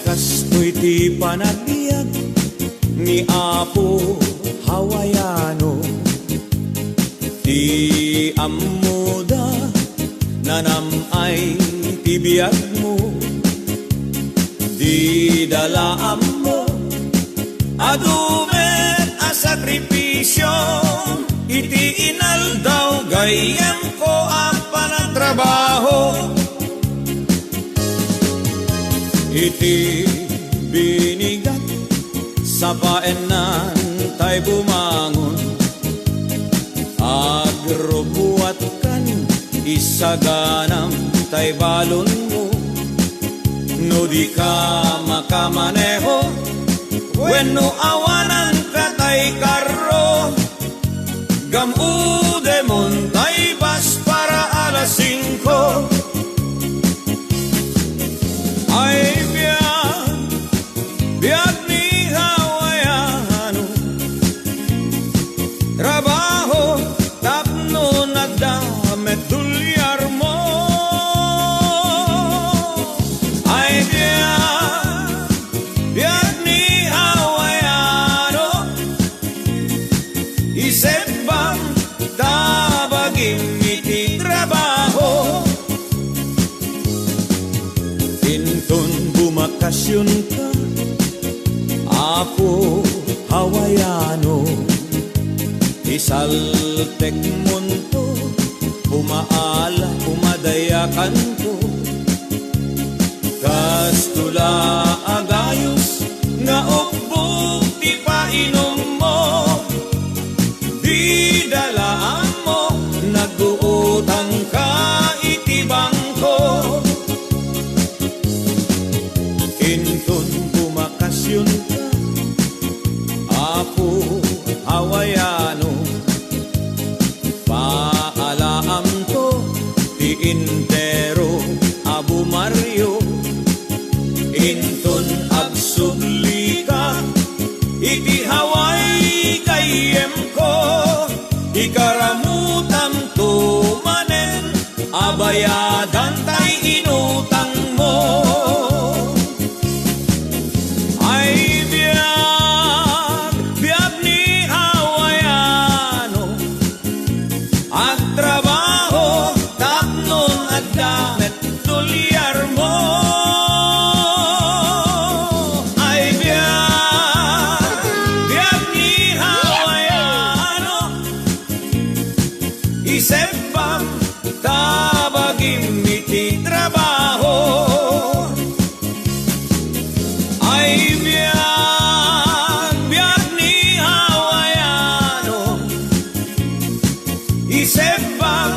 Kastoy ti panagbiag ni Apo Hawaiano, ti amuda nanamay ti biag mo, di dalaan mo adumet a sakripisyo, iti inaldaw gayem ko ang panagtrabaho, iti binigat sa paenan tay bumangon, agrubuat kan isaganam tay balon mo, no di ka makamaneho wenno awanan ka tay karro, gamude mon tay bas para alas 5. Ay biag ni Hawaiano, trabaho tapno nagdamet dulyar mo. Ay biag ni Hawaiano, isip bang tabagim iti trabaho, intun bumakasyon ka Apo Hawaiano, isaltek munto umaala umadayakan ko, kastula agayos nga ukbog di painom mo, di dalaan mo nag-uutang ka iti bangko, intun bumakasyon ka Apo Hawaiano, paalaam to ti intero Abu Mario, inton agsubli ka iti Hawaii kayem ko, ikaramutam to manen abayadan tay inutang mo. Ay biag ni Hawaiano, ang trabaho tapnon at damet tulyar mo. Ay biag ni Hawaiano, isip bang tabagim iti trabaho. Ay biag ni Hawaiano, isip bang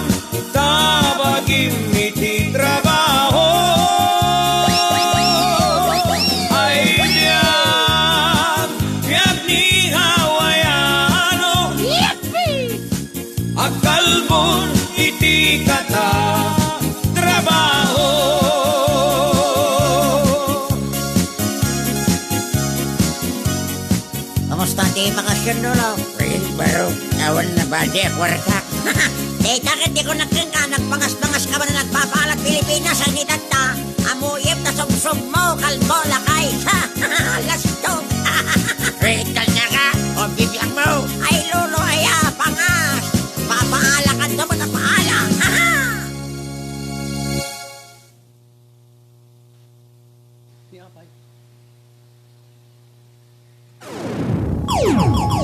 tabagim iti trabaho. Ay biag ni Hawaiano, agkalbon iti kata trabaho. Kamusta di bakasyon dulo? Pero awan na ba di kwarta? Takit di ko nagkingka, nagpangas-pangas ka ba na nagpapaalat Pilipinas ang nitata? Amuyip na sumsum mo, kalbo lakay. Lastog. Rikal na ka, o bibiyang mo. Ay lulo, aya, pangas. Papaalakan ka ba na paala?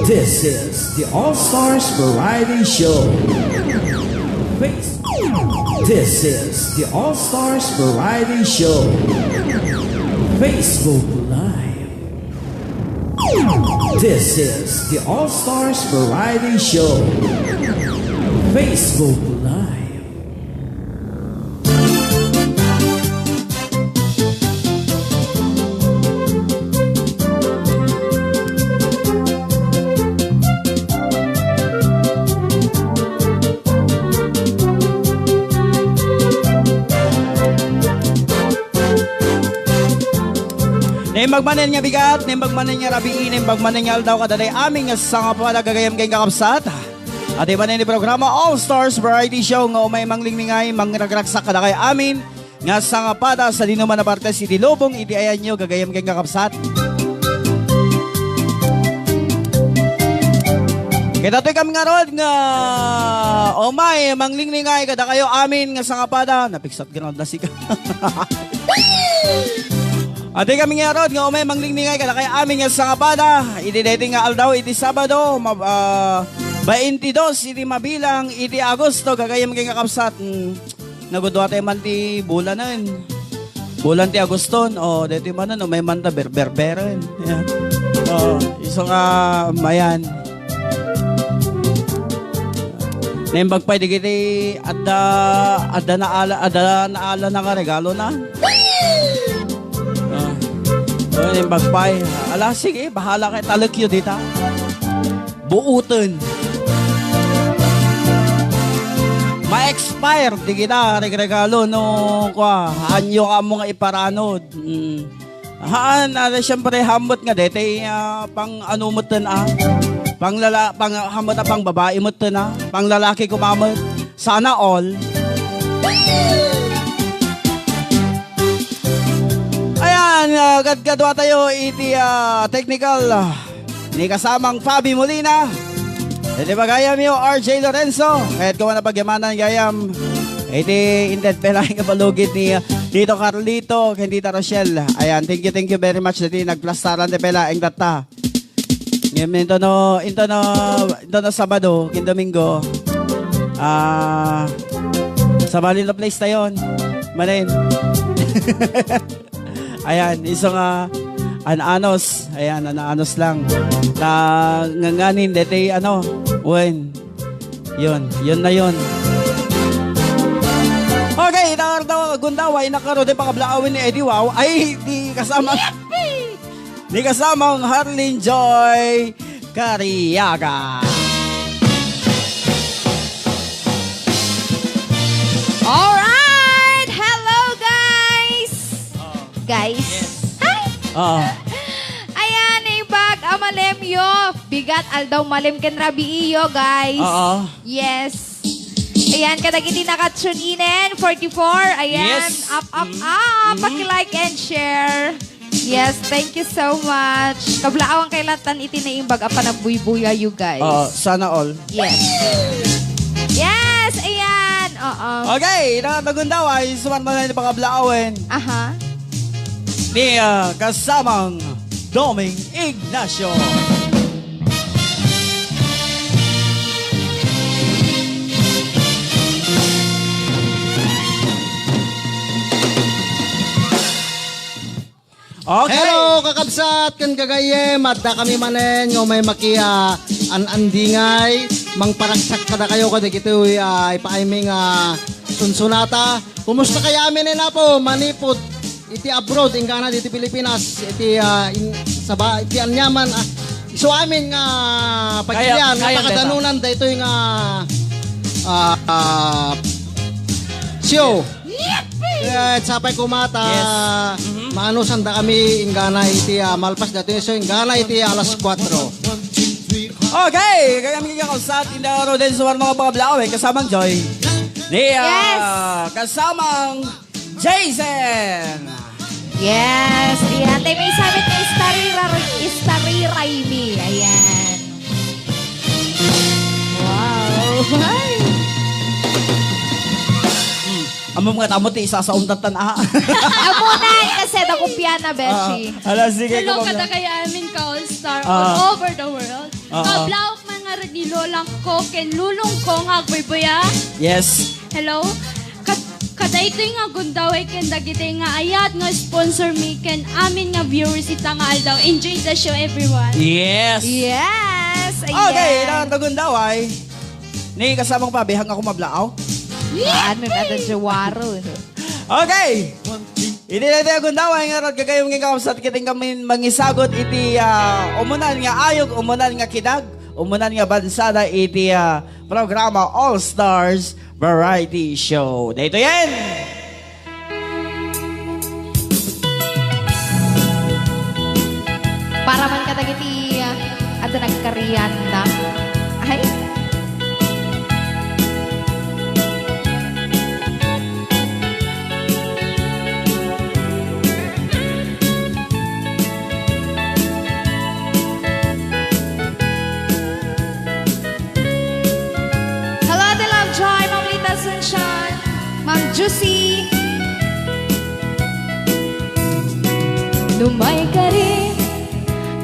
This is the All-Stars Variety Show. This is the All-Stars Variety Show. Facebook Live. This is the All-Stars Variety Show. Facebook Live. Nimbagmanin nga bigat, nimbagmanin nga rabiin, nimbagmanin nga aldaw kadaday aming nga sa nga po nagagayam kayong kakapsat. At iba na ni programa All Stars Variety Show nga umay manglingmingay, mangragraksak kada kay amin. nga sangapada sa dinuman na parte iti lubong iti ayan nyo gagayam keng kakapsat. Kita to'y kami nga rod nga omay manglinglingay kada kayo amin nga sangapada napiksat gano'n na siga. Ate kami nga rod nga umay manglingingay kada kay amin nga sangapada. Iti dating nga aldaw iti Sabado 22 iti mabilang iti Agosto gagayam kay kakapsat. Nagudwa tayo man ti bulan na yun. Bulan ti Agoston. O dito man na may manta berberin. Yan. Iso nga mayan. Nembag pa di kiti adda naala na ka regalo na. Nembag pa. Ala sige, bahala kay talakyo dita. Buutan. Ma-expire di kita regalo no kwa anyo ka mo nga iparanod. Haan siyempre hamot nga dete pang ano mo pang hamot na pang babae mo na, pang lalaki kumamot. Sana all. Ayan, gadgadwa tayo iti technical. Ni kasamang Fabi Molina. Iti bagayam yung RJ Lorenzo. Kahit ko na pagyamanan gayam. Iti indet pala yung kapalugit ni Tito Carlito, kay Tita Rochelle. Ayan, thank you very much. Dati nagplastaran de pala ang data. Ngayon, ito no Sabado, Domingo. Sa Manila place na yun. Manin. Ayan, isang ananos. Ayan, ananos lang. Nganganin, dete, wen. Yun na yun. Okay, gundaway, nakaro din pakablaawin ni Eddie Wow. Ay, di kasama. Ni kasamang Harlin Joy Cariaga. Alright! Hello, guys! Guys? Hi! Ayan, ibag amalemyo. Bigat aldaw malem ken rabiiyo, guys. Yes. Ayan, kadagiti naka-tune inen, 44. Ayan, yes. Up. Paki-like and share. Yes, thank you so much. Kablaawang kailatan iti na imbag apa nagbuy-buya you guys. Sana all. Yes. Yes, ayan. Okay, nagundaway, sumantalan ni pakablaawin. Aha. Ni kasamang Doming Ignacio. Okay. Hello, kakabsat, kan kagayem, at da kami manen, yung may makia, anandingay, mang paragsak kada kayo kada kito, ipaiming sunsunata. Kumusta kaya amin na po, manipod, iti abroad, ingana dito Pilipinas, iti anyaman, so amin nga, pagkilian, napakadanunan, dito yung show. Sapay kumata, maano sanda kami ingana iti malpas dati so ingana iti alas 4. Okay, kaya kami kakausat indaro din sa mga pagkablao kasamang Joy. Ni kasamang Jason. Yes, ayan. Tayo may sabit na istariray-mi. Ayan. Wow. Hi. Amo mga tamot isa sa untatan Amunan kasi nakupya na, Beshi. Sige Hello, ko. kada kaya amin ka all-star all over the world. Kablaok mga ranilolang ko, ken lulong ko nga agbayboya. Yes. Hello. Kada ito nga gundaway ken dagiti nga ayat nga sponsor mi ken amin nga viewers ita nga aldaw. Enjoy the show, everyone. Yes. Yes. Ayan. Okay, nagundaway. Ni kasamang pabihang ako mablaaw. Ano na ito, Jawaro. Okay. Iti na ito gundaway nga rod kagayong nga kapsat kiting kami mangisagot iti umunan nga ayog, umunan nga kidag, umunan nga bansada iti programa All Stars Variety Show. Dito yan! Para man katagiti at nagkariyan na. Ay? Juicy. Numay ka rin,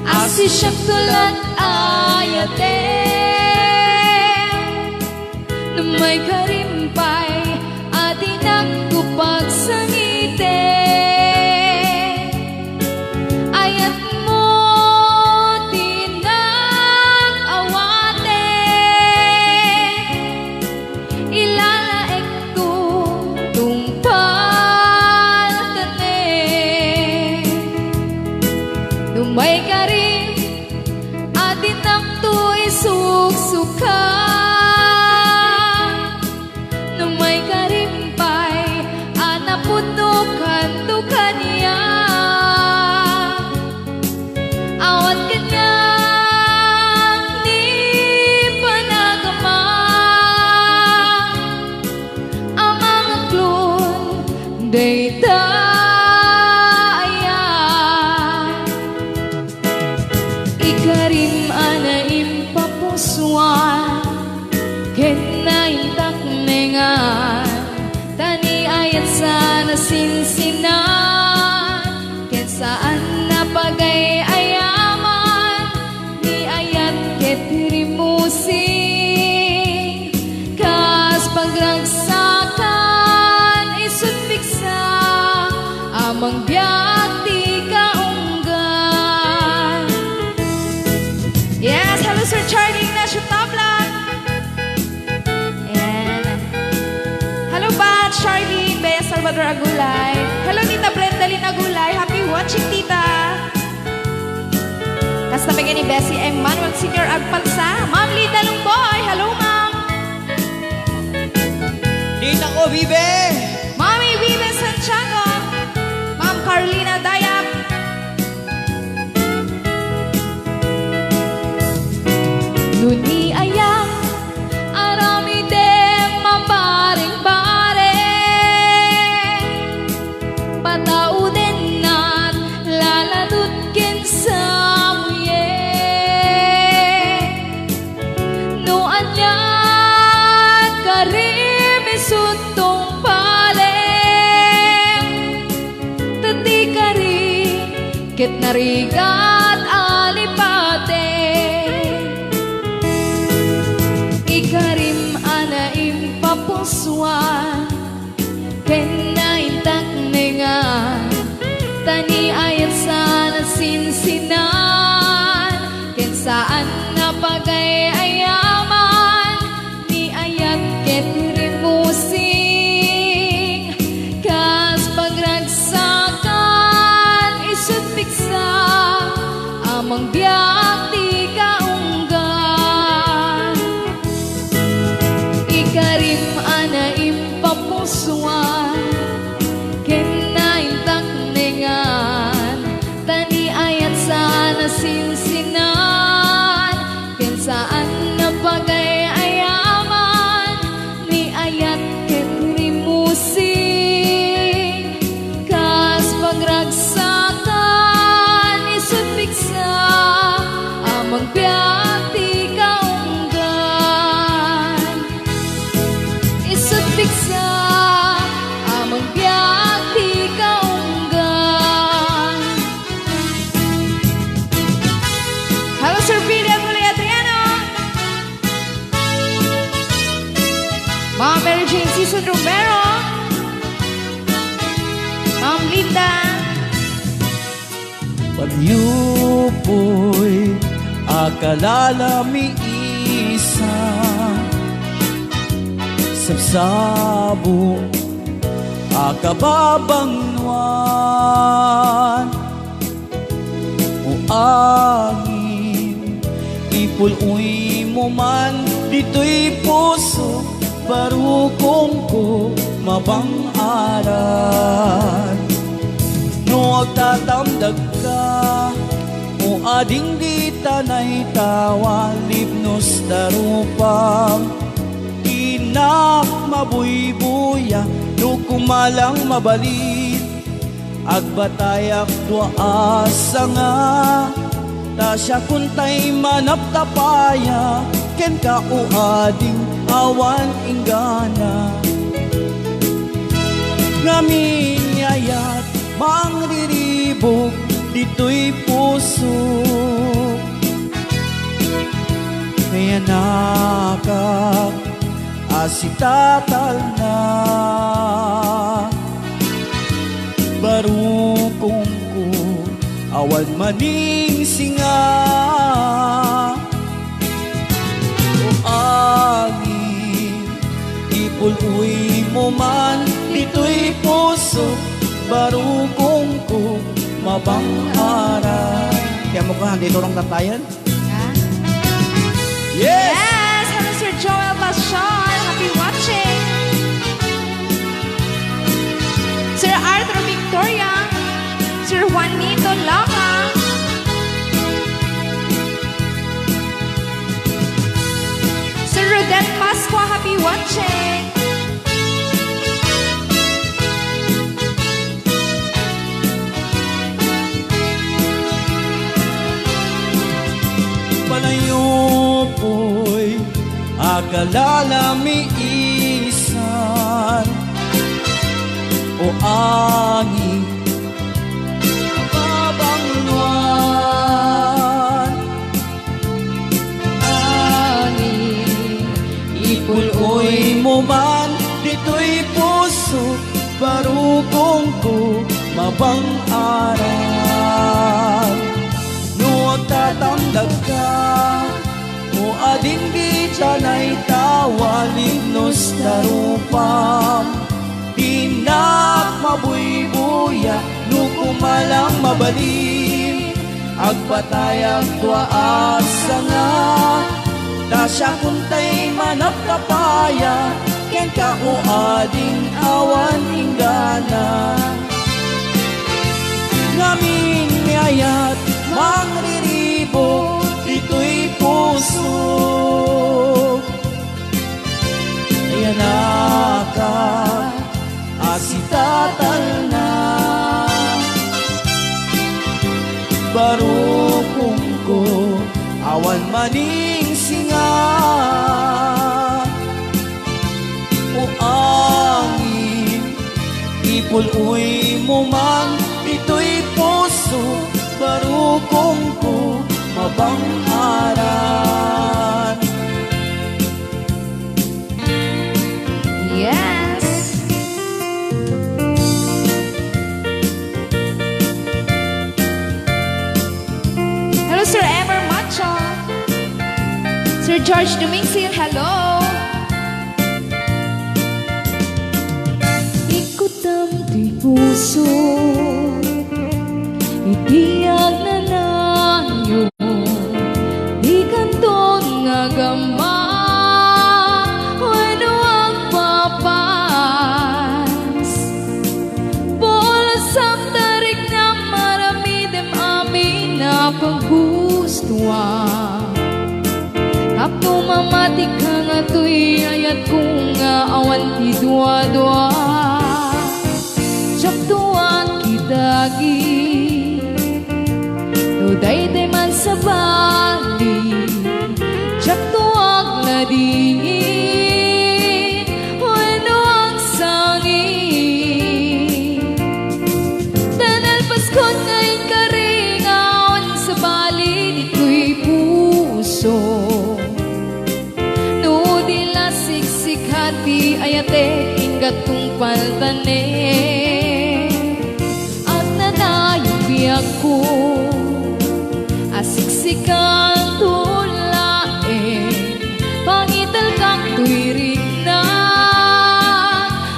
asi siyang tulad ayate. Numay ka rin pa'y atin ang kupag sangite. Ayat mo tinag awate. Ilalaek ko tungpal tane. Dumay ka rin atin ang tu'y suksuka. Numay ka rin pa'y anapunukan to kaniya. Awat kanya ni panagama. Ang mga klon day tayan. Ikarim anaim papusuan. Kenaintak nengan. Tani ayat sana sinsinan. Ken saan na pagay ayaman. Ni ayat ketirimusing. Kas pagragsakan isut bigsa. Amang biyak di kaunggan. Yes, hello Sir Charlie Ignacio Tablan. And hello ba Charlie Bea Salvador Agulay. Hello Tita Brendalyn Agulay. Happy watching Tita. Kas nabigyan ni Bessie Emmanuel Senior Agpalsa. Ma'am Lida Lungboy. Hello ma'am. Tita ko, Bibe! Mami Vive Santiago. Ma'am Carlina Dayak. Nuni ayang arami dem mabaring-baring. Patao din at laladot ken sa muye. No anyat karim isuntong paleng. Tati kari ket narigat alipate. Ikarim anaim papusuan. Kenaintak nengan. Tani ayat sana sinsinan. Ken saan na pagay ayaman. Ni ayat ketirimusing. Kas pagragsakan isut bigsa. Amang biyak di kaunggan. Ikarim anaim papusuan. Kenaintak nengan. Tani ayat sana sinsinan. Ken saan na pagay ayaman. Ni ayat ketirimusing. Kas pagragsakan isut bigsa. Amang biyak di kaunggan. Isut bigsa. Amang biyak di kaunggan. Hello Sir Billy Agulay Adriano. Ma'am Mary Jane Season Romero. Ma'am Linda. Pagyupoy akalala mi isa. Sabsabo akababangnuan. O angin ipuluy mo man dito'y puso. Barukong ko mabang-aran. No agtatamdag ka o ading di tanay tawa. Libnos darupang inak mabuybuya. No kumalang mabalit agbatayak dua asa nga. Tasya kuntay manap tapaya. Ken ka o ading awan inggana. ngamin yayat mangriribok dito'y puso. Kaya nakak asitatal na barukong ko awan maning singa. O angin ipuluy mo man dito'y puso, barukong ko mabangara. Kaya mo ka, dito lang tatayan. Yes! Yes! Hello, Sir Joel Pasion. Happy watching. Sir Arthur Victoria. Sir Juanito Lama. Sir Rodel Pascua. Happy watching. Palayo po'y agalala miisan, o angin babangluan. Angin ipuloy mo man dito'y puso, barukong ko mabang-aral. No tatamdag ka, o adin di dyanay tawalin nos tarupam. Tinak mabuybuya, no kumalang mabalim, agpatayag tua asa nga. Tasya kuntay manap kapaya, ken ka o ading awan inggana. Ngamin niyayat mangriribo dito'y puso. Ayan ka asitatal na barukong ko awan maning singa. O angin ipuloy mo man dito'y puso, barukong ko mabang-aran. Yes. Hello, Sir Emer Macho. Sir George Dumingsil, hello. Ikutam di puso, itiyag na nanyo, di kantong nga gama, wano ang papas. Bolas ang tarik na maramidem amin na paggustuhan. Kapo mamati ka nga to'y ayat kong nga awan ti dua-dua. Tiyaktuan kitagi, day man sa bali, tiyaktuag na dingin, wano ang sangin. Tanalpas ko nga'y karingaon sa bali, dito'y puso. No dila siksikhati ayate inggat kong paltane. At nanayong biyak ko asiksikan tulae, pangital kang tuwirig na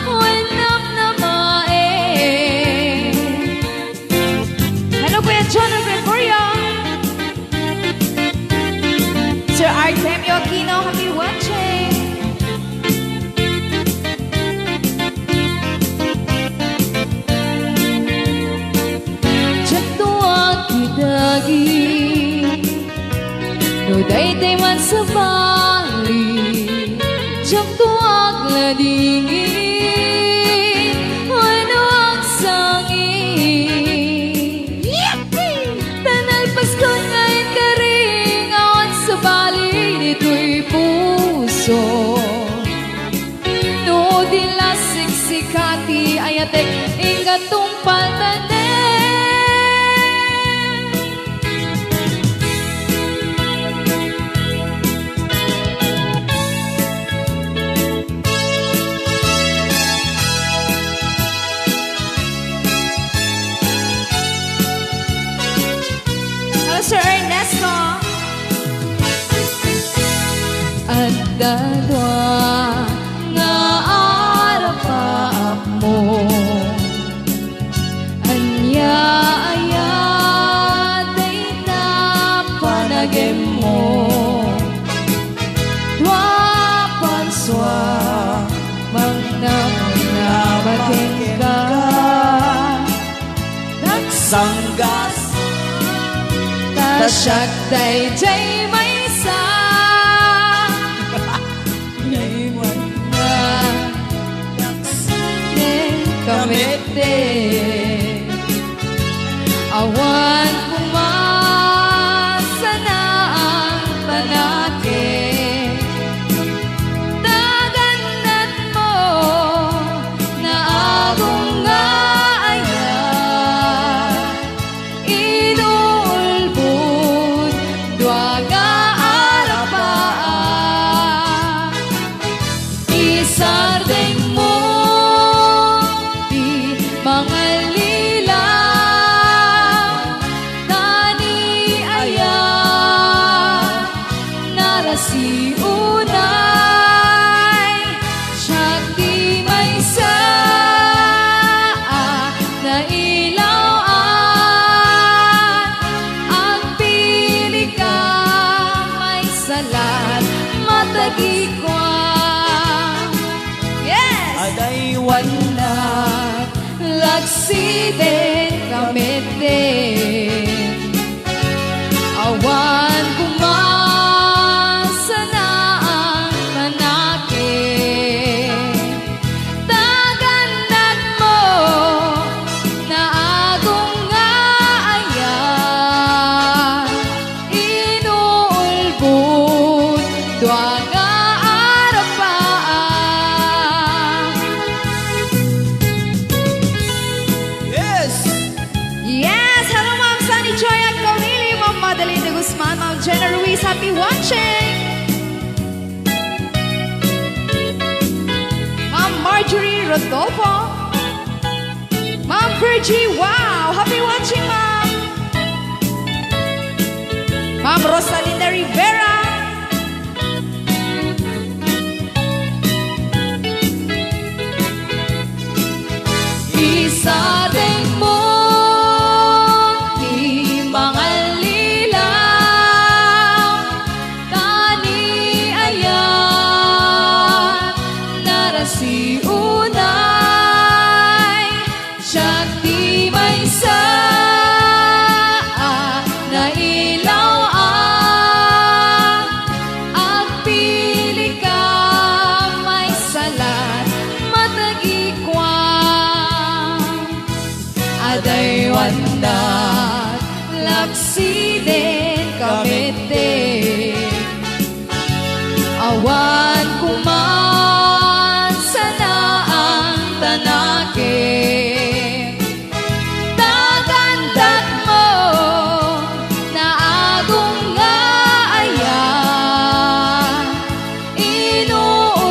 wenap na mae. Hello, Kuya John of Gregorio. Sir Artemio Aquino, happy watching. Tiyaktuag kitagi, no day man sa bali, tiyaktuag na dingin, wano ang sangin. Tanalpas ko nga'y karingaon sa bali, dito'y puso. No dila siksikati ayat tek ingatong paltane. Hello, Sir Ernesto. At dadwa nga arapaap mo anya ayaday na panagem mo dwa panswa magnamakin ka Sanggas tasyak dayjay may sa kamete awan kumasa na ang panake daganat mo na agong nga aya inulbud dwaga arapaa isardeng mo mga lilang tani aya narasi unay siyak di may sa na ilawaan ang pili ka may salat matagikwa. Yes! Aday wala laksiden kamete awan kumasa na ang manake daganat mo na agong nga aya inuulbud dwaga arapaan. Yes! Hello, Ma'am Sunny Joy at Kaunili, Ma'am Madeline de Guzman, Ma'am Jenna Ruiz, happy watching! Ma'am Marjorie Rodolfo, Ma'am Virgie, wow! Happy watching, Ma'am! Ma'am Rosalinda Rivera, Isa din mo di mga lilang tani ayan narasi unay siyak di may sa na ilawaan ang pili ka may salat matagikwa aday wandat laksiden kamete awan kumansa na ang tanake dagandat mo na agong nga aya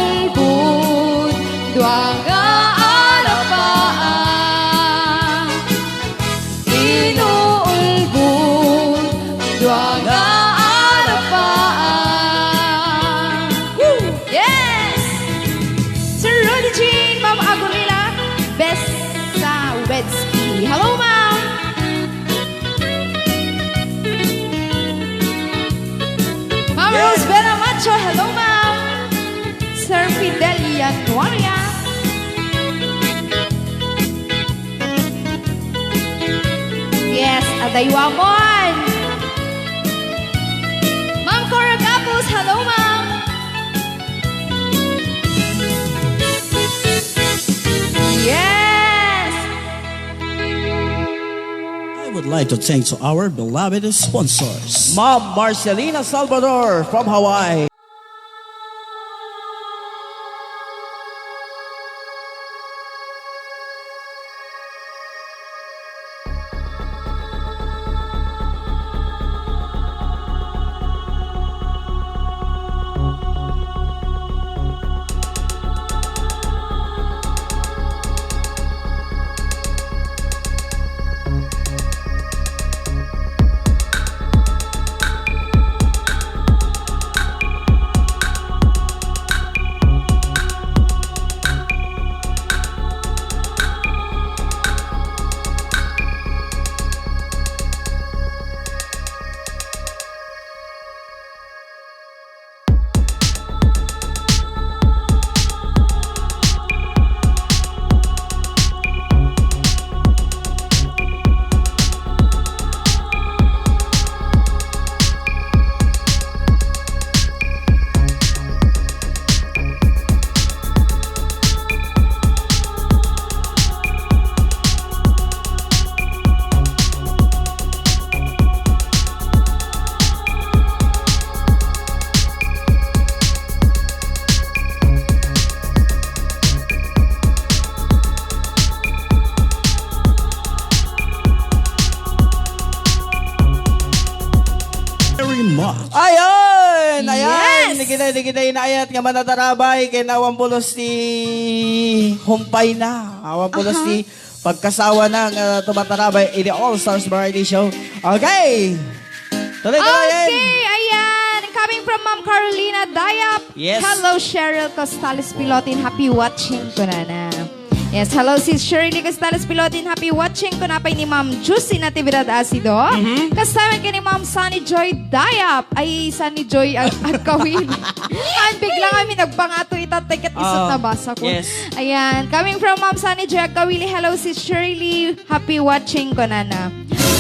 inuulbud dwaga arapaan inuulbud dwaga arapaan. woo! Yes! Sir Rudy Jean, Ma'am Agurila, Best sa Wedski. Hello, Ma'am! Ma'am Rose Vera Macho, hello, Ma'am! Sir Fidelia Tuaria. Yes, Adaywamon! Ma'am Cora Gapos, hello, Ma'am! Yes! I would like to thank to our beloved sponsors. Ma'am Marcelina Salvador from Hawaii. much. Ayun! Ayan! Yes! Di kita inaayat nga manatarabay kay nawang pulos ti humpay na. Awang pulos ti pagkasawa na nga tumatarabay in the All-Stars Variety Show. Okay! Tuloy-tuloy! Okay, ayan. Coming from Ma'am Carolina Dayap. Yes. Hello, Cheryl Costales Pilotin. Happy watching ko na. Yes, hello si Shirley Costales Pilotin. Happy watching ko na pa ni Ma'am Juicy Natividad Asido. Kasama ka ni Ma'am Sunny Joy Dayap. Ay, Sunny Joy Agkawin. Ay, bigla kami nagpangato itatiket isot na basa ko. Yes. Ayan, coming from Ma'am Sunny Joy Agkawili. Hello si Shirley. Happy watching ko na.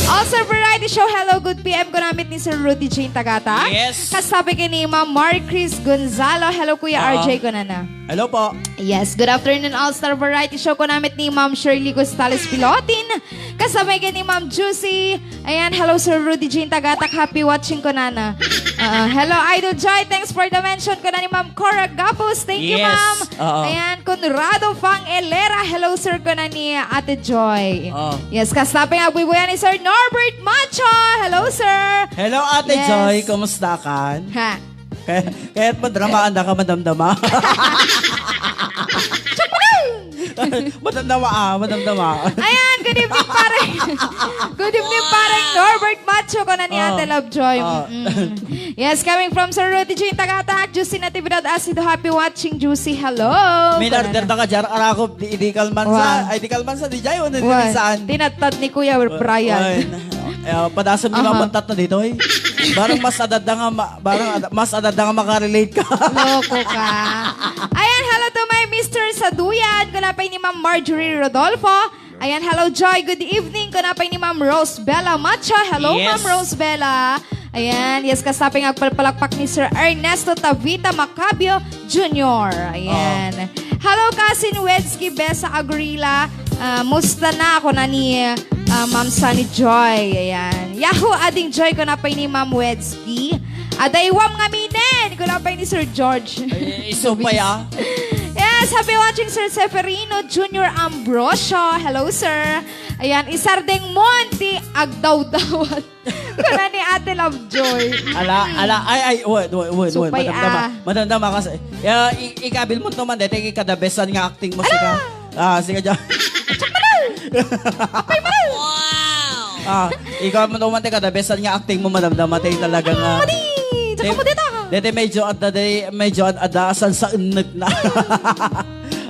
Also, variety show, hello, good PM ko namit ni Sir Rudy Jane Tagata. Yes. Kasabi ka ni Ma'am Marcris Gonzalo. Hello, Kuya RJ ko na. Hello po. Yes, good afternoon, All-Star Variety Show ko namit ni Ma'am Shirley Costales Pilotin. Kasabay ka ni Ma'am Juicy. Ayan, hello Sir Rudy Jane Tagatak. Happy watching ko na. Hello, Idol Joy. Thanks for the mention ko na ni Ma'am Cora Gapos. Thank you, Yes. Ma'am. Oo. Ayan, Conrado Fang Elera. Hello, Sir ko na ni Ate Joy. Oo. Yes, kasabay nga buibuyan ni Sir Norbert Macho. Hello, Sir. Hello, Ate Yes. Joy. Kumusta ka? Ha. Kaya't madramaan na ka, madamdama. madamdama. Ayan, good evening parang. Good evening parang Norbert Macho ko na ni Ate Lovejoy. Yes, coming from Sir Rudy Jane Tagatak, Juicy Natividad Asido. Happy watching, Juicy. Hello. May order na ka dyan. Arakop, di kalmansa. Wow. Ay, di kalmansa, di jayo. Di Wow. saan. Tinatad ni Kuya Brian. Padasam nyo nga bantat na dito eh. Barang mas adad na nga makarelate ka. Loko ka. Ayan, hello to my Mr. Saduyan. Kunapay ni Ma'am Marjorie Rodolfo. Ayan, hello Joy. Good evening. Kunapay ni Ma'am Rose Bella Macho. Hello, Yes. Ma'am Rose Bella. Ayan, yes, kasaping agpalpalakpak ni Sir Ernesto Tavita Macabio Jr. Ayan. Hello, Cousin Wedsky Besa Agrila. Musta na ako na ni Ma'am Sunny Joy. Ayan. Yahoo, ading Joy ko na pa ni Ma'am Wedsky. Adaywam nga minen. Ko na pa ni Sir George. Iso pa ya. Yes, happy watching Sir Seferino Junior Ambrosio. Hello, sir. Ayan, Isardeng Monty, agdaw-dawat. Kuna ni Ate Lovejoy. Ay, wait. Supay, Madamdama kasi. Ikabil mo naman, dito ikadabesan nga acting mo sika. Sige dyan. Ikaw mo naman, kadabesan nga acting mo, madamdama, tayo talaga nga. Tsaka mo dito. Dito medyo adasan sa unag na.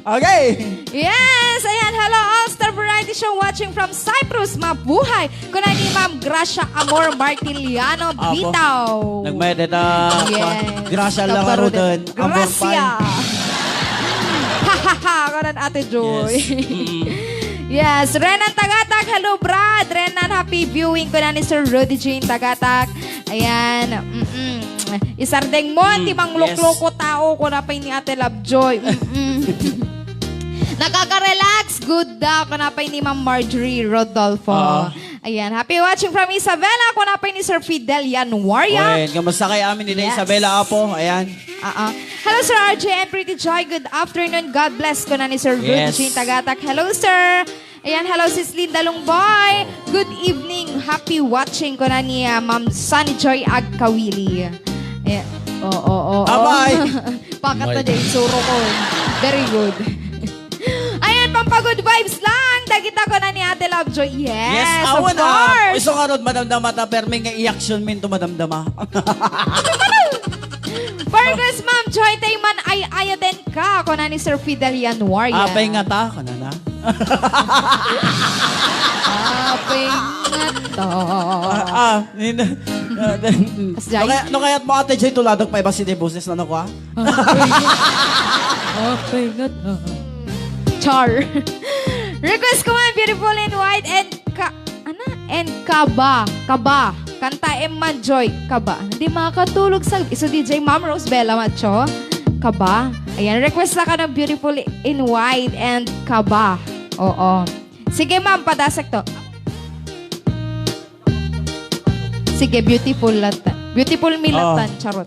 Okay. Yes, ayan. Hello, All-Star Variety Show watching from Cyprus. Mabuhay. Kuna ni Ma'am Gracia Amor Martiliano Bitaw. Nagmayadeta. Yes. Gracia lang ako doon. Gracia. Hahaha. Kanan Ate Joy. Yes, Renan Tagatak. Hello, Brad. Renan, happy viewing ko na ni Sir Rudy Jane Tagatak. Ayan. Isardeng Monty, mang lukloko tao ko na pa ni Ate Lovejoy. Nakaka-relax. Good daw ko na pa ni Ma'am Marjorie Rodolfo. Ayan, happy watching from Isabela. Ko na pa ni Sir Fidel Januaria. Ayan, kamusta kay amin ni Yes. Isabela Apo? Ayan. Hello, Sir RJ and Pretty Joy. Good afternoon. God bless ko na ni Sir Rudy Yes. Jane Tagatak. Hello, sir. Ayan, hello, Sis Linda Lungboy. Good evening. Happy watching ko na ni Ma'am Sunny Joy Agkawili. Ayan. Abay. Pakat na dyan, suro ko. Very good. Ayan, pampagod vibes lang. Dagita ko na ni Ate Lovejoy. Yes, of awan course. Iso nga ron, madamdama ta, pero may nga i-action min to madamdama. Burgers, Ma'am Joy Tayman ay ayaden ka. Ko na ni Sir Fidel Januaria. Apay nga ta, kanana. Apay nga to. Kasjay? No kaya't mo ate Jay tuladog pa iba si Deboses na ko Apay nga to. Char. Request ko man, beautiful in white and kaba. Kaba. Kanta Emma Joy. Kaba. Hindi makakatulog sa... Iso DJ Ma'am Rose Bella Macho. Kaba. Ayan, request na ka ng beautiful in white and kaba. Oo. Sige ma'am, padasek to. Sige, beautiful latan. Beautiful milatan, charot.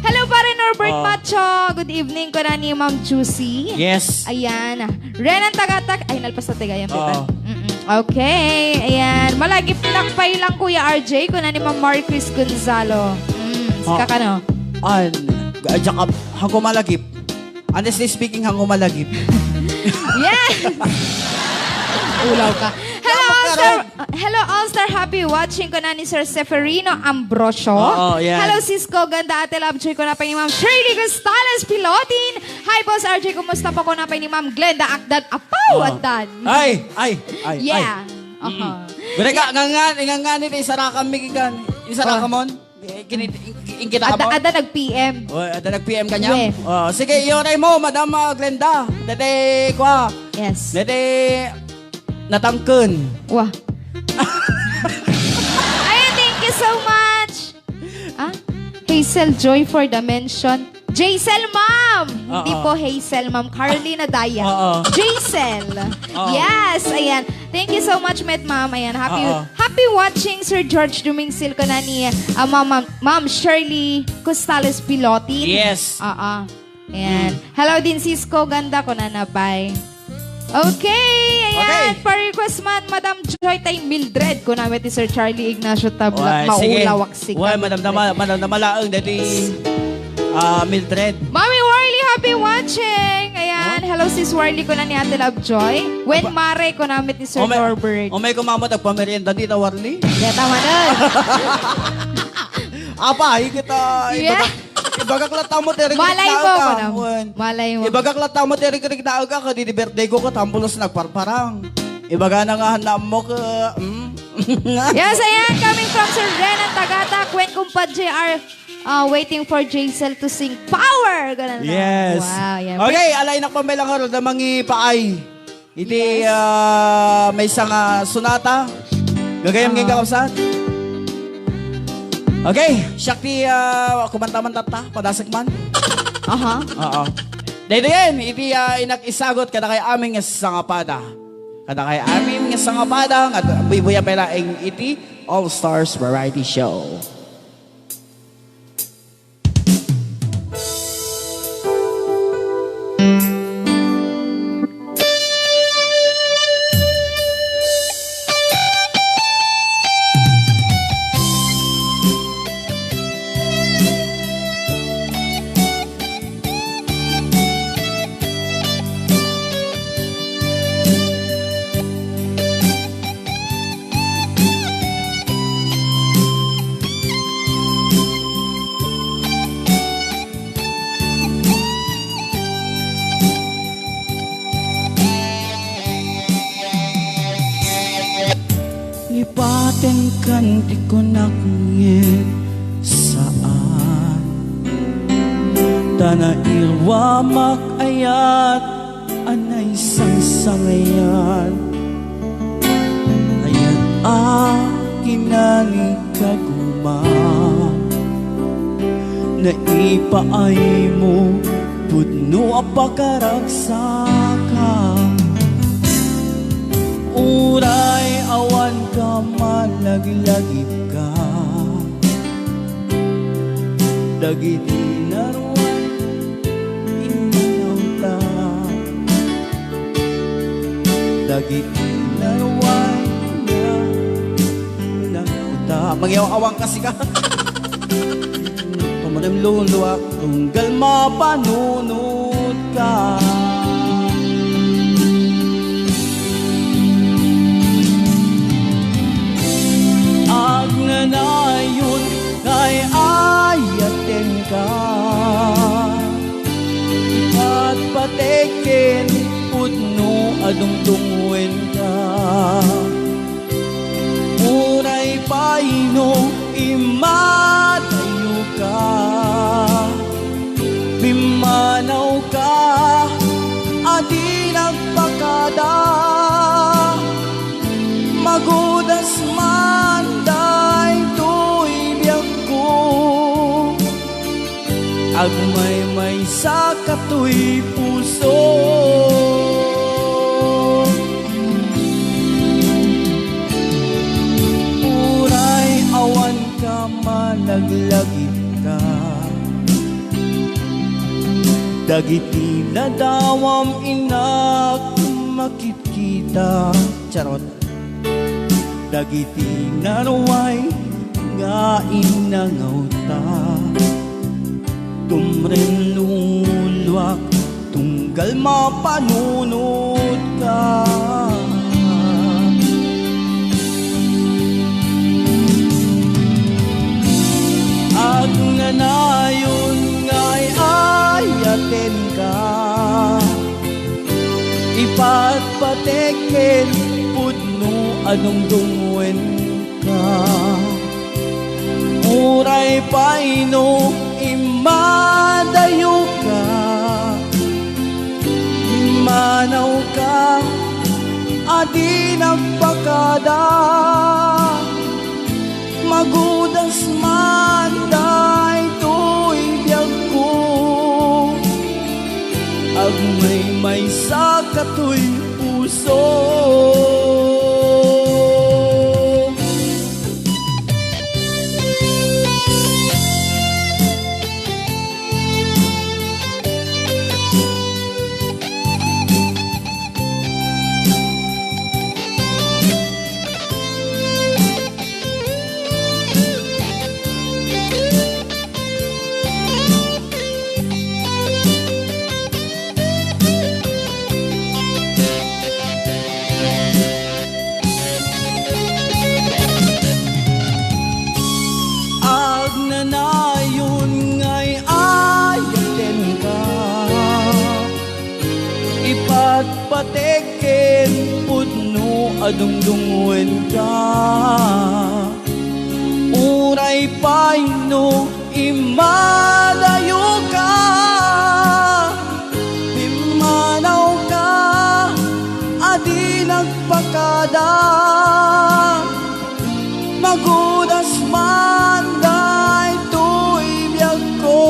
Hello pare Norbert Macho. Good evening ko na ni Ma'am Juicy. Yes. Ayan. Renan Tagatak. Ay, nalpas na tiga yan. Okay. Ayan. Malagip nakpay lang Kuya RJ ko na ni Ma'am Marcris Gonzalo. Kakano? Jakap, hangkumalagip. Honestly speaking, hangkumalagip. Yes! Ulaw ka. Hello, All-Star. Happy watching ko na ni Sir Seferino Ambrosio. Oo, yan. Hello, Cisco. Ganda ate love joy ko na pa ni Ma'am Shirley Gustales Pilotin. Hi, Boss RJ. Kumusta pa ko na pa ni Ma'am Glenda Akdan Apaw Akdan. Ay. Yeah. Gure ka, nganganit, isara ka, mikigan. Isara ka mon? Ingkita ka mo? Ada nag-PM. Ada nag-PM ka niya? Yeah. Sige, iyoray mo, Madam Glenda. Dede, kwa. Yes. Dede, natangken. Wah. Ayun, thank you so much. Hazel Joy for the mention. Jaisel, ma'am! Hindi po Hazel, ma'am. Carlina Daya. Jaisel. Yes, ayan. Thank you so much, ma'am. Ayan, happy watching, Sir George Dumingsil ko na ni Ma'am Shirley Costales Pilotin. Yes. Ayan. Hello din, Cisco. Ganda ko na nabay. Okay, ayan. Pa-request man, Madam Joy tay Mildred ko namin ni Sir Charlie Ignacio Tabla. Maulawaksik. Madam Namalaang dati Mildred. Mami Warly, happy watching. Ayan. Hello, Sis Warly ko na ni Ate Love Joy. When Mare ko namin ni Sir Norbert. May kumamot agpamerienda dito, Warly. Yeah, tama na. Kita. Yeah. Ibagaklata mo, Terry. Malay mo ko na. Malay mo. Ibagaklata mo, Terry, na ka. Kadi di birthday ko ka, tambulos nagparparang. Ibaga na nga hanap mo ka. Yes, ayan. Coming from Sir Renan Tagata. When kumpad JR. Waiting for Jaisel to sing Power. Ganun na. Yes. Wow, yan. Okay, alay na pa may lang haro na mangi paay. Iti may isang sonata. Gagayam ngayong kakapsat. Okay, Shakti kumantaman tata, padasag man. Oo. Dahil yan, iti inak-isagot kada kay aming sangapada. Kada kay aming sangapada at buya pala ang iti All-Stars Variety Show. Lipaten kan di ko nakngit saan Tana irwa makayat anay sangsangayan Ayat kinani kaguma Naipaay mo pudno apakaraksakan Uray awan ka malaglagip ka Dagiti naruan inaw ta Dagiti naruan inaw ta Magyawang kasi ka Tumanim luluwak tunggal mapanunod ka Agnanayon kay ayaten ka At patekin pudno adungtungwen ka Uray paino imatayo ka Bimanaw ka adi nagpakada Magudas man day to'y biyak ko Agmay-may sa kato'y puso Uray awan ka malaglagip ka Dagiti na dawam inak makikita Charot Dagiti naruay nga inangaw ta. Tumrenulwak tunggal mapanunod ka. Ag nanayon nga'y ayaten ka, ipatpateken pudno anong dungwen ka. Uray paino imadayo ka, imanaw ka, adi nagpakada. Magudas man day to'y biyag ko, agmay sa kato'y puso. Pateken pudno adungdungwen ka, uray paino imadayo ka, imanaw ka, adi nagpakada. Magudas man day to'y biyag ko,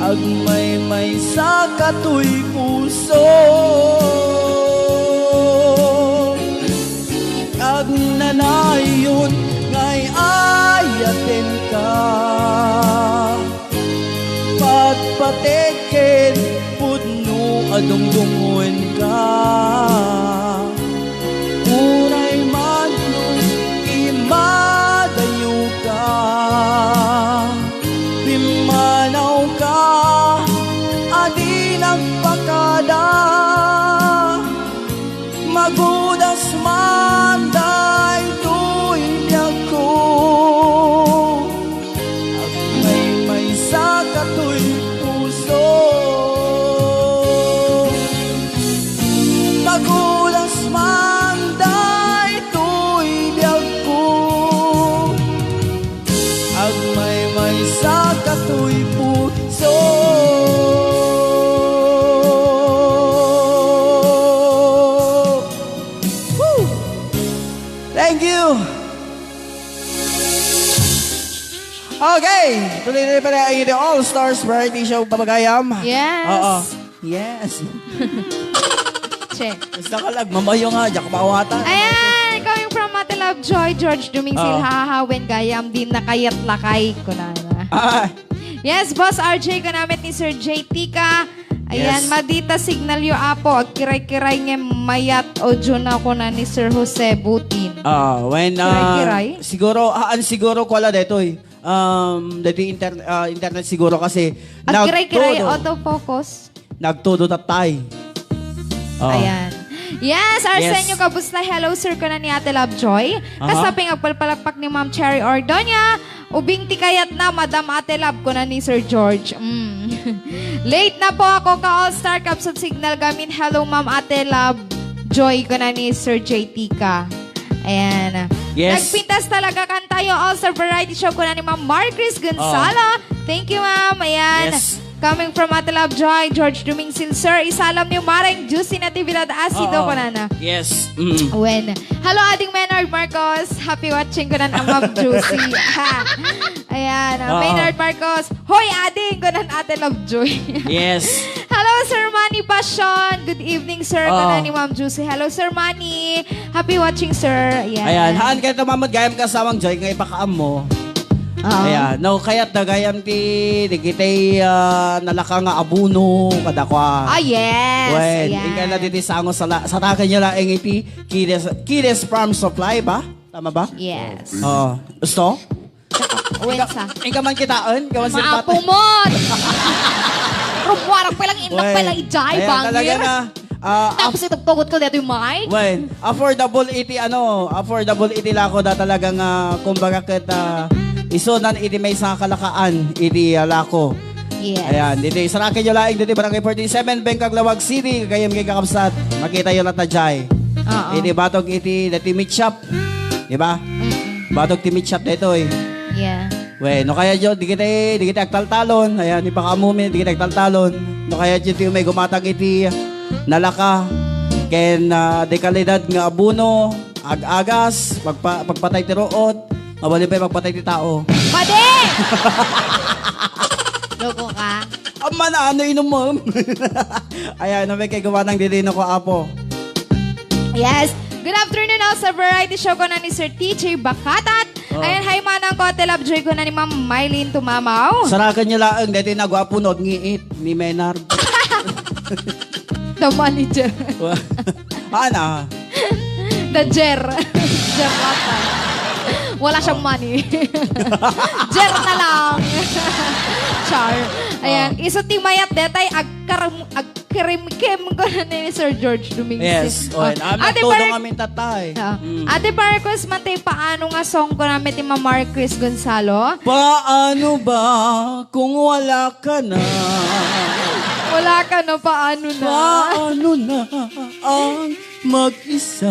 agmay sa kato'y puso. Ag nanayon nga'y ayaten ka, patpateken pudno adungdungwen ka. Uray man imadayo ka, imanaw ka, adi nagpakada. Magudas man day to'y biyag ko, agmay sa kato'y puso. Magudas man day to'y biyag ko, agmay sa kato'y puso. Thank you. Okay, tuloy na pala ang inyong All-Stars Variety Show, Babagayam. Yes. Oo. Yes. Che. Basta ka lang, mamayo nga, diyak mawata. Ayan, coming from Ate Love Joy, George Dumingsil, hahawen gayam din nakayat lakay ko na. Ah, Yes, Boss RJ ko namin ni Sir JT ka. Ayan, Yes. madita signal yo apo, ag kiray-kiray nga mayat o na ko na ni Sir Jose Butin. when Kiray-kiray? siguro siguro ko ala dito dito internet siguro kasi Ag kiray-kiray, autofocus. nagtudo tatay. Ayan. Yes, Arsenio Yes. Kabusta. Hello, sir, ko na ni Ate Lovejoy. Kasaping agpalpalakpak ni Ma'am Cherry Ordonia. Ubing tikayat na, Madam Ate Love ko na ni Sir George. Late na po ako ka All-Star Capsule Signal gamin. Hello, Ma'am Ate Love Joy ko na ni Sir JT ka. Ayan. Yes. Nagpintas talaga kan tayo All-Star Variety Show ko na ni Ma'am Marcris Gonzalo. Thank you, Ma'am. Ayan. Yes. Coming from Ate Love Joy, George Dumingsil, sir. Isalam niyo Mareng Juicy Natividad Asido ko na na. Yes. When. Hello, Ading Maynard Marcos. Happy watching ko na ang Ma'am Juicy. Ha. Ayan. Maynard Marcos. Hoy, Ading ko na Ate Love Joy. Yes. Hello, Sir Manny Passion. Good evening, sir. Ko na ni Ma'am Juicy. Hello, Sir Manny. Happy watching, sir. Ayan. Ayan, haan kayo tamamad gayam kasamang Joy ngay pakaam mo. Ayan, no, kaya't dagayam ti digitay nalaka nga abuno kada kwa. Yes. When, Ayan. ingka na diti sango sa takan nyo lang iti Kides Farm Supply ba? Tama ba? Yes. Oo. Gusto? Wensa. Ikaw man kitaan? Ikaw man Maapo mo! Rumwarang pa lang, inak pa lang, ijay, Ayan, talaga bangir. na. Tapos itutugot ko dito yung mic. When, affordable iti lako da talagang kumbaga kita isunan iti may sa kalakaan iti lako. Yes. Ayan, dito sarakin nyo laing dito Barangay 47, Bengkag, Lawag City, kagayam kay kakapsat. Makita yun at najay. Oo. Iti batog iti dati meat shop. Diba? Batog ti meat shop dito eh. Yeah. We, no kaya jo, di kita agtaltalon. Ayan, di pa kamumin, di kita agtaltalon. No kaya jo, may gumatag iti nalaka. Ken de kalidad nga abuno, ag-agas, pagpatay ti root, mabali pa pagpatay ti tao. Pade! Loko ka. Ama na, ano inom mo? Ayan, no may kay gumatang didino ko, apo. Yes. Good afternoon now sa variety show ko na ni Sir TJ Bakatat. Ayan, hi manang ko, telabjoy ko na ni Ma'am Mylene Tumamaw. Sarakan niya lang, dito nagwapo no, ngiit ni Menard. The manager. Ana? The Jer. Jer Lata. Wala siyang money. Jer na lang. Char. Ayan, iso ti mayat detay agkirim-kim ko na ni Sir George Yes. Dominguez. Ate Bar- kami tatay. Ate Marcos, matay paano nga song ko namin ni Ma'am Marcris Gonzalo? Paano ba kung wala ka na? Wala ka na, paano na? Paano na ang mag-isa?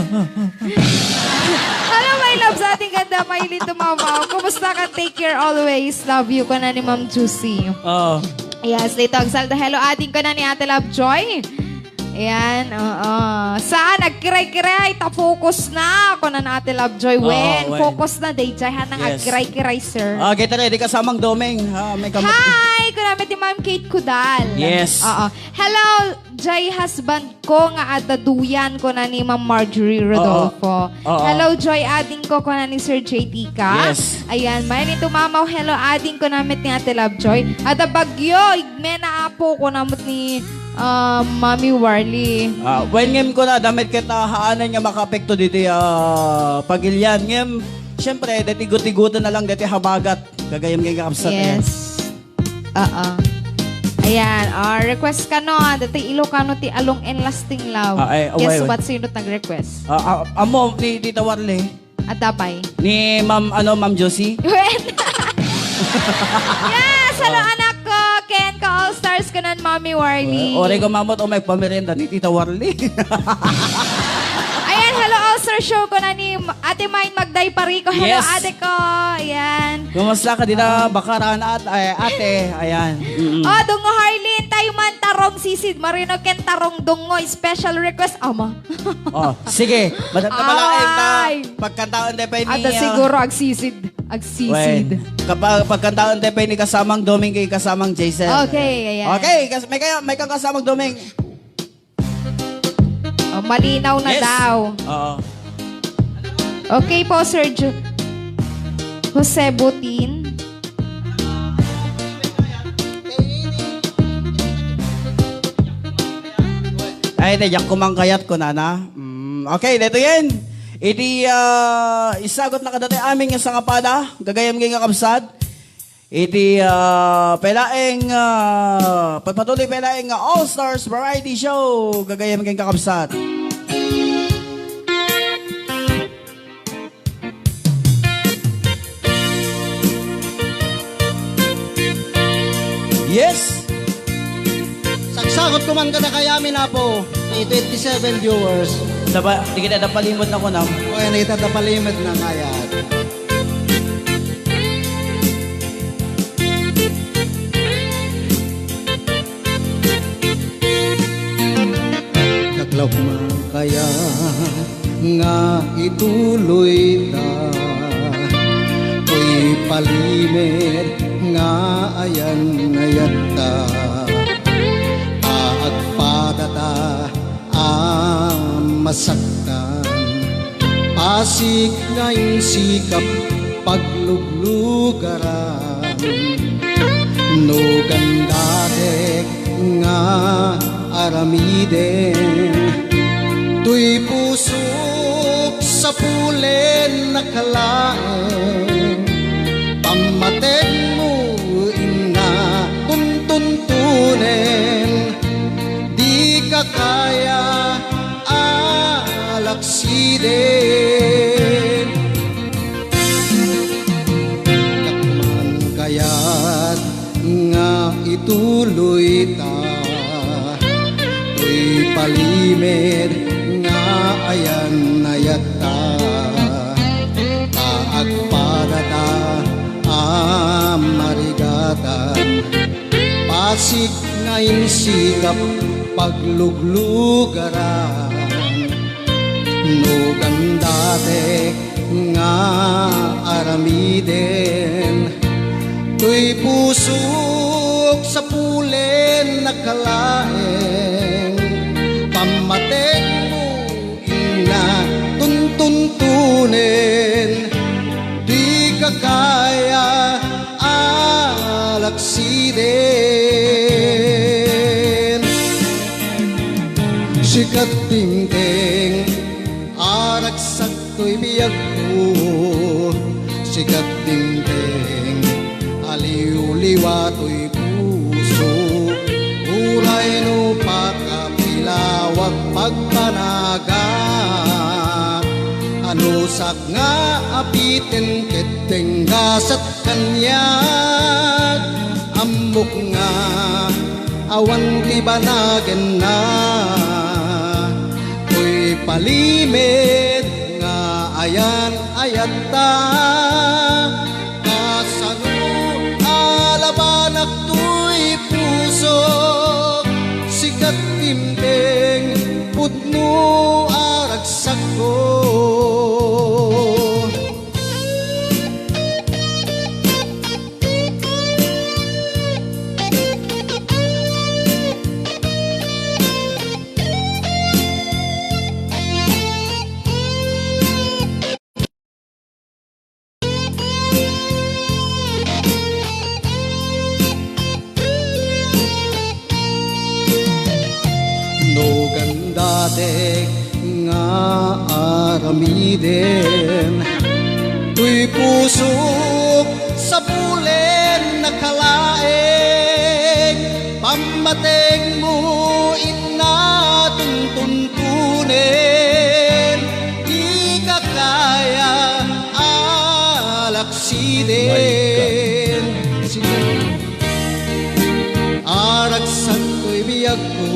Hello, my love, sa ating ganda, Mylene Tumamaw. Kumusta ka? Take care always. Love you ko na ni Ma'am Juicy. Oo. Yes, dito ang salda. Hello, ating ko na ni Ate Love Joy. Ayan, oo. Saan? Nagkiray-kiray. Ta-focus na ako na Ate Love Joy. When? when? Focus na, day. Diyan nang Yes. agkiray-kiray, sir. Kita ready kasamang doming. May kamot. Hi! Kunamit ni Ma'am Kate Kudal. Yes. Oo. Hello, Jay husband ko nga adaduyan ko na ni Ma'am Marjorie Rodolfo. Oo. Hello, Joy ading ko na ni Sir JT ka. Yes. Ayan, Mylene Tumamaw. Hello, ading ko namit ni Ate Love Joy. At bagyo, igme na apo ko namit ni Mami Warly. When ngem ko na, damit kita haanan nga makaapekto dito pagilyan. Ngem, syempre, dati guti-guto na lang, dati habagat. Kagayam ngay kapsat. Yes. Oo. Ayan, request ka no. Dati Ilocano ti along and lasting love. Guess what? Sino nag-request? Amo, ni Tita Warle. At tapay. Ni Ma'am Josie. Yes! Hello, anak ko. Ken ka All-Stars ka nan, Mami Warly. Ore ko mamot o may pamerienda ni Tita Warle. Ayan, hello, All-Star show ko na ni Ate Mine Magday Parico. Hello, Yes. ate ko. Ayan. Kumusta ka dita bakaran at ate? Ayan. Oh, Dungo Harlin, tayo man tarong sisid. Marino Ken tarong dungo. Special request, ama. Sige. Madapalain ta. Ay. Pagkantaon de pa ni... Ada siguro agsisid. Agsisid. Kapag pagkantaon de pa ni kasamang Doming kay kasamang Jason. Okay, ayan. Okay, may kang kasamang Doming. Oh, malinaw na Yes. daw. Oo. Okay po, Sir Jose Butin. Ay, tiyak kumangkayat ko na. Okay, dito yan. Iti isagot na kadati aming nga sangapada, gagayam nga kapsad. Iti pelaeng pagpatuloy pelaeng All Stars Variety Show, gagayam nga kapsad. Yes. Sagsagot ko man kada kayami na po. 27 viewers. Di kita napalimot na ko na. O yan, itatapalimit na kayat. Kaklaw kaya nga ituloy ta. Ko'y palimit nga ayan ta. Agpadata masaktan, pasig ngayong sikap pagluglugaran. No gandadek nga aramiden, tuy pusok sa pulen na nakalain pamaten mo ina tuntuntunin di ka kaya alaksiden kakman kaya't nga ituloy ta tuy palimid nga ayan nayata taagpadata amarigatan pasig nga insikap pagluglugaran no gandate nga aramiden tuy pusok sa pulen nakalaeng pamatek mo ina tuntuntunin di ka kaya alaksiden sikat tingting aragsak to'y biyag ko sikat tingting aliw-liwa to'y puso uray no pakapilawag pagpanaga anusak nga apitin keteng gasat kanyag amok nga awan tibanagen na to'y palimid nga ayan ayata kasano alabanak to'y puso sikat timdeng putno aragsak ko no gandate nga aramiden tuy pusok sa pulen nakalaeng pamateng mo ina tuntuntunin di ka kaya alaksiden aragsak ko'y biyag ko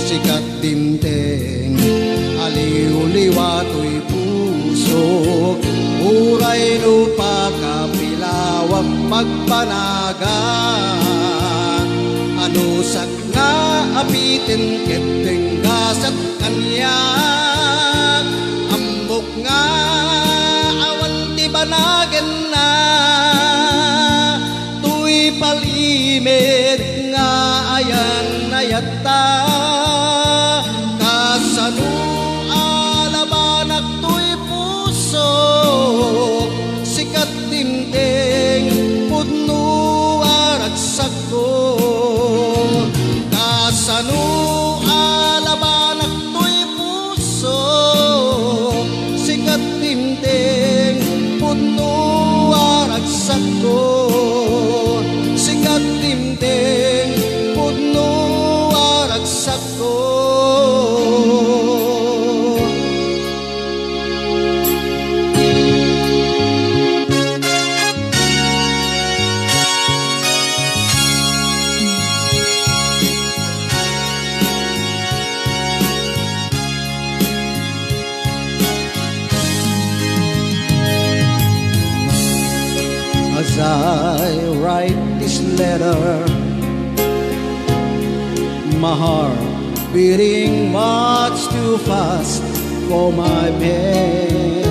sikat dinteng aliw-liwa to'y puso uray no pakapilawag pagpanaga anusak nga apitin keteng gasat kanyag ambok nga awan tibanagen na tuy palimid nga ayan nayata kasano alabanak to'y puso sikat timting pudno aragsak ko kasano alabanak to'y puso sikat timting pudno aragsak ko sikat timting pudno aragsak ko as I write this letter, my heart beating much too fast for my pen.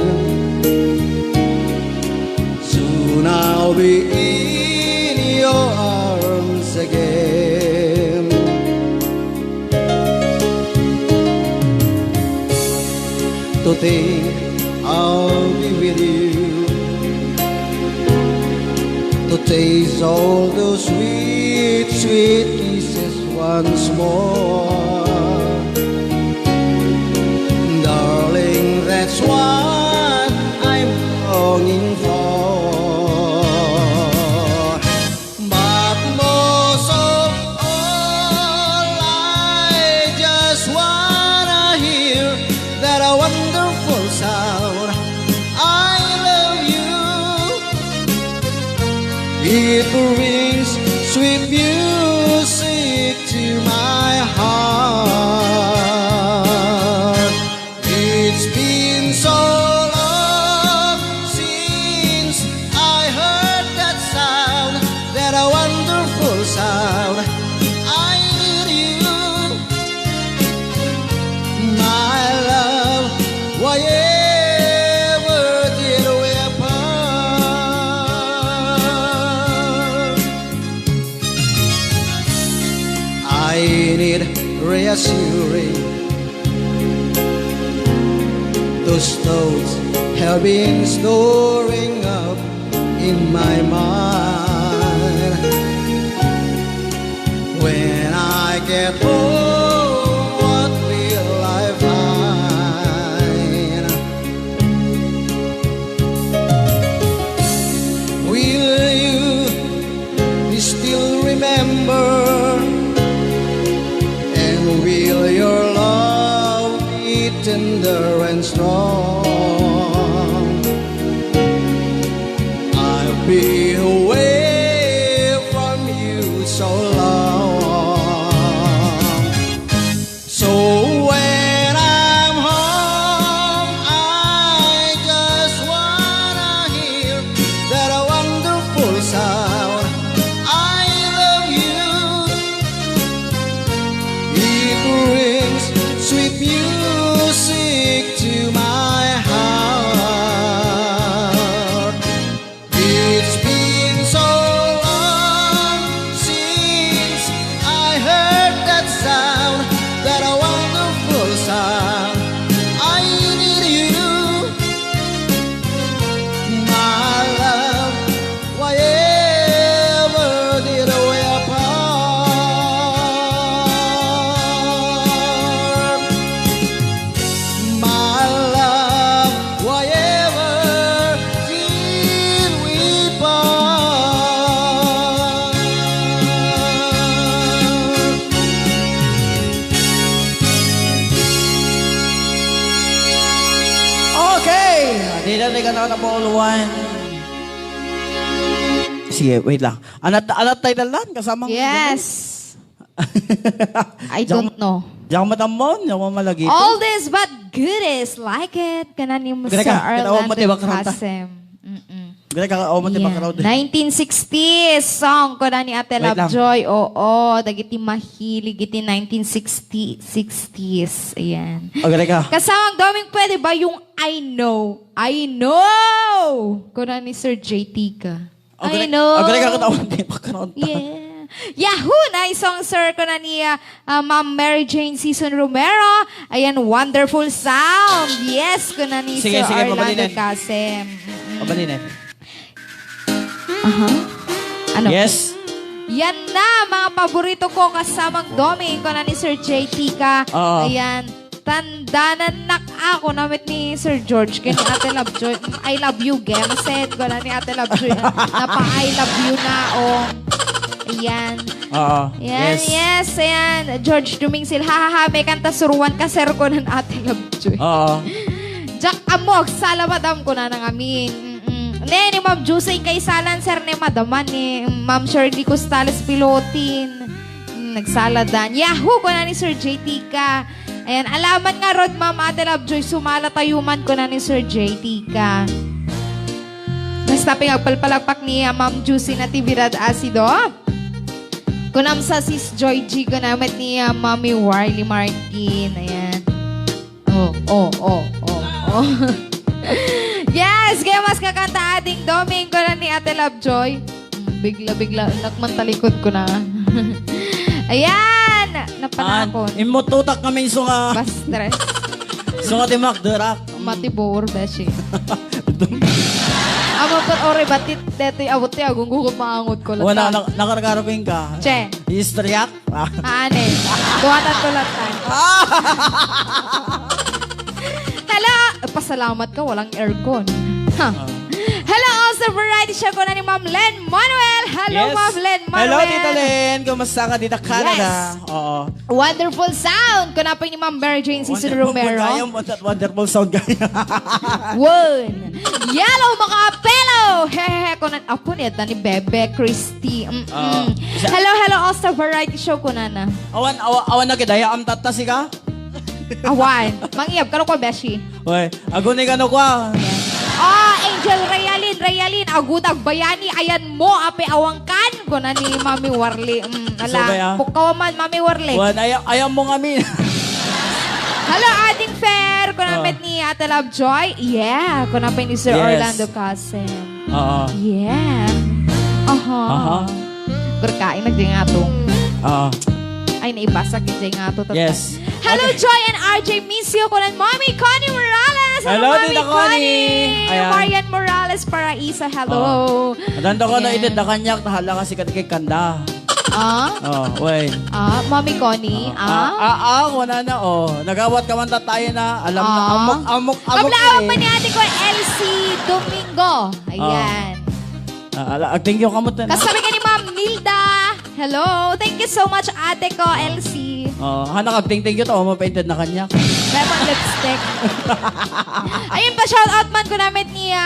Soon I'll be in your arms again. To think I'll be with you, to taste all those sweet, sweet kisses once more. Darling, that's what It brings sweet music to my heart. It's been so long since I heard that sound, that a wonderful sound. I need you, my love. Why ever did we part? I need reassuring. Those thoughts have been storing up in my mind. When I get home, what will I find? Will you still remember? And will your love be tender and strong? I've been away from you so long. So when I'm home, I just wanna hear that wonderful sound. I love you. It brings sweet music to my heart. It's been so long since I heard that sound, that wonderful sound. I need you, my love. Why ever did we apart? My love, why ever did we part? Okay! Dito na ka po uluan. Sige, wait lang. Alat title lang, kasama mo. Yes. I don't know. Diyan matamon, diyan malagi. All this but goodies, like it. Kanan ni Mr. Gana ka, Orlando matibak karanta. Kasem. Mm-mm. Gana ka, mo Yan. ba crowd? 1960s song ko na ni Ate Wait lang. Lovejoy. Oo, dagiti mahilig iti 1960s. Ayan. O, gana ka. Kasamang doming pwede ba yung I know ko na ni Sir JT ka. I know. O, gana ka katawan, di ba crowd? Yeah. Yahoo! Na isang sir ko na ni Ma'am Mary Jane Season Romero. Ayan, wonderful sound. Yes, ko na ni Sige, Sir sige, Orlando mabalinin. Kasem. Pabalinin. Ano? Yes. Yan na, mga paborito ko kasamang doming ko na ni Sir JT ka. Oo. Ayan, tandananak ako namit ni Sir George kay ni Ate Lovejoy. I love you, Gemset. Ko na ni Ate Lovejoy. Napa-I love you na, oh. Ayan. Oo. Ayan, yes. Ayan. George Dumingsil, hahaha, may kanta suruan ka, sir ko ng Ate Lovejoy. Oo. Jack Amog, salamadam ko na ng amin. Ne, ni Ma'am Jusay kay salan, sir, ni Madaman, ni Ma'am Shirley Costales Pilotin. Nagsaladan. Yahoo ko na ni Sir JT ka. Ayan, alaman nga, Rod, Ma'am Ate Lovejoy, sumalatayuman ko na ni Sir JT ka. Basta pinagpalpalagpak ni Ma'am Juicy na Tivirad Asido. Kunam sa Sis Joy G ko naman ni Mami Warly Martin. Ayan. Oh. Yes! Kaya mas kakanta ating doming ko na ni Ate Lovejoy. Bigla, nakmantalikod ko na. Ayan! Napanakon. Imututak kami yung sunga. Bastres. Sunga timak, durak. Matibor, beshi. Amo per ore batit detoy abot ti agong gugup maangot ko Wala, latan. nakarapin ka. Che. History act. Ane. Duwatan ko latan. Hello! Pasalamat ka, walang aircon. Ha. Hello, also variety show ko na ni Ma'am Len Manuel. Hello, Ma'am Len Manuel. Hello, Tita Len. Kumusta ka, Tita Canada? Oo. Wonderful sound. Ko na po ni Ma'am Mary Jane Cicero Romero. Wonderful sound kaya. One. Yellow Makapelo. Hehehe. Ko na, ako niya ni Bebe Christy. Hello, All-Star Variety Show ko na na. Awan na kidaya, am tatasi ka? Awan. Mangyab, kano ko, Beshi? Uy, agunay ka no kwa. Angel Rayalin, agutag bayani, ayan mo, ape awangkan, ko na ni Mami Warli. So ba ya? Pukaw man, Mami Warli. Wan, ayaw mo kami. Hello, ating fair, ko na ni Ate Lovejoy. Yeah, ko na ni Sir Yes. Orlando Casen. Oo. Yeah. Aha. Berkain, nagdi nga to. Oo. Ay, naibasa, kaya nga to. Yes. Hello, Joy and RJ Misio, ko na Mami Connie Morales. Hello, Mami Tita Connie. Ayan. Marian Morales Paraisa, hello. Adanda ko na Ayan. edit na kanyak, tahala kasi kay kanda. Wait. Mami Connie, Wala na, Nagawat ka man tayo na, alam na, amok. Kablawang pa ni ate ko, Elsie Domingo. Ayan. Thank you, kamot na. Kasabi ka ni Ma'am Nilda. Hello. Thank you so much, ate ko, Elsie. Hanak, thank you to, mapainted na kanyak. Lemon lipstick. Ayun pa, shout out man ko namin ni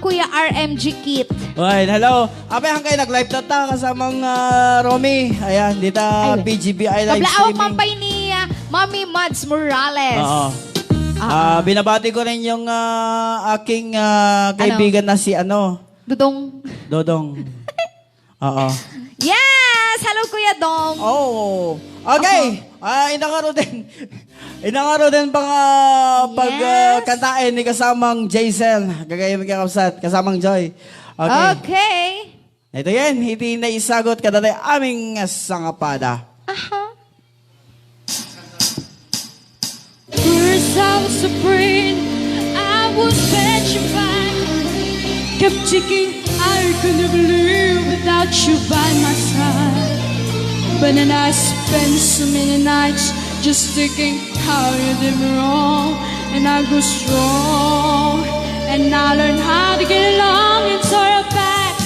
Kuya RMG Kit. Wait, hello. Ape, hangkay nag-live ta kasamang Romy. Ayan, dito PGBI live Kablawang streaming. pampay ni Mami Mads Morales. Oo. Binabati ko rin yung aking kaibigan na si Dodong. Oo. Yes! Hello, Kuya Dong. Oh. Okay. Inangaro din pang pagkantain ni kasamang Jaisel. Gagayang magkakapsat. Kasamang Joy. Okay. Ito yan. Hindi na isagot ka dati aming sangapada. First I was afraid, I was petrified. Kept thinking I couldn't believe without you by my side. But then I spent so many nights just thinking how you did me wrong. And I grew strong, and I learned how to get along and sort of back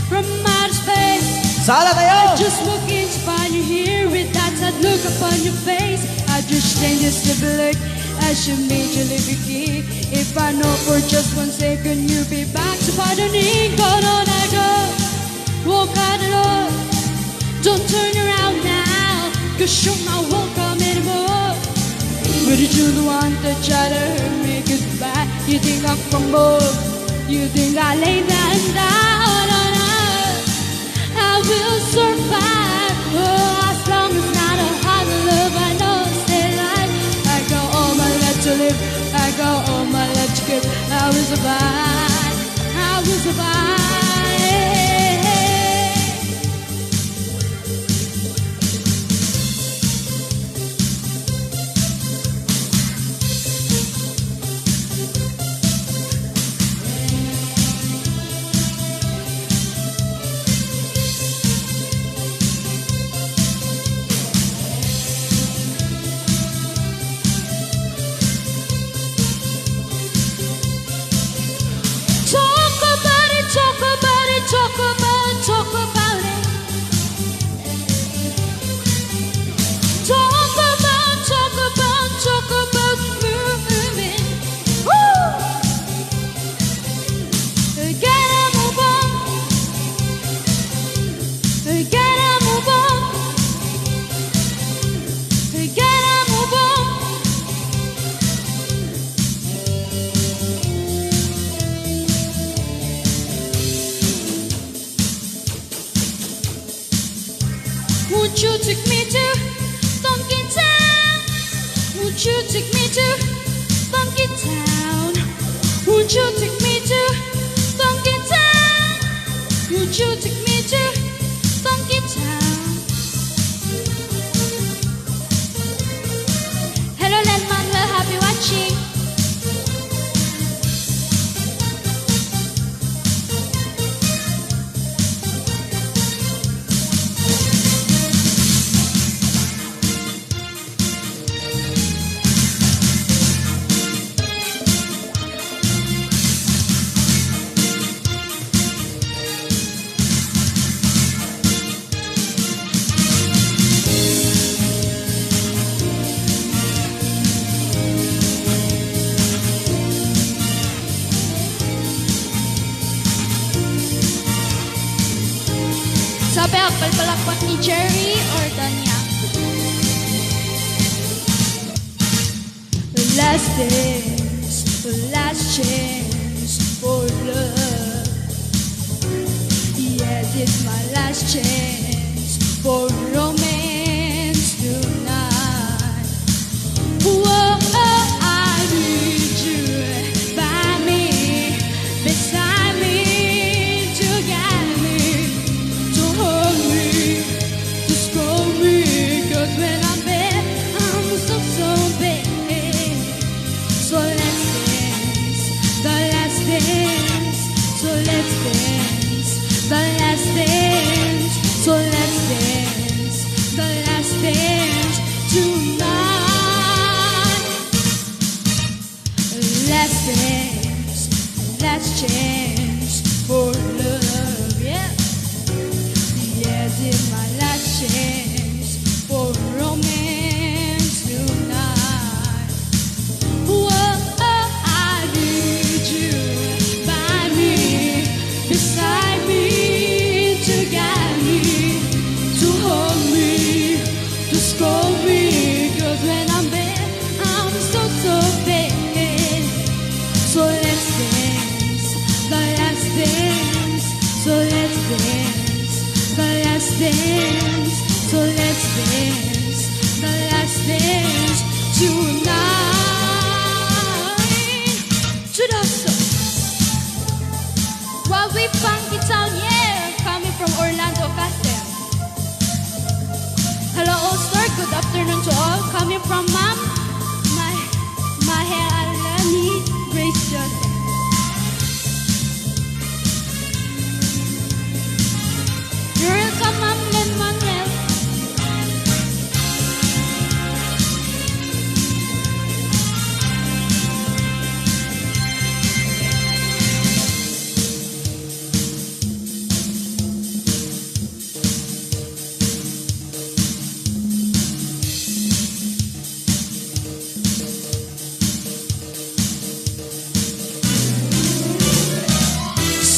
from outer space. Sala tayo! Just looking to find you here with that sad look upon your face. I just changed just a look as you made your living key. If I know for just 1 second you'll be back to pardoning. Go on, I go. Walk out the door. Don't turn around now, 'cause you're my won't come anymore. But you're the one that tried to hurt me goodbye. You think I'm crumbled? You think I lay that down? Oh, no. I will survive, as long as not a hard love. I know stay alive. I got all my life to live. I got all my life to give. I will survive. I will survive. Won't you take me to Funky Town? Won't you take me to Funky Town? Won't you take me to Funky Town? Won't you take me to Funky Town? Hello, Landman, we're happy watching. Sabi ang palpalakpak ni Jerry Ordania. Last dance, last chance for love. Yes, it's my last chance for romance tonight. Whoa, I need you by me, beside me, to guide me, to hold me, to scold me. 'Cause when I'm bad, I'm so bad. So let's dance, the last dance. So let's dance, the last dance. So let's dance, the last dance tonight. Last dance, last chance for love, yeah. Yes, it's my last chance for romance tonight. Whoa, I need you by me, beside me, to guide me, to hold me, to scold me. 'Cause when I'm bad, I'm so bad. So let's dance, the last dance. So let's dance, the last dance. So let's dance, the last dance tonight. Judaso. While we funky town, yeah, coming from Orlando, Castel. Hello, all star. Good afternoon to all. Coming from Mom, my hair Alani, Grace Joseph. You're welcome, Mom and Manuel.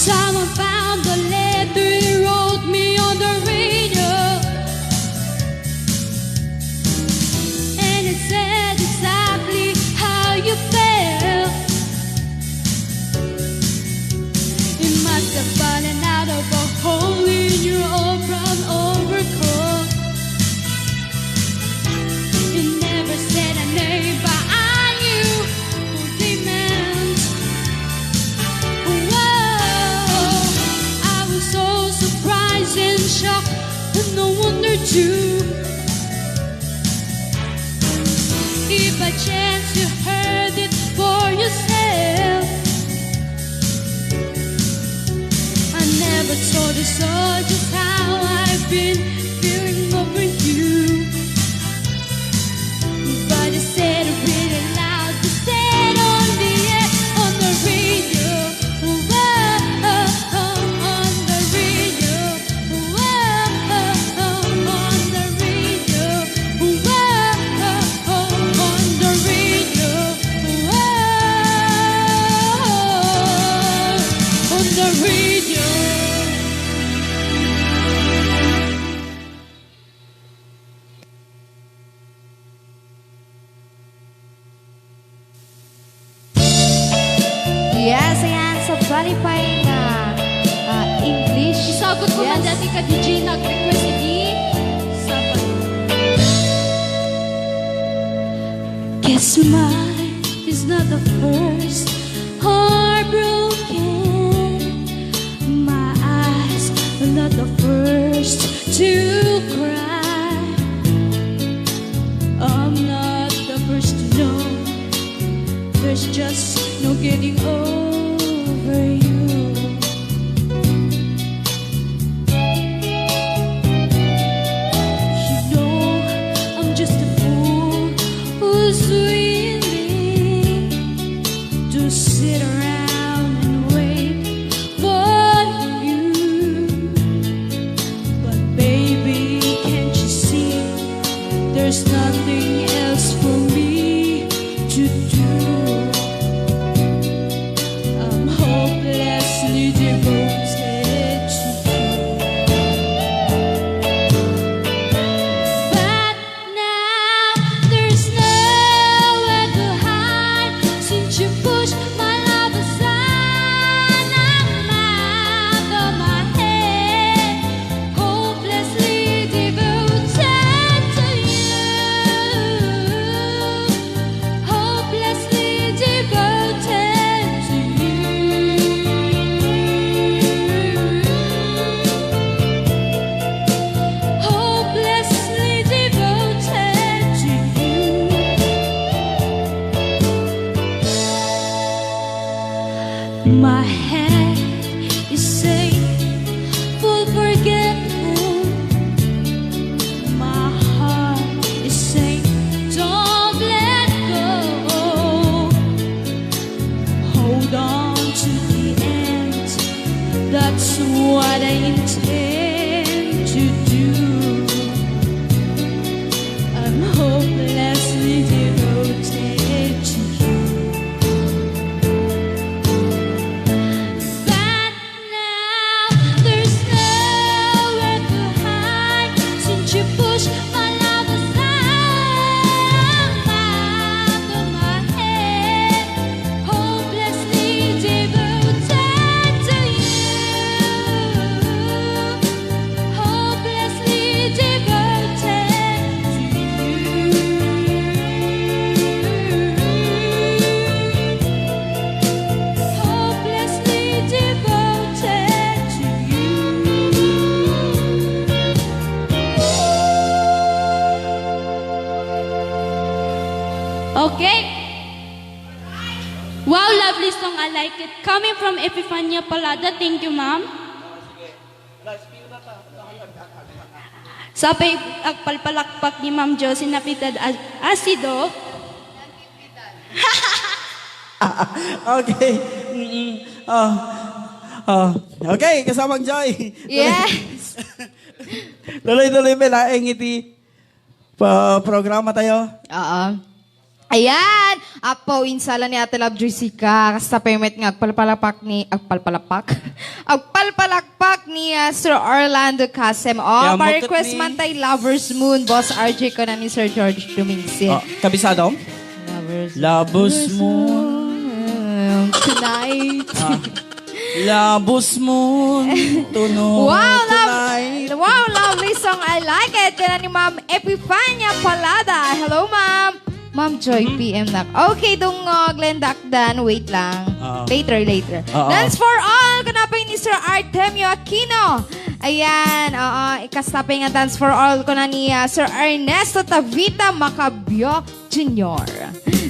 Someone found the letter he wrote me on the radio, and it said exactly how you felt. It must have fallen out of a hole in your old brown overcoat. It never said a name, but I knew what they meant. Whoa, I was so surprised and shocked, and no wonder too. If by chance you heard it for yourself, I never told you so, just how I've been feeling over you. But you said it really loud, you said on the air, on the radio. Whoa, on the radio. Whoa, on the radio. Whoa, on the radio. Whoa, on the radio. Yes, ayan, sa qualifying English. Isagot ko man dati ka DJ nag-request hindi. Guess mine is not the first heartbroken. My eyes are not the first to cry. I'm not the first to know. There's just no getting over you. You know I'm just a fool who's willing to sit around and wait for you. But baby, can't you see there's nothing else for me to do? head is saying, full forgetful. My heart is saying, don't let go. Hold on to the end. That's what I intend to do. I'm hopelessly devoted to you. But now there's nowhere to hide since you pushed my love aside. I'm out of my head, hopelessly devoted to you. Hopelessly devoted to you. Hopelessly devoted to you. Okay. Wow, lovely song. I like it. Coming from Epifania Palada. Thank you, ma'am. Sa pagpalpalakpak ni Ma'am Josie Napitad Asido. Okay. Okay, kasamang Joy. Yes. Tuloy-tuloy laing iti programa tayo. Oo. Ayan. Apo, insala ni Ate Love Jessica. Kasta payment nga agpalpalakpak ni Sir Orlando Casem. Yeah, Pa-request mukot ni- man tay Lover's Moon. Boss RJ ko na ni Sir George Dumingsin. Kabisado? Lovers Labos mo. Tonight. Labos mo. Tunog tonight. Wow, lovely song. I like it. Kaya ni Ma'am Epifania Palada. Hello, Ma'am. Ma'am Joy PM na. Okay, dong Glenn Dakdan. Wait lang. Later. Oo. Dance for all. Kanapay ni Sir Artemio Aquino. Ayan. Ikastapay nga dance for all ko na ni Sir Ernesto Tavita Macabio Jr.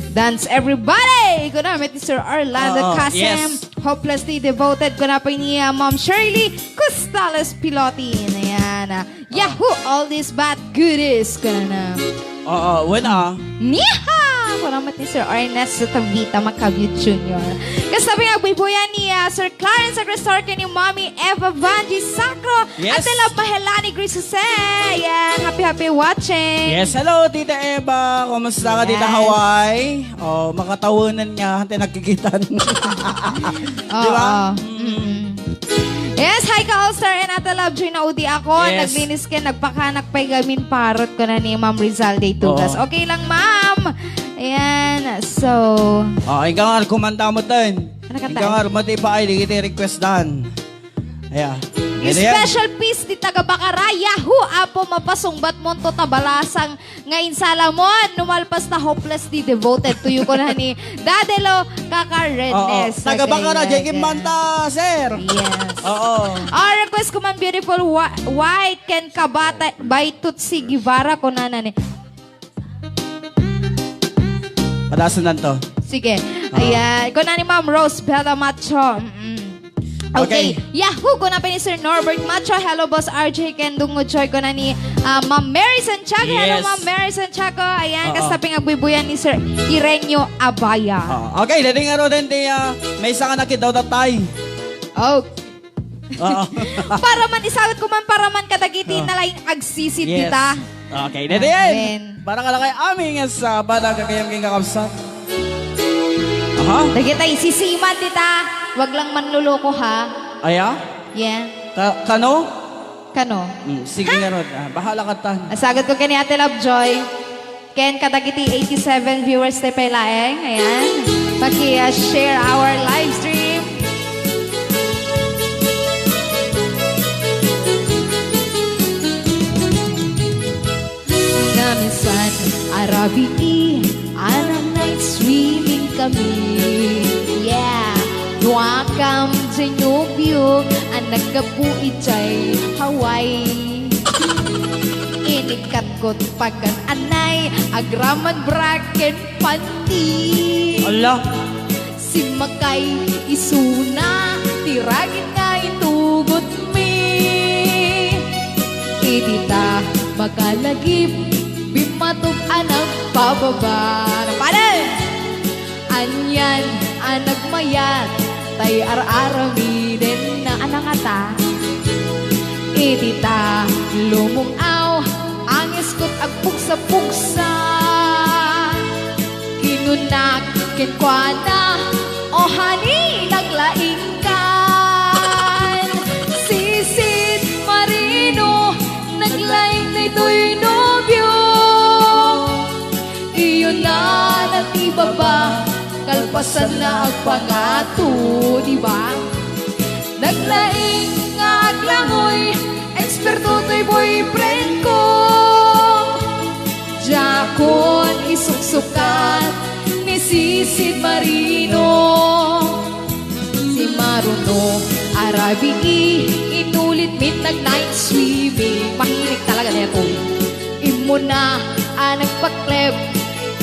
Dance everybody! Ko na ni Sir Orlando Casem. yes. Hopelessly devoted ko na po ni Ma'am Shirley Costales Pilotin. Ayan. Yahoo! All this bad goodies ko na. Wala. Niha! Ko na ni Sir Ernesto Tavita Macabio Jr. Kasabi nga bubuyan ni Sir Clarence Agresor ni Mommy Eva Vanji Sacro. Yes. At Love Mahelani Grace Jose. Ayan. Happy watching. Yes, hello, Tita Eva. Kumusta ka, Tita Yes. Hawaii? Makatawanan nga. Hante nagkikita. Di ba? Yes, hi ka All-Star and Ate Love Joy na udi ako. Yes. Naglinis ka, nagpakanak pa'y gamin parot ko na ni Ma'am Rizal Day Tugas. Oo. Okay lang, Ma'am. Ayan, so... Ikaw nga, kumanta mo din. Ano kanta? Ikaw nga, rumati pa ay, ligit request dan. Ayan. Yung special piece di taga Bakara, Yahoo! Apo mapasungbat mo to tabalasang ngayon salamon. Numalpas na hopelessly devoted to you ko na ni Dadelo Kakarenes. Taga-Bakara, Jekim Manta, sir. Yes. Oo. Request ko man beautiful white can kabata by Tutsi Guevara ko na ni. Padasan to. Sige. Ayan. Ko na ni Ma'am Rose Bella Macho. Okay. Yahoo! Ko na pa ni Sir Norbert Macho. Hello, Boss RJ Kendungo Joy. Ko na ni Ma'am Mary Santiago. Hello, Yes. Ma'am Mary Santiago. Ayan. Kasaping agbibuyan ni Sir Irenyo Abaya. Okay, dating araw din, may isa ka nakit daw tatay. Oh. Oo. Para man isawit ko man para man kadagiti na laing agsisit Yes. kita. Okay, dito yan. Para ka lang kay aming sa bada kakayang king kakapsat. Aha. Dagitay sisiman tita. Wag lang manluloko ha. Aya? Yeah. Kano? Kano? Sige nga ron. Bahala ka tan. Sagot ko kani Ate Lovejoy. Ken kadagiti 87 viewers tayo pailaeng. Ayan. Paki-share our live stream. Minsan arabi anang night swimming kami. Yeah. Duakam jenyubyog anak kapuitay Hawaii. Inikat ko't pagan anay agraman braken panti. Allah. Si Makay isuna makalagip, bimatog anang pababa. Paano? Anyan, anag mayat, tay ar-arami din na anangata. Itita, lumungaw, ang iskot agpuksa-puksa. Kinunak, kinkwana, o hani, naglaing kan. Sisid Marino, naglaing na ito'y nobyo. Iyon na natibaba, kalpasan na agpangato, diba? Naglaing nga aglangoy, eksperto to'y boyfriend ko. Jakon isuksukat ni Sisid Marino. Si Maruno Arabi inulit min nag-night swimming. Mahilig talaga na ito. Imo na nagpakleb,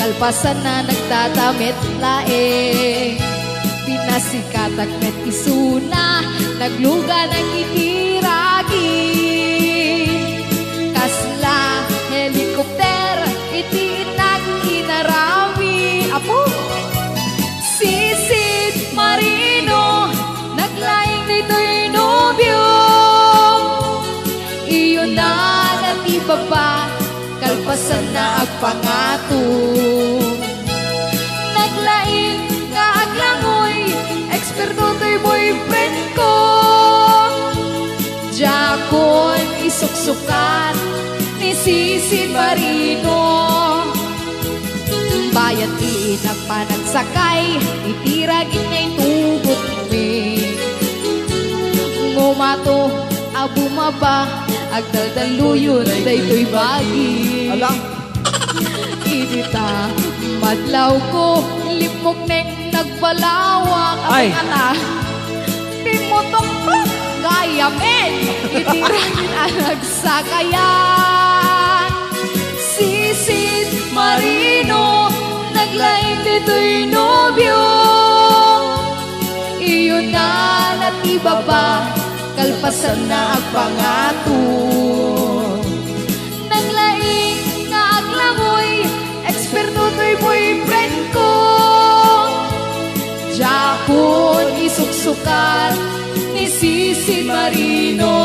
kalpasan na nagtatamit laeng. Pinasikatak met isuna, nagluga ng itiragi. Kasla helikopter, iti nag-inarami. Apo, Sisid Marino, naglaing nito'y nobyo. Iyon na natibaba, kalpasan na agpangato. Naglaing nga aglangoy, eksperto to'y boyfriend ko. Jakon isuksukan ni Sisid Marino. Bayat di nagpanagsakay, itiragin niya'y tugot mi. Ngumato, abumaba, agdaldaluyon, dayto'y bagi. Alang. Idita, madlaw ko, limog neng nagbalawak. Ay. Ang ata, pimutok ko, gaya men, itiragin ang nagsakayan. Sisid Marino, naglaing dito'y nobyo. Iyon na natibaba, kalpasan na agpangato. Naglaing na aglangoy, eksperto to'y boyfriend ko. Jakon isuksukan ni Sisid Marino.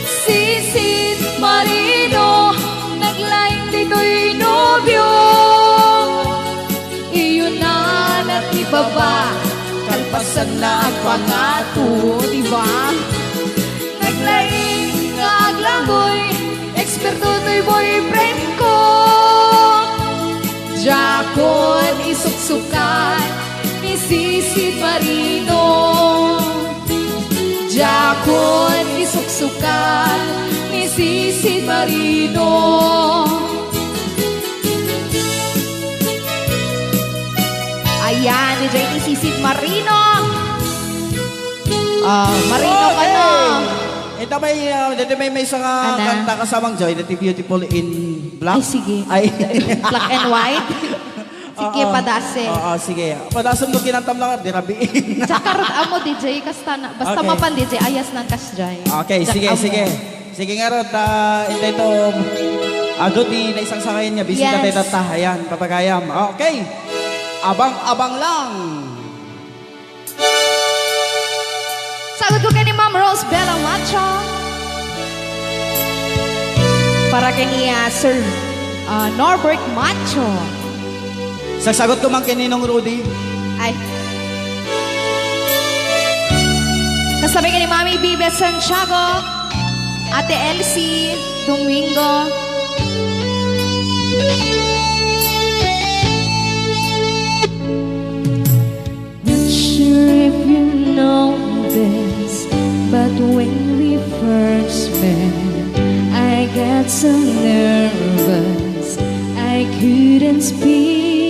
Sisid Marino, naglaing dito'y nobyo. Iyon na natibaba, kalpasan na agpangato, diba? Naglaing nga aglangoy, eksperto to'y boyfriend ko. Jakon isuksukan ni Sisid Marino. Jakon isuksukan ni Sisid Marino. Ayan, DJ ni Sisid Marino. Marino ka na. Ito may isang Ana? kanta kasamang Joy, that beautiful in black. Ay, sige. Ay. Black and white. Sige, Oo. padase. Oo, sige. Padasan mo kinantam lang, dirabiin. Tsaka amo DJ, basta Okay. mapan DJ, ayas ng kasjay. Okay, sige, sige. Sige nga Rod, hindi ito, Dodi, na isang sakayin niya, busy ka Yes. tayo ayan, papagayam. Okay, abang-abang lang. Sagot ko kay ni Ma'am Rose Bella Macho. Para kay ni Sir Norbert Macho. Sasagot ko man kininong Rudy. Ay. Kasabay ka ni Mami Bibe Santiago, Ate Elsie Domingo. Not sure if you know this, but when we first met, I got so nervous I couldn't speak.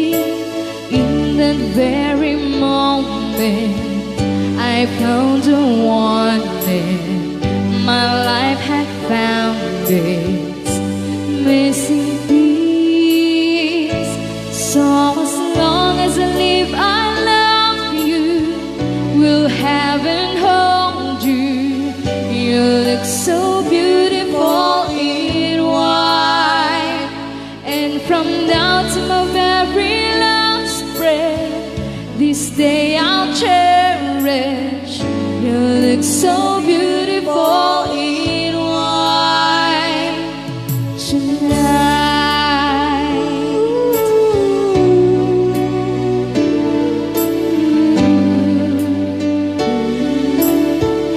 In that very moment, I found the wanted. My life had found its missing piece. So as long as I live, I love you. Will heaven hold you? You look so beautiful in day I'll cherish. You look so beautiful in white tonight.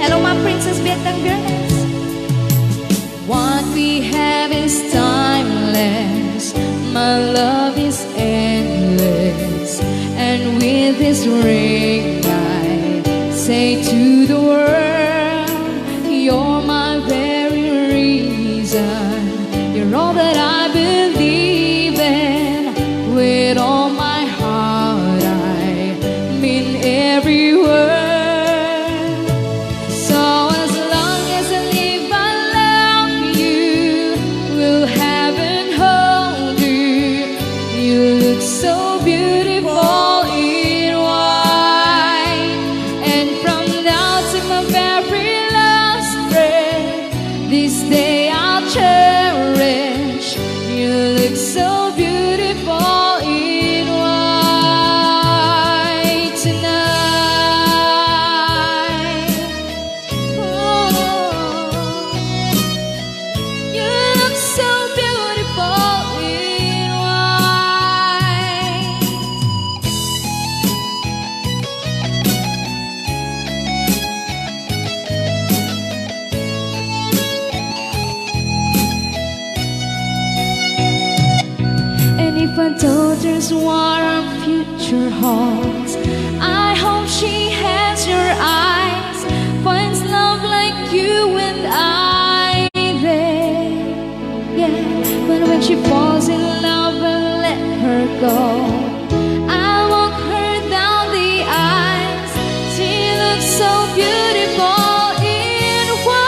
Hello, Ma'am Princess Vietnam Girls. What we have is timeless. My love is endless. And with this ring, I say to the world, you're my very reason. You're all that I believe in. With all my heart, I mean every word. So as long as I live, I love you. Will heaven hold you? You look so beautiful in white. And from now to my very last breath, this day I'll cherish. You look so beautiful in white tonight. Oh, you look so beautiful in white. And if I told you what our future holds, I hope she has your eyes, finds love like you and I there. Yeah, but when she falls in love, I'll let her go. I'll walk her down the aisles. She looks so beautiful in white.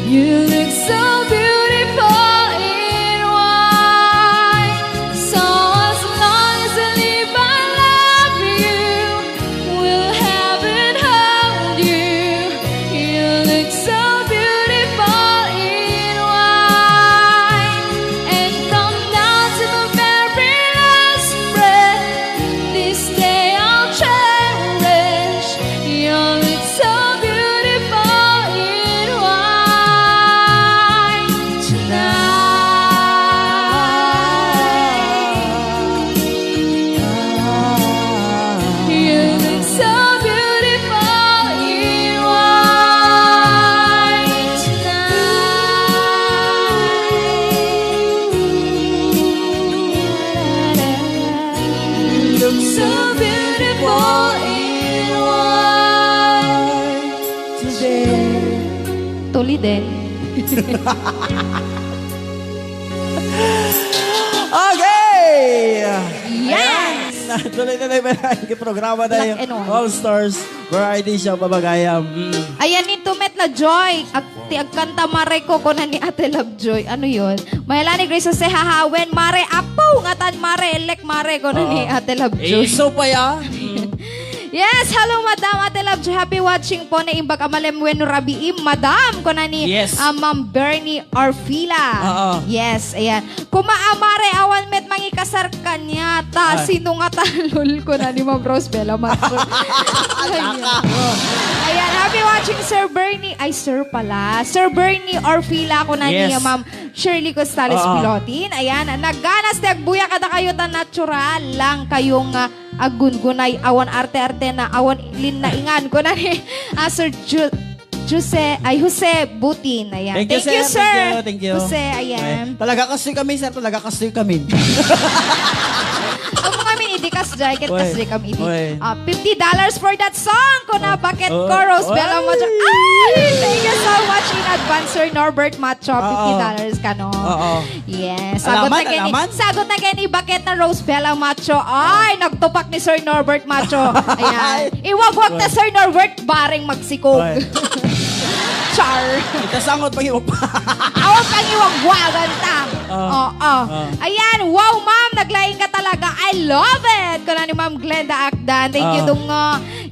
You look so beautiful in white. So as long as I live, I love you. Will heaven hold you? You look so beautiful in white. And from now to my very last breath, this day I'll cherish. You look so beautiful in white tonight. You look so beautiful in white tonight. You look so beautiful in white today. Tuli din. Okay! Yes! Tuloy-tuloy ba na yung programa na Black yung and white. All Stars Variety Show Babagayam. Ayan ni Tumet na Joy. Ti agkanta mare ko ko na ni Ate Love Joy. Ano yun? Maylani Grace Jose hahawen mare apo ngatan mare elek mare ko na ni Ate Love Joy. So pa ya? Yes, hello Madam Ate Love Joy. Happy watching po na imbag amalem weno rabiim Madam ko na ni Yes. Ma'am Bernie Orfila. Oo. Yes, ayan. Kumaamare awan met mangikasar kanya ta sino nga talol ko na ni Ma'am Rosbella Matro. Ayan, happy watching Sir Bernie. Ay, Sir pala. Sir Bernie Orfila ko na Yes. niya, Ma'am Shirley Costales Pilotin. Ayan, nagganas ti agbuya kada kayo ta natural lang kayong agungunay awan arte-arte na awan lin na ingan ko na ni Sir Jose Butin. Ayan. Thank you, sir. Thank you. Jose, ayan. Talaga kasoy kami, sir. Talaga kasoy kami. Ang mga minidikas dyan, ket Oy. kasi kami idi. Oy. $50 for that song ko na bakit Oh. ko Rosebella Oy. Macho. Ay! Thank you so much in advance, Sir Norbert Macho. $50 ka no. Oo. Yes. Alaman, alaman? Sagot na kani bakit na Rosebella Macho. Ay, nagtupak ni Sir Norbert Macho. Ayan. Iwagwag na Sir Norbert baring magsikog. Oy. Char. Itasangot pag iwag pa. Ako kang iwagwagan ta. Oo. Ayan, wow ma'am, naglaing ka talaga. I love it. Kuna ni Ma'am Glenda Akdan. Thank you dong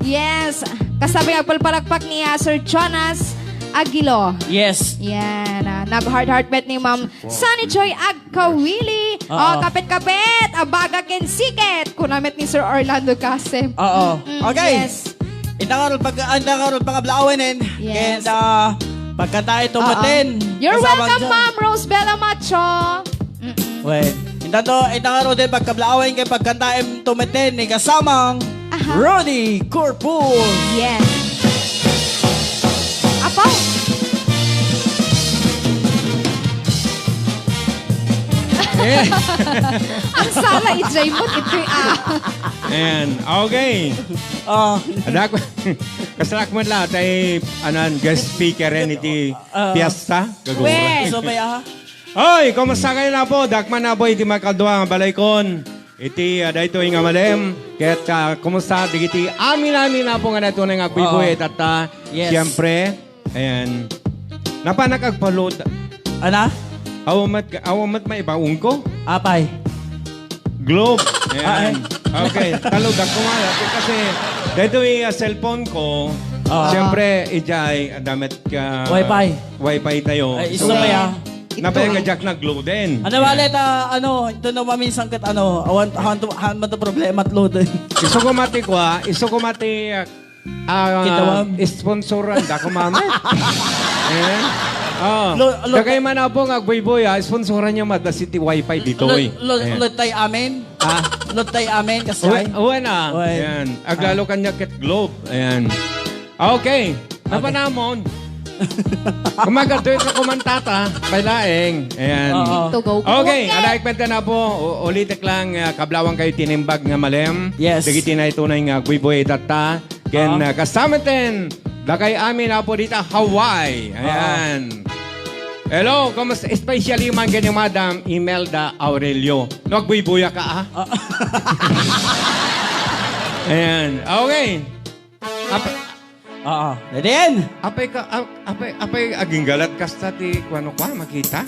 yes. Kasabi agpalpalakpak ni Sir Jonas Aguilo. Yes. Yan. nag-heart met ni Ma'am Sunny Joy Agkawili. Oo. Kapit-kapit, abaga ken siket. Kunamit ni Sir Orlando Casem. Oo. Okay. Yes. Indakaroon pag blaawanin. Yes. And pagkanta ito matin. You're welcome, Ma'am Rosebella Macho. Wait. Indakaroon din pagkablaawan kay pagkanta ito matin ni kasamang Ronnie Corpus. Yes. Apo. Ang sala i-jay mo. Ito And okay. Anak, kasalak mo lang tayo guest speaker rin iti Fiesta. Wait. So ba Oy, kumusta kayo na po? Dakman na po iti makaldua nga balaykon. Iti dayto nga malem. Ket kumusta digiti amin na po nga dayto nga agbibuy at Yes. siyempre ayan. Napanakagpalod. Ana? Awamat maibaong ko. Apay. Globe. Ayan. Okay, talog ako nga. Kasi dito yung cellphone ko, siyempre, ijay, damit ka... Wi-Fi tayo. Ay, iso ba Napaya ka jack na globe din. Ano balit, ito na maminsan kat, awan to problema at load. Iso ko mati ko, sponsoran da ko mama. Ayan. Dagay man na po nga boy sponsoran niya mada city wifi dito. Load tayo amin? Load tayo amin kasi? Uwan na. Ayan. Aglalo kanya ket globe. Ayan. Okay. Napanamon. Kumagatoy sa kumantata, bailaeng. Ayan. Okay, alaikment na po. Ulitek lang, kablawang kayo tinimbag nga malem. Yes. Dagiti na ito na yung buiboy data. Ken kasamaten, dakay amin na po dito, Hawaii. Ayan. Hello, kamusta? Especially man ganyan, Madam Imelda Aurelio. Nagbuibuya ka, Ayan. Okay. Then, Apay aging galat kasta ti kuano kwa makita?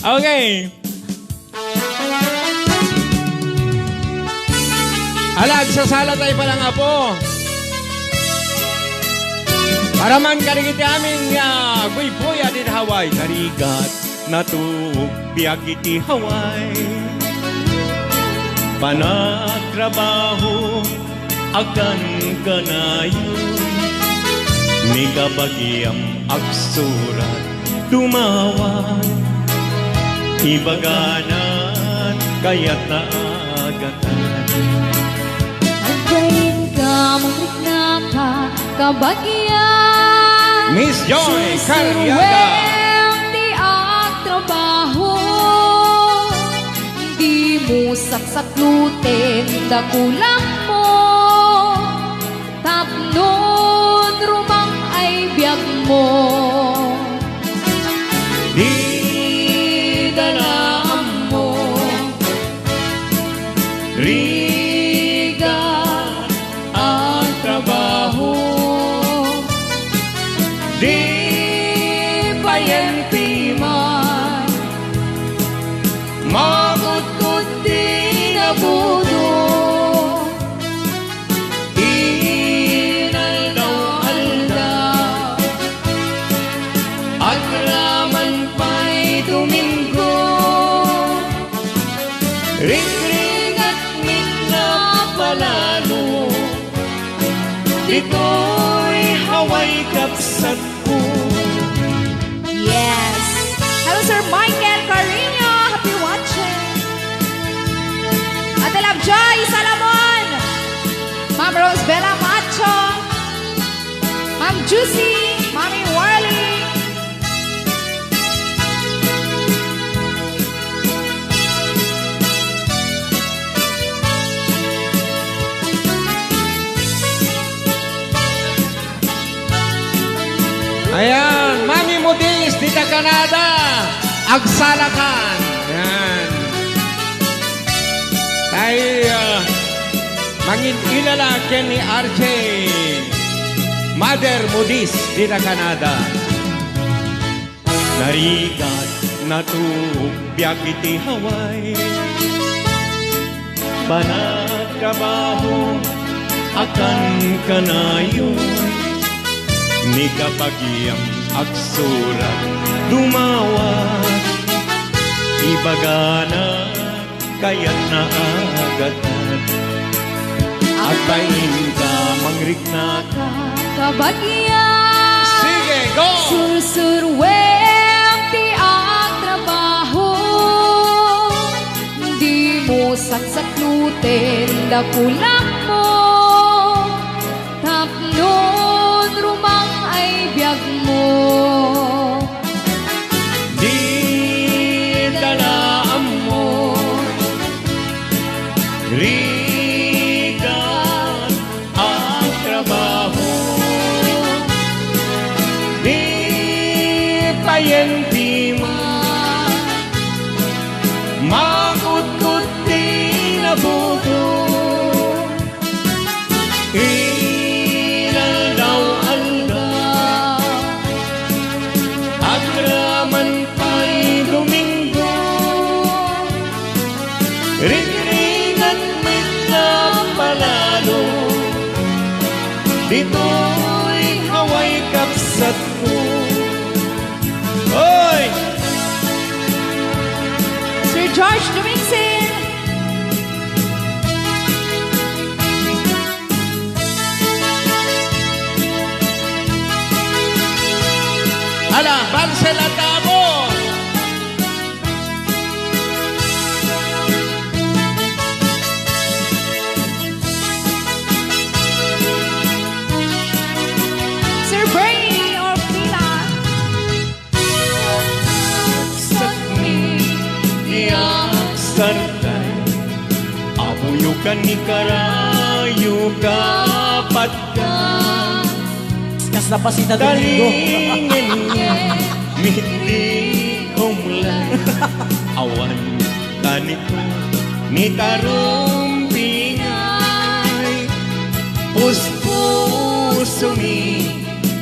Okay. Alag sa sala tayo pa lang apo. Para man karigiti amin nga buy-buya din Hawaii. Narigat na to biyag iti Hawaii. Panatrabaho akan kanayon ni kabagyang agsurat dumawan ibaganan kaya't naagatan Agbayin ka, mangklik na ka, kabagyan. Miss Joy Carriaga. Di ang trabaho, di mo saksaklutin, dakulang mo. Tapnon, rumang ay biyag mo. Di Danaam mo. riga ang trabaho di Payenti man, makutkot di nabudo. inaldaw-aldaw at raman pa'y Domingo ring-ring at minna palalo dito'y Hawaii kapsat ko. Yes. Hello, Sir Michael Carino. Happy watching. Ate Love Joy Salamon. Ma'am Rosebella Macho. Ma'am Juicy. Mami Warley. Ayan, Mami Modis, dita Canada, Agsalakan. Ayan. Tayo, mangin ilala ken ni RJ. Mother Modis, dita Canada. Narigat na to biyag iti Hawaii. Panagtrabaho akan kanayon. ni kapagyang agsurat dumawat ibagana kaya't naagatan at bayin ka mangriknat Kabagyan sige go sursurweng ti ang trabaho di mo saksaklutin dakulang mo tapnon rumang ay biyag mo di dalaam mo rigat ang trabaho di payenti mo makut-kut di nabuto inaldaw-aldaw agraman pa'y Domingo ring-ringan mitla palalo dito'y haway kapsat ko Hoy! Sir George Dumingsin Ala, Marcela Tabo! Sir Bernie Orpila Sakmi diyak sartay Abuyukan ni karayu kapat ka Kas na pa si Domingo. Dalingin niya Mihindi umlay Awan kanito ni tarumpingay Puspusumi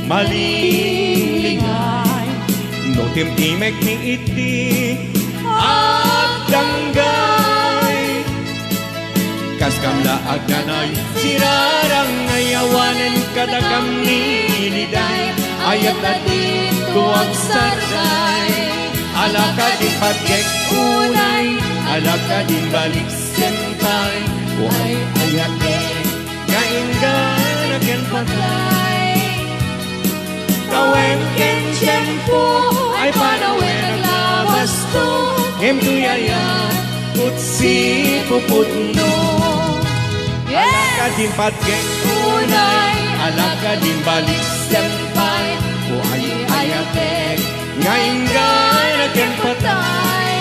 malilingay No timtimek ni iti at danggay Kaskam laag nanay sirarang ayawanan kadagam ni iniday Ayat natin kuwag sarday Alaka din patkek unay Alaka din balik sentay Uay ayat din kainggan akin patay Kawen ken tiyempo ay panawen naglabas to Emtuyaya kutsi puputno Alaka din patkek unay Alaka din balik sentay Uay ayat din kainggan akin patay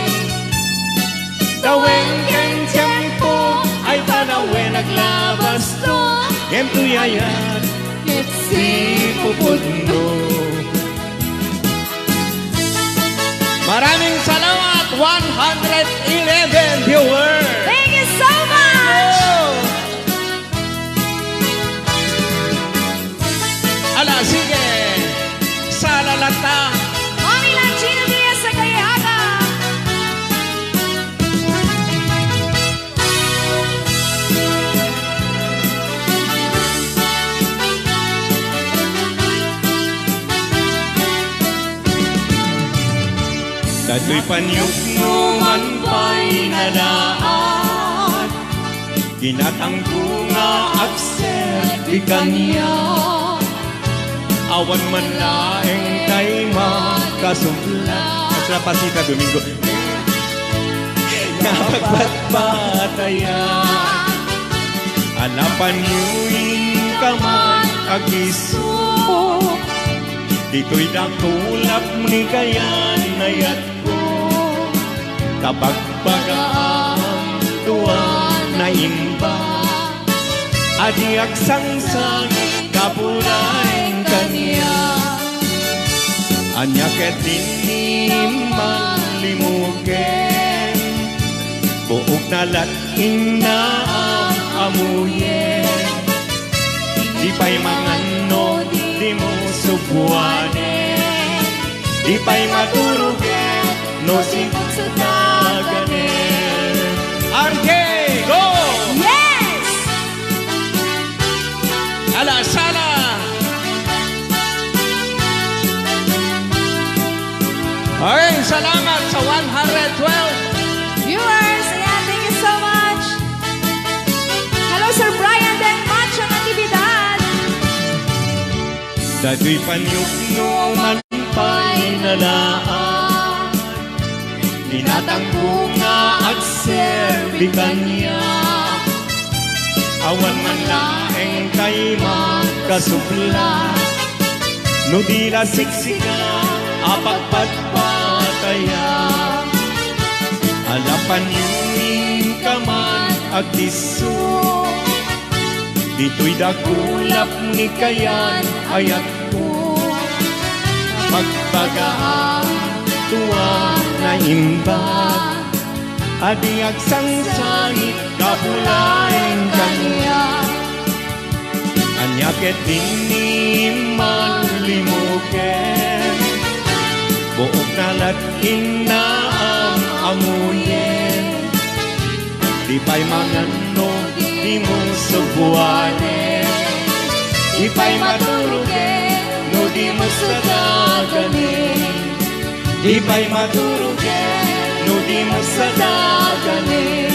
Kawen ken tiyempo ay panawen naglabas to Emtuyaya si puputno Maraming salamat 111 viewers Thank you so much Ala sige sa lalata Mami Lanchino Diaz sa Gayaga Dato'y panyugno man pa'y nalaan Ginatanggunga akser di kanya Awan man laeng kay makasumlan Asra Pasita Domingo Napagpatpataya Alapan niyuin ka man agiso Dito'y nakulap ni kayan nayat ko Kapag bagaang tuwan na imba Adiak sangsang kapuray kanya Anya ketin malimugen Buog na lating na ang amuyen Di pa'y mangano, di mo subuanen Di pa'y maturugen, no singkong sudaganen RJ, go! Yes! Ala, sala! salamat sa 112. Viewers, ayan, thank you so much. Hello, Sir Brian Den Macho Natividad. Dato'y panyugno man pa'y nalaan, Tinatangko nga at serbikan niya, awan man laeng kay magkasubla, no di la siksika apagpatpataya, alapan yuning ka man agdiso, dito'y dagulap ni kayan ayat ko, pagbagaan tuwa na imbag, adi agsangsangit kapulaeng kanya, anyakit din malimuken, buok na latin na ang amuyen, di pa'y mangano, di mo subuanen, di pa'y maturugen, no di mo sadaganin, di pa'y maturugen, no di mo sadaganin.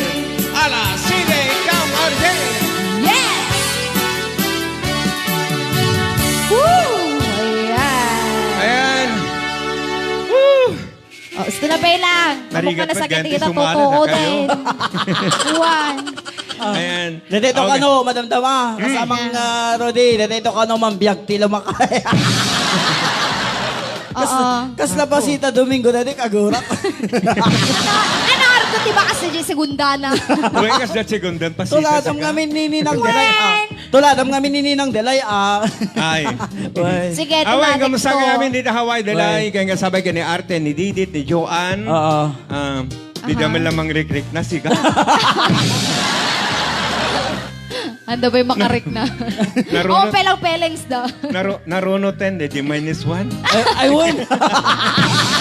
Ala, sige, kamarge! Yes! Woo! Ayan. Ayan. Woo! Oh, gusto na pa lang. Narigat Kamukha na pa, sa ganti kita sumala totoo na kayo. din. One. Ayan. Dito ka no, Madam Dama. Kasamang Rodi. Dito ka no, mambiyag tilo makaya. Oo. Kas na pasita Domingo na di kagurak. Ano arko tiba kasi di segundana. Uy, kas dat segundan pa Tuladam kami nini ng delay Tuladam kami nini ng delay Ay. Sige, Away, tumatik kamusta ko. ka namin dito Hawaii? Dalay, kaya nga sabay ka ni Arte, ni Didit, ni Joanne. Oo. Di naman lamang rik-rik na siga. Ando ba'y makarik na? Narunot. Oo, pelang-pelings daw. Narunoten, di -1. I won.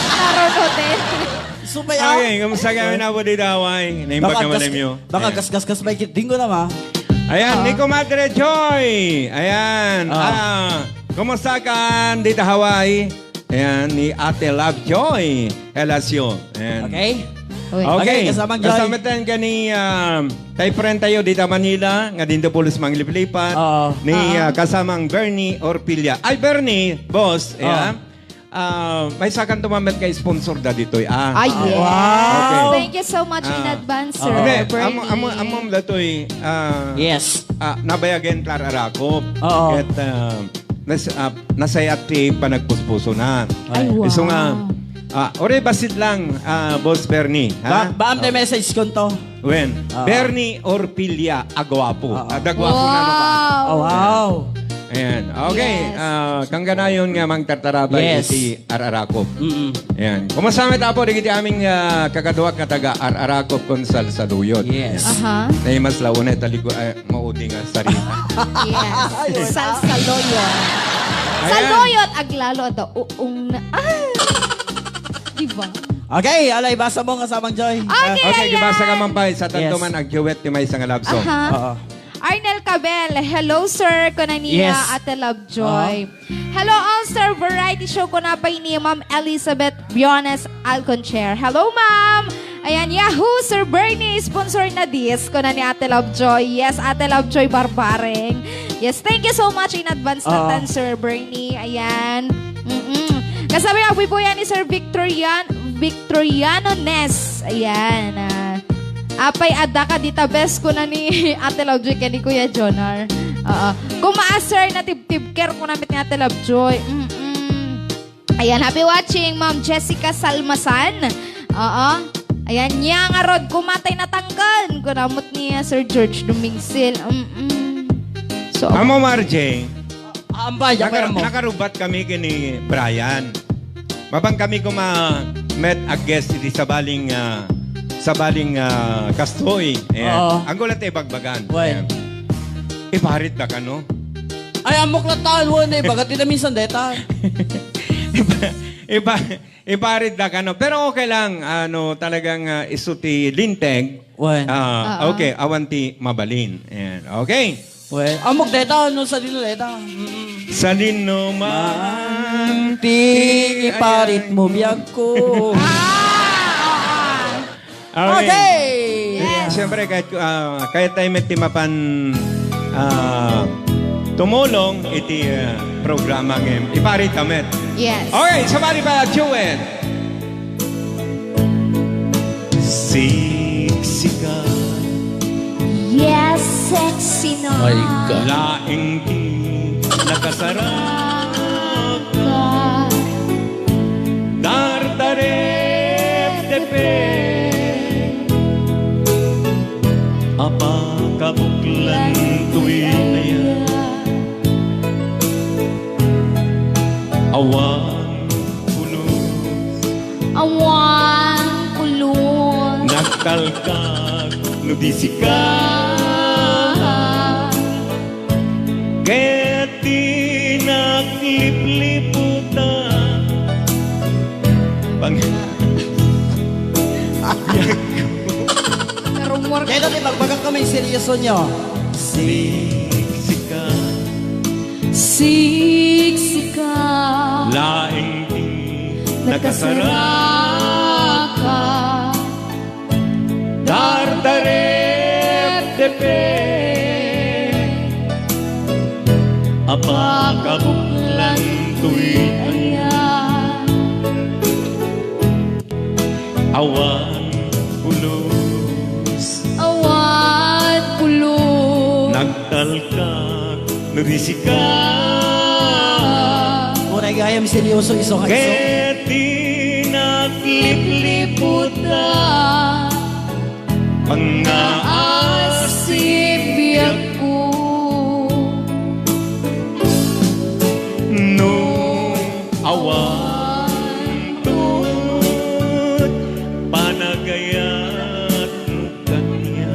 Narunotin. Supay Okay, kamusta ka namin ako dito Hawaii? Naimbag naman namin yun. Baka gas-gas may kiting ko naman. Ayan, Nico Madre Joy. Ayan. Kumusta ka dito Hawaii? Ayan, ni Ate Love Joy. Elasyon. Ayan. Okay? Uy. Okay, kasamang Joy. kasama tayo ka ni kay friend tayo dito Manila, nga din pulos manglilipat. Oo. Ni kasamang Bernie Orpilla. Ay, Bernie, boss. Ayan. May sakan tumamit kay sponsor da dito. Ah, yes. Okay. Thank you so much in advance, sir. Hindi, Bernie. amom datoy. Yes. Nabayagan Clararakop. Oo. At nasayat ti panagpuspuso na. Ay, wow. Iso nga, ore basit lang, Boss Bernie. Baam na message ko to. When? Bernie Orpilla Agwapo. Dagwapo na no ka. Oh, wow. Ayan. Okay. Yes. Kang ganayon nga mang tartarabay Yes. iti Ararakop. Mm-mm. Ayan. Kumasamit apo, di kiti aming kakaduwak na taga Ararakop konsal sa Duyot. Yes. Aha. Na mas launa taligo maudi nga sarita. Yes. Salsaloyot. Salloyot, aglalo daw. Uung na. Diba? Okay, alay, basa mo kasamang Joy. Okay, Okay, ayan. gibasa ka man pa. Sa tanto Yes. man, agjuwet ti may isang love song. Aha. Oo. Arnel Cabel, hello sir, ko na niya Yes. Ate Lovejoy. Hello all-star variety show ko na pa ni Ma'am Elizabeth Biones Alconcher. Hello ma'am! Ayan, Yahoo! Sir Bernie, sponsor na disc ko na ni Ate Lovejoy. Yes, Ate Lovejoy Barbareng. Yes, thank you so much in advance na tan, Sir Bernie. Ayan. Kasabi ang po yan ni Sir Victoriano Ness. Ayan. Apay ada ka dita best ko na ni Ate Lovejoy kay ni Kuya Jonar. Kung maaser na tib-tib care ko namit ni Ate Lovejoy. Ayan, happy watching Ma'am Jessica Salmasan. Ayan, niya nga rod kumatay na tangkan. Kunamot niya Sir George Dumingsil. So, Amo Marje, Ambay, mo. nakarubat kami kini Brian. Mabang kami met a guest iti sa baling kastoy. Ayan. Oo. Ang gulat ay bagbagan. Why? Ayan. Iparit na ka, no? Ay, amok na taon eh. Bagat ito minsan deta. Iparit na ka, no? Pero okay lang, talagang isuti linteg. Why? Okay, awanti mabalin. Ayan. Okay. Well, amok deta, no sa dito deta. Sa linuman Ti iparit mo biyag ko. Okay! Siyempre, kahit tayo may timapan tumulong, iti programa ng iparit kami. Yes. Okay, somebody ba tune? Siksika. Yes, sexy na. Laing di nakasarap ka. Dardarep tepe. Apa kabuklan tuwin awan kulus nagtalkag nudisika keti naglipliputan Rumor Kaya natin magbagang kami seryoso nyo. siksika siksika. laing di nakasarap ka. dardarep tepe apa kabuklan tuwi awan pulus Awan kulong. nagtalkag nurisika Unay gayam seryoso iso ka iso. keti naglipliputan Asibiyag ko. no awan tut panagayat mo kanya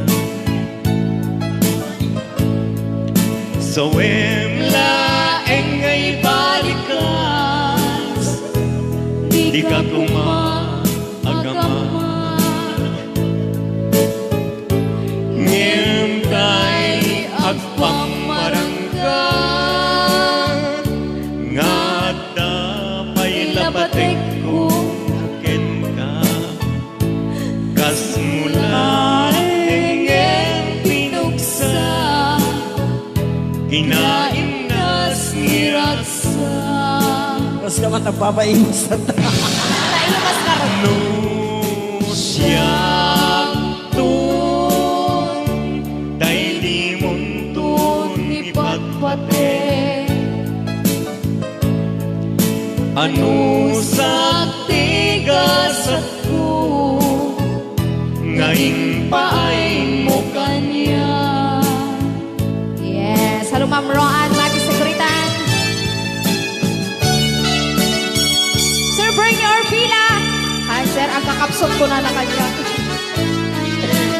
so laeng ay balikan di ka agama ngintay agpamaranggan nga dapay labatek ko ken ka kas mula engeng pinugsa kinainas ngiraksa Tapos ka man nagpapaingos na ta. Nailumas ka rin. no siyang tun day di muntun ipagpate ano sa tigasat ko ngayon paay mo kanya Yes. Halo Ma'am Roan, Maki Sekuritan. Sir, bring your pila. Sir, ang kakapsot ko na kanya.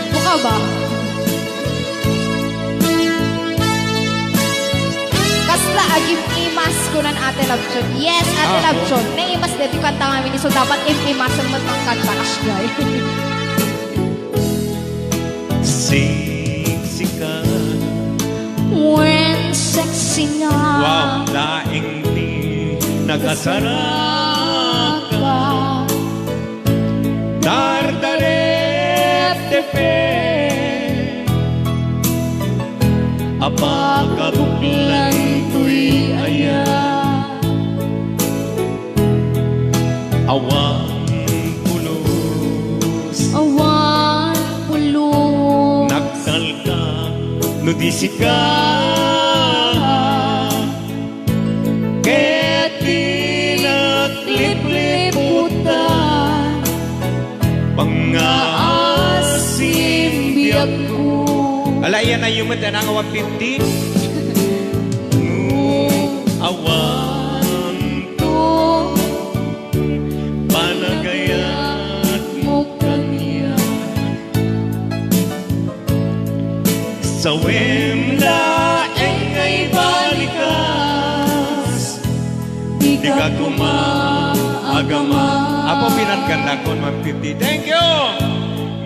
Buka ba? Kasla, agim imas ko ng Ate Labchon. Yes, Ate Labchon. May imas dito kanta namin. So, dapat imas ang matangkad para siya. siksika When sexy na. wow laing di nakasarap ka dardarep tepe apa kabuklan tuy aya awan pulus Awan pulong. nagtalka nudisika keti naglipliputan pangaasim biyag ko ala yan na yung mata ng 150 awan to panagayat mo kanya sa wemlaeng ay balikas di ka agama apo pinanggandan ko 150 thank you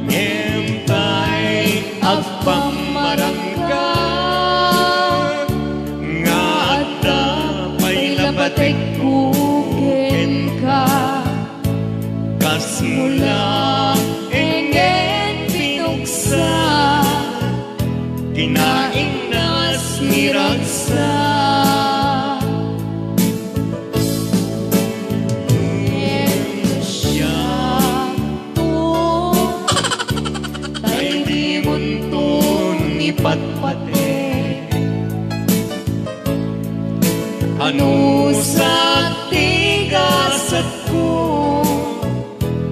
ngempay agpamaranggan nga ada pay labatek ko kapatid. Ano sa tigasat ko,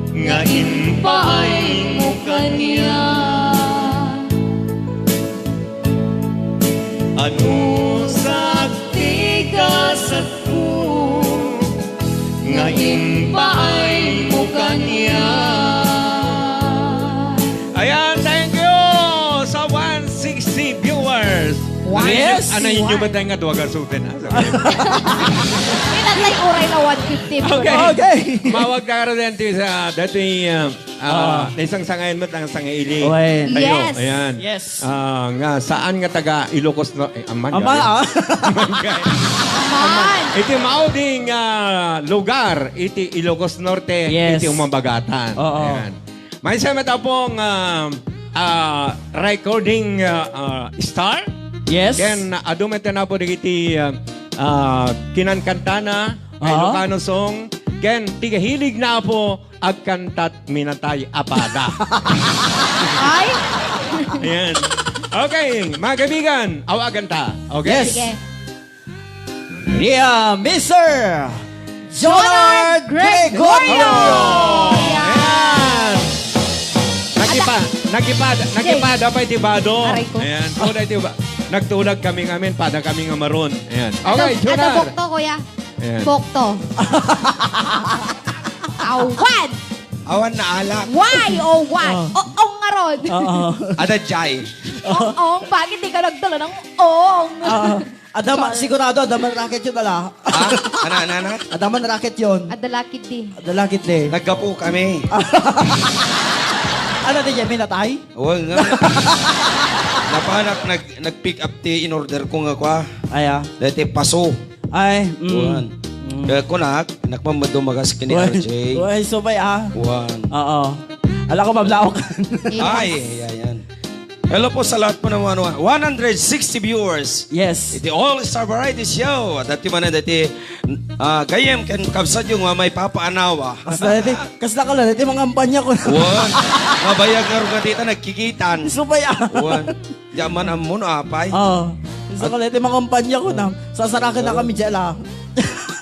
ngayon pa ay mo kanya. ano sa tigasat ko, ngayon pa ay mo kanya. Ayan, thank you sa 160 viewers. Yes! Ano yun yung batay nga duwaga sutin? Inatay oray na 150. Okay. Okay. Mawag ka rin dito sa dati isang sangayon mo ang sangaili. Oy. Yes. Ayan. Yes. Nga, saan nga taga Ilocos no? Aman. Ama, gaya. ah. Aman, gaya. Man. Iti mauding lugar, iti Ilocos Norte, Yes. iti Umabagatan. Oo. Ayan. May sama pong recording star. Yes. Ken adumete na po iti kinankantana ay Ah. Ilocano song. Ken tigahilig na po agkantat minatay apada. Ay. Ayan. Okay, mga kaibigan, awagan ta. Okay? Yes. Sige. Yeah, Mr. Jonard Gregorio. Ayan. Nagipad pa iti bado. Aray ko. Ayan. Tulag iti ba? Nagtulag kami ngamin, pada kami nga maron. Ayan. Okay, Ato Jonar. bokto, kuya. Ayan. Bokto. Awan. Awan na alak. Why? Oh, what? Ong nga ron. Oo. Ada jay. Ong. Bakit di ka nagdala ng ong? Adama, sigurado, adaman racket yun ala. Ha? Anak. Adaman racket yun. Adalakit di. Adalakit eh. Naggapo kami. Ano din yan, minatay? Huwag nga. Napanak, nag-pick up ti in order ko nga kwa. Aya. Dati paso. Ay, Juan. Kaya ko nagmamadumagas kini RJ. Uy, subay ah. Juan. Oo. Ala ko mablaok. Ay, yan. Hello po sa lahat po ng 160 viewers. Yes. Iti All-Star Variety Show. Dati man na dati, gayem kan kabsat yung may papaanawa. Kas na ka lang, ito mga kampanya ko na. Juan. Mabayag nga rin tita, nagkikitan. Subay ah. Juan. Yaman ang muno, apay. Oo. Kas na ka lang, ito mga kampanya ko na. Sasarakin na kami dyan ah.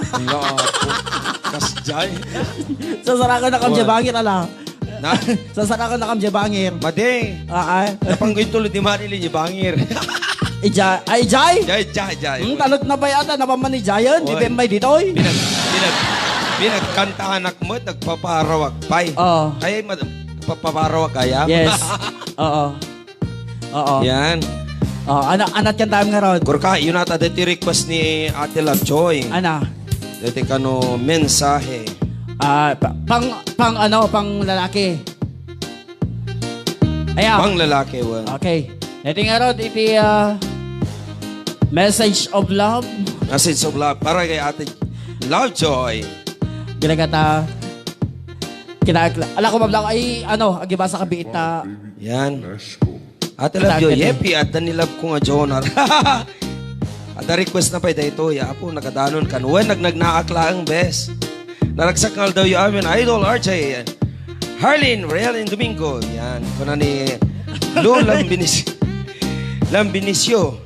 Wala po. Kasjay. Sasarakin na kami dyan, bangir ala. Na, Sasarakin na kami dyan, bangir. made. Ay. Napangguin tulad ni Marilyn yung bangir. Ijay. Ay, Ijay? Jay. Talot na ba yata? Napaman ni Jayan? Di ba may dito oy? Pinagkanta anak mo, nagpaparawak pay. Oo. Ay, paparawak kaya? Yes. Oo. Oo. Yan. Oo. Anak yan tayo nga ron. Kurka, yun ata dati request ni Ate Lovejoy. Ana. Dati kano mensahe. Pang lalaki. Ayaw. Pang lalaki, wan. Okay. Ito nga ron, iti message of love. Message of love para kay Ate Lovejoy. Ginagata. Ala ko mablang ay agibasa kabiit na. Yan. Ate Lovejoy, Target. yepi at nilab ko nga Jonar. At request na pa ito, ya po nakadanon kan. When nagnagnaakla ang best. Naragsak nga daw yung amin idol RJ. Harlin, Realin Domingo. Yan. Kuna ni Lou Lambinicio.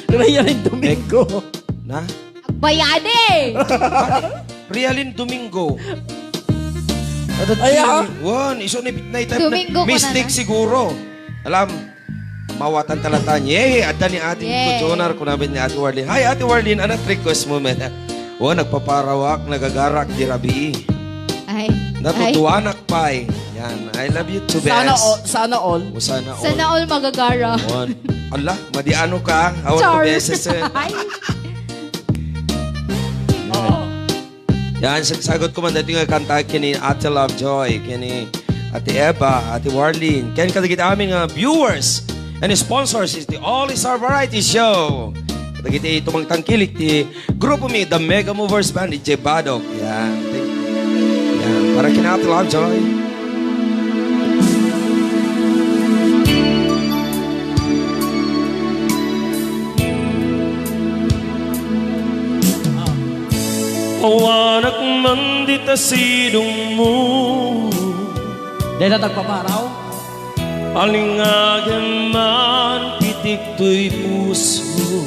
Rayarin Domingo. Na? Bayade! Realin Domingo. Ayaw. Wan, iso ni type Domingo ko na mistake na. siguro. Alam, mawatan talatan. Yay, ada ni ating Yay. Jonar ko namin ni Ate Warlin. Hi, Ate Warlin, anong request mo, men? Nagpaparawak, nagagarak, di rabi. Ay. Natutuanak pa eh. Yan, I love you too, best. Sana all. Sana all. Sana all magagara. Wan. Allah, madiano ka. Awan ko Char. beses eh. Ay. Yan, sagot ko man dati nga kanta kini Ate Lovejoy, kini Ate Eva, Ate Warlin. Kaya katagit aming viewers and sponsors is the All-Star Variety Show. Katagit itong tangkilik ti grupo mi, The Mega Movers Band, DJ Badok. Yan. Yan, para kina Ate Lovejoy. Awanak man di ta sidong mo, Dahil na tagpaparaw. alingagan man itik to'y puso.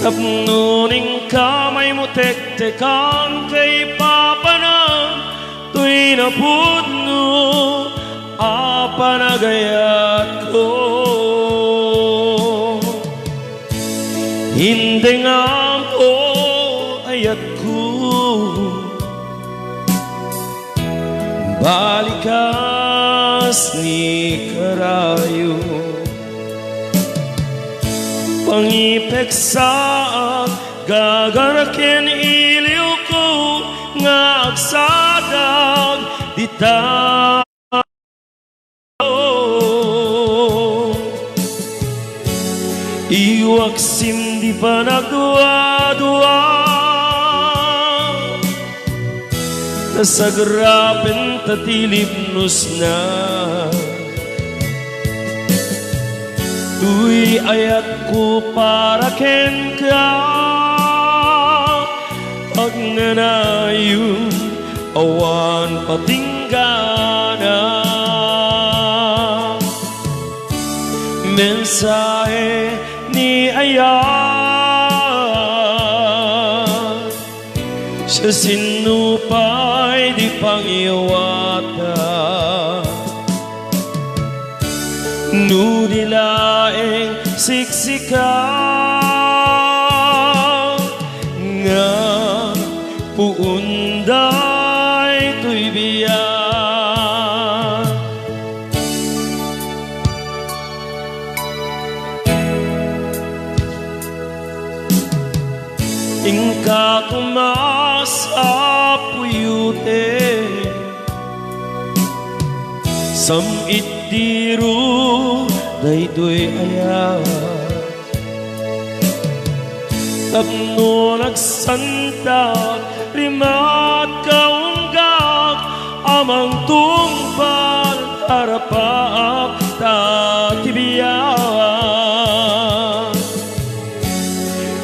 Tapnuning kamay mo tek-tekan kay papanan to'y napudno apanagayat ko. Hindi nga po ayat ko balikas ni karayo. Pangipek sa gagarakin iliw ko nga agsadag dita. Iwaksim di pa nagdua-dua nasagrapin tatilipnos na. Tuy ayat ko para ken ka pag nanayon awan patinggana. Mensahe ni ayat sa sinupay di pangiwata. Nudilaeng siksika nga puunday to'y biyak. Ingka kumasapuyute samit diru daytoy ayat. Tapno nagsantat rimat kaunggak amang tumpal harapaap tatibiyat.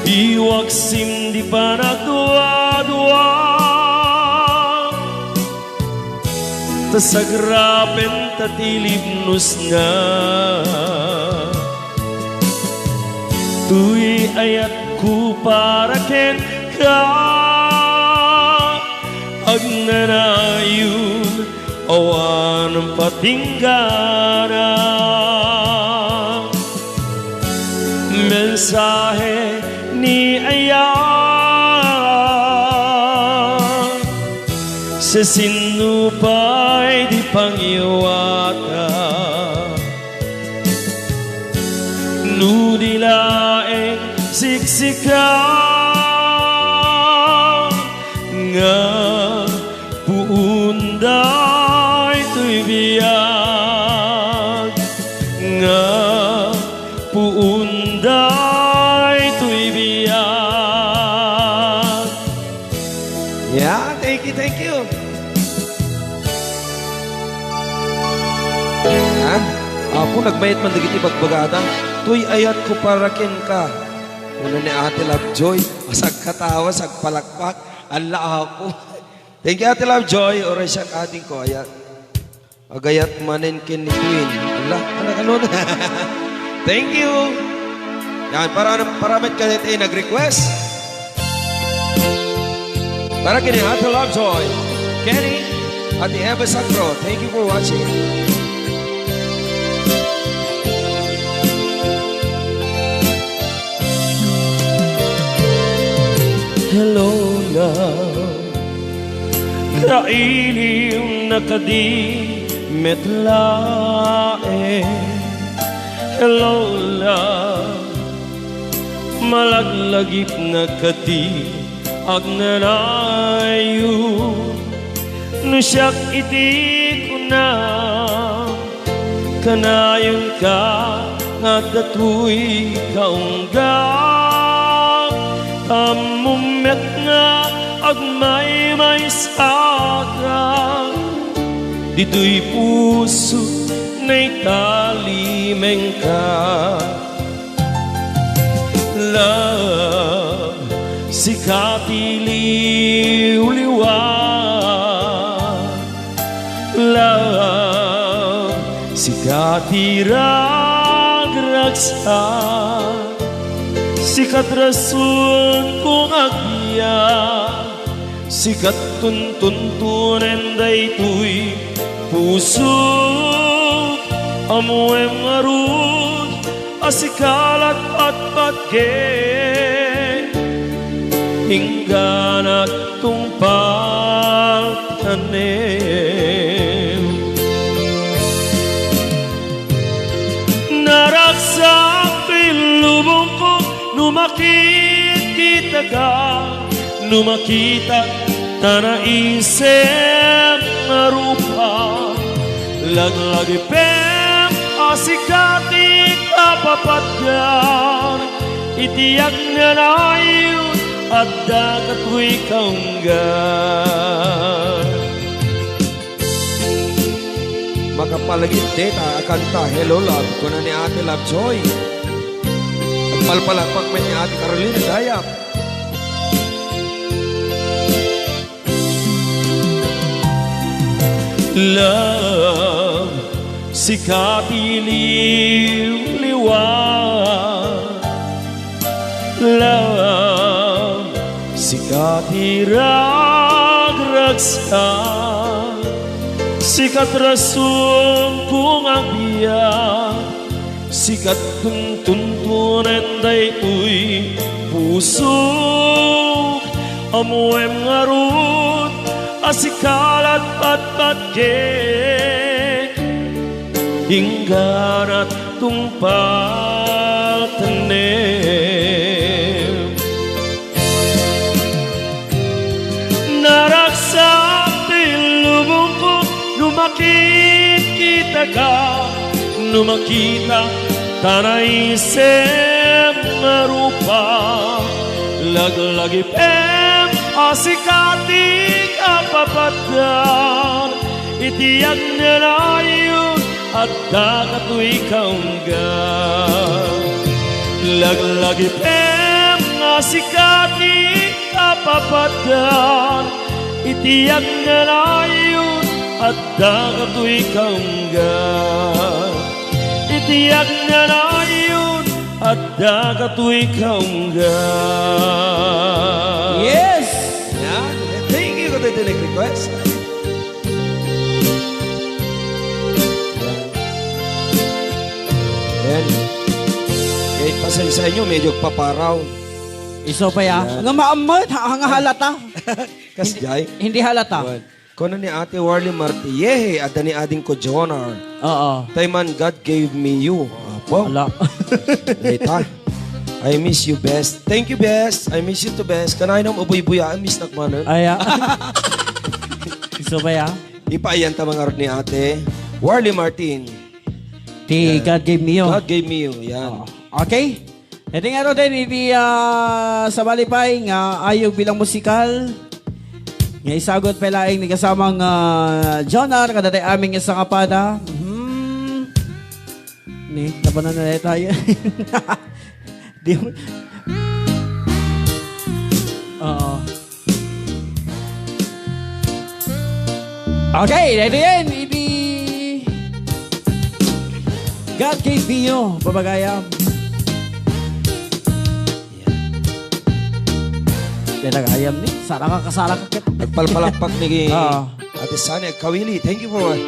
Iwaksim di pa nagdua-dua tasagrapen tatilipnos na. Tuy ayat ku para ken ka agnanayon awan patinggana. Mensahe ni ayat sa sinupay di pangiwata. Nudilaeng siksika nga puunday to'y biyag. Nga puunday to'y biyag. Yeah, thank you, thank you. Yan. Ako nagbayad man dagiti bagbagada. Tuy ayat ko para ken ka. Una ni Ate Lovejoy, asag katawa, sag palakpak, ala ako. Thank you Ate Lovejoy, oray siya ating ko ayat. Agayat manin ken ni Queen. Ala, ano. Thank you. Yan, para met kanit nag-request. Para kini Ate Lovejoy, Kenny, Ate Eva Sacro, thank you for watching. Hello love, kailiw na kadi metlae. Hello love, malaglagip na kadi agnanayo. No siyak iti ko na kanayon ka nga datoy kaungga. Amumet nga agmay saka dito'y puso na'y talimeng ka. Love, sikati liw-liwa. Love, sikat irag-ragsak, sikat rason kong agya, sikat tuntuntunen daytoy pusok amoy marud asikalat patpatke hingganat tumpal tanem naraksak ilubong ko numakita ka numakita tanah isem marupa laglagi pem asikati kapapatyan itiyak na layo at dagat ko'y kaunggan Makapalagit data kanta Hello Love ko na ni Ate Lovejoy at palpalakpak man ni Ate Carolina Dayap. Love, sikat iliw-liwan. Love, sikat irag-ragsak. Sikat rason kong agbiyak. Sikat tuntunen daytoy pusok amoy ngarut asikalat patpatke hingganat tumpal tanem naraksak tilubong ko numakita ka numakita tanah isem marupa laglagi pem asikati kapapatan itiyak na layo at dagat ko'y kaunggan laglagi pem asikati kapapatan itiyak na layo at dagat ko'y kaunggan itiyak na layo at dagat ko'y kaunggan. Yes! Yan. Thank you ko tayo request. Yan. Kahit pasay sa inyo, medyo paparaw. Iso pa ya. Nga maamot, nga halata. Kas jay. Hindi halata. Kono ni Ate Warly Martilleje at ni ading ko Jonar. Oo. Tayman, God gave me you. Apo. Wala. Leta. I miss you best. Thank you best. I miss you to best. Kanay nang uboy-buya. I miss nakmanan. Aya. Iso pa ya. Ipaayan ta mga ni Ate Warly Martin. Ti God gave me you. God gave me you. Yan. Okay. Ito nga rin, hindi sa Malipay nga ayog bilang musikal. Nga isagot pa laing ni kasamang Jonar, kadatay aming isang kapada. Ni, napanan na tayo. Di mo. Oo. Okay, ito yan. Hindi. God gave me you, babagaya. Ayam ni, sana ka kasala ka. Nagpalpalakpak ni Ate Sani Kawili. Thank you for what?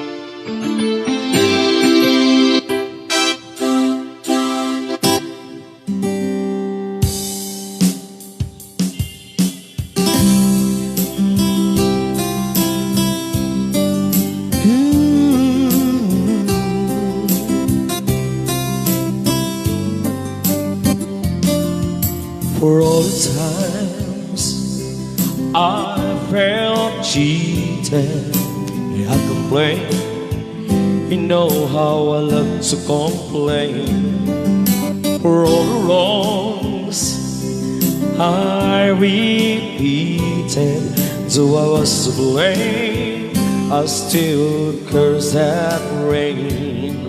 For all the times I felt cheated, I complain. You know how I love to complain. For all the wrongs I repeated, though I was to blame, I still curse that rain.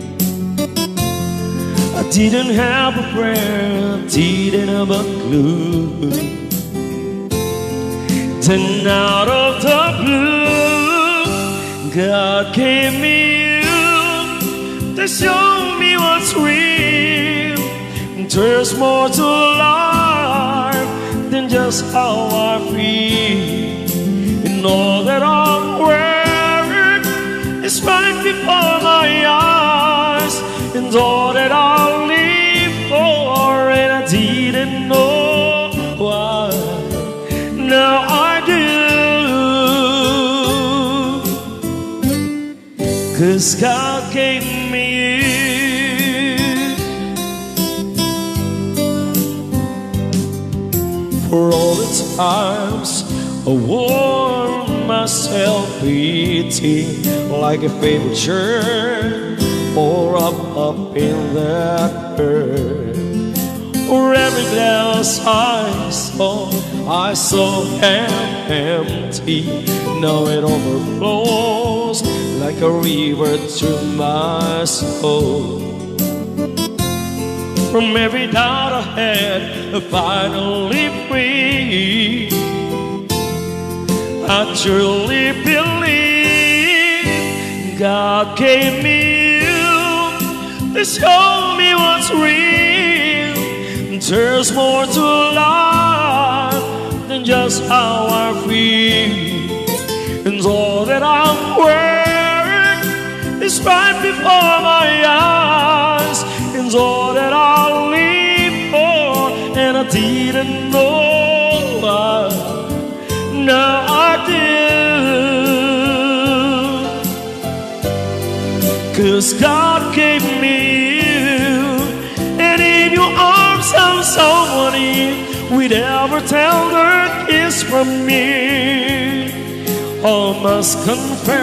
I didn't have a prayer, didn't have a clue. Then out of the blue, God gave me you. to show me what's real. There's more to life than just how I feel. And all that I'm wearing is right before my eyes. And all that I'll live for, and I didn't know why. Now I do. 'Cause God gave me you. For all the times I wore myself beating like a favorite shirt, or up in that earth. For every glass I saw empty. Now it overflows like a river to my soul. From every doubt I had, finally free. I truly believe God gave me you to show me what's real. There's more to life than just how I feel. And all that I'm wearing is right before my eyes. And all that I'll live for, and I didn't know why. Now I do. 'Cause God gave me you, and in your arms I'm someone with every tender kiss from me. I must confess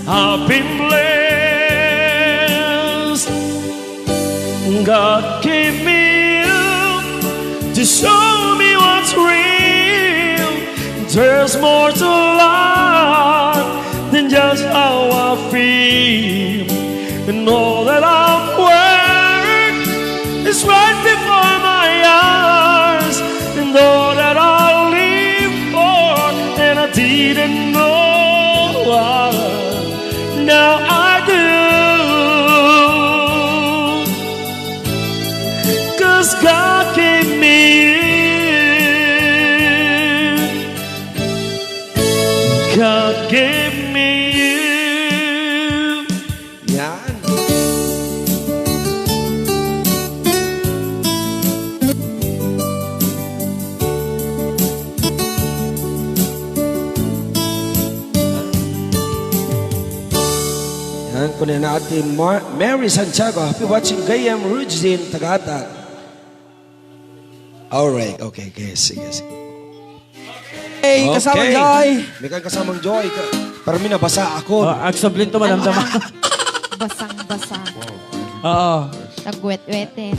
I've been blessed. God gave me you to show me what's real. There's more to life than just how I feel. And all that I'm wearing is right before my eyes. And all that I'll live for, and I didn't know why. Now I do. 'Cause God gave me you. God gave me you. Yan. Yan, kunin natin Mary Santiago. Happy watching Gayam Rujin Tagata. Alright, okay, sige. Hey, kasamang Joy. May kang kasamang Joy. Pero minabasa ako. Agsablin to, madam sama. Basang-basa. Oo. Nagwet-wetin.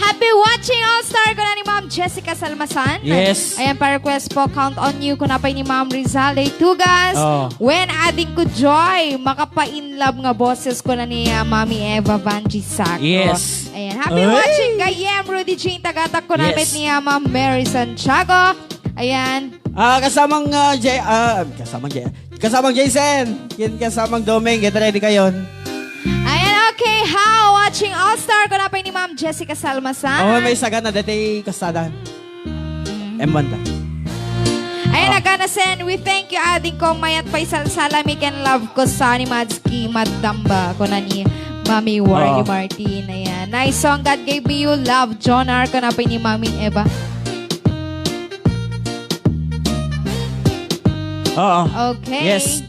Happy watching All-Star ko na ni Ma'am Jessica Salmasan. Yes. Ayan, pa-request po, Count on You ko na pa ni Ma'am Rizal Tugas. Oh. When adding ko joy, makapa-inlove nga boses ko na ni Mami Eva Vanji Sacco. Yes. Ayan, happy watching Gayem Rudy Jane Tagatak ko namin ni Ma'am Mary Santiago. Ayan. Kasamang Jason. Kasamang Doming. Get ready kayo. Ayan, okay. How? Watching All-Star ko na pa ni Ma'am Jessica Salmasan. Oh, may sagan na dati kasadan. M1 ta. Ayan, nagkanasen. We thank you, ading ko mayat pa isang salamik and love ko sa ni Madski Madamba ko na ni Mami Wardy Martin. Ayan. Nice song, God Gave Me You, Love, John R. ko na pa ni Mami Eva. Okay. Yes.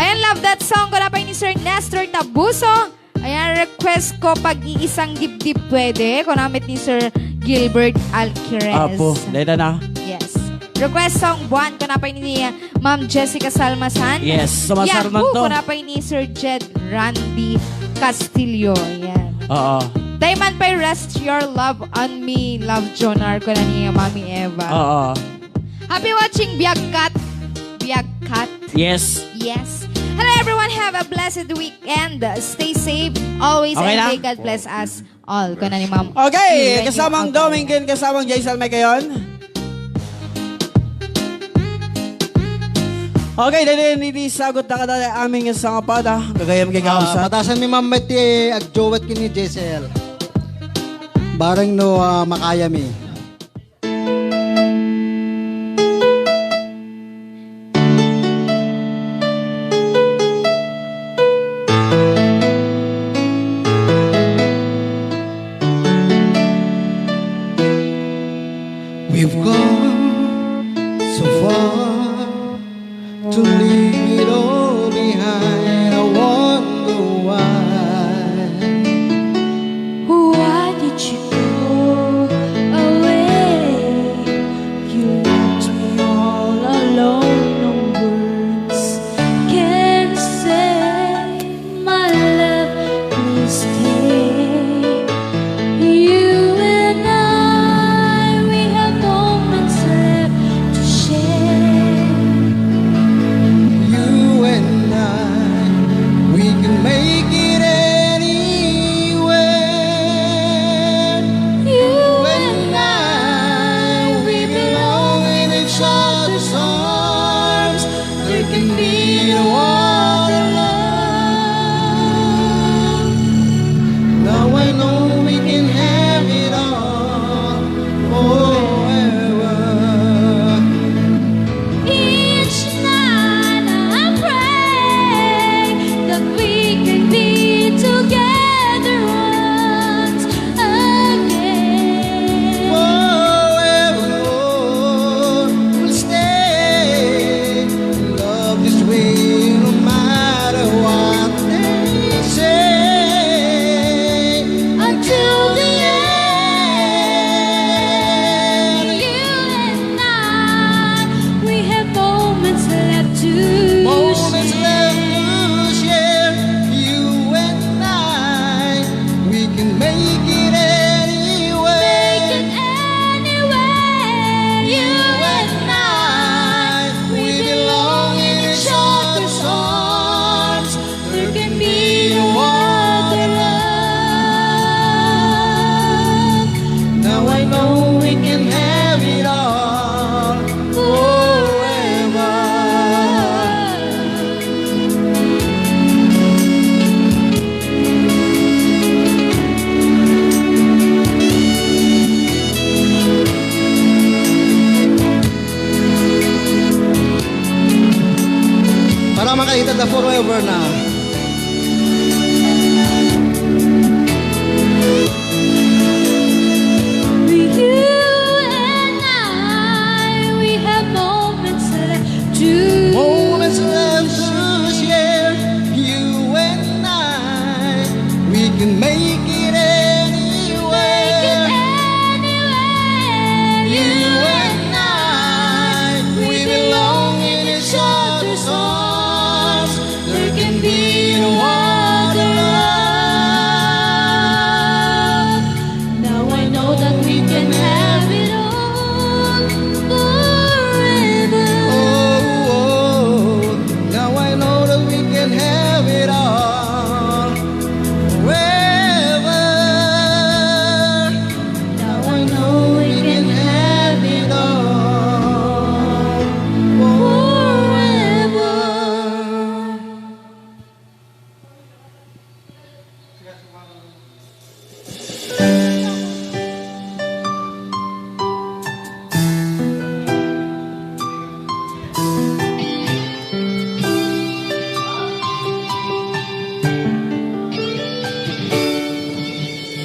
Ayan, love that song ko na pa ni Sir Nestor Tabuso. Ayan, request ko pag-iisang dibdib pwede. Ko namit ni Sir Gilbert Alquerez. Apo, dahil na. Yes. Request song buwan ko na pa ni Ma'am Jessica Salmasan. Yes, sumasar man to. Ko na pa ni Sir Jed Randy Castillo. Ayan. Oo. Diamond pa rest your love on me. Love Jonar ko na ni Mami Eva. Oo. Happy watching Biagkat. Biagkat. Yes. Yes. Hello everyone. Have a blessed weekend. Stay safe. Always Okay and na? may God bless us all. Ko na ni Ma'am. Okay, Eva. kasamang Domingkin, kasamang Jaisal may kayon. Okay, dahil hindi sagot na kada aming isang apada. Gagayam kay Kamsa. Patasan mi ma'am ti agjowet kini JCL. Barang no makaya mi. We've gone so far to leave it all behind. I wonder why. Why did you go away? You left me all alone. No words can say, my love, please stay. You and I, we have moments left to share. You and I, we can make it anywhere. You And I, we belong in each other's arms. There can be no other love. Now I know we can have it all forever. Each night I pray that we can be together once again. Forevermore, we'll stay in love this way, no matter what they say. Until the end, you and I, we have moments left to Moments share. left to share, you and I, we can make it anywhere. Make it anywhere, you and I, we belong in each other's arms. There can be no other love. Now I know we can have it all forever. Para makita the forever na. You and I, we have moments left to Moments left to share, you and I, we can make it anywhere. anywhere. You and I, we belong in each other's arms. There can be no other love. Now I know that we can have it all forever. Oh, now I know that we can have it all forever. Now I know we can have it all forever.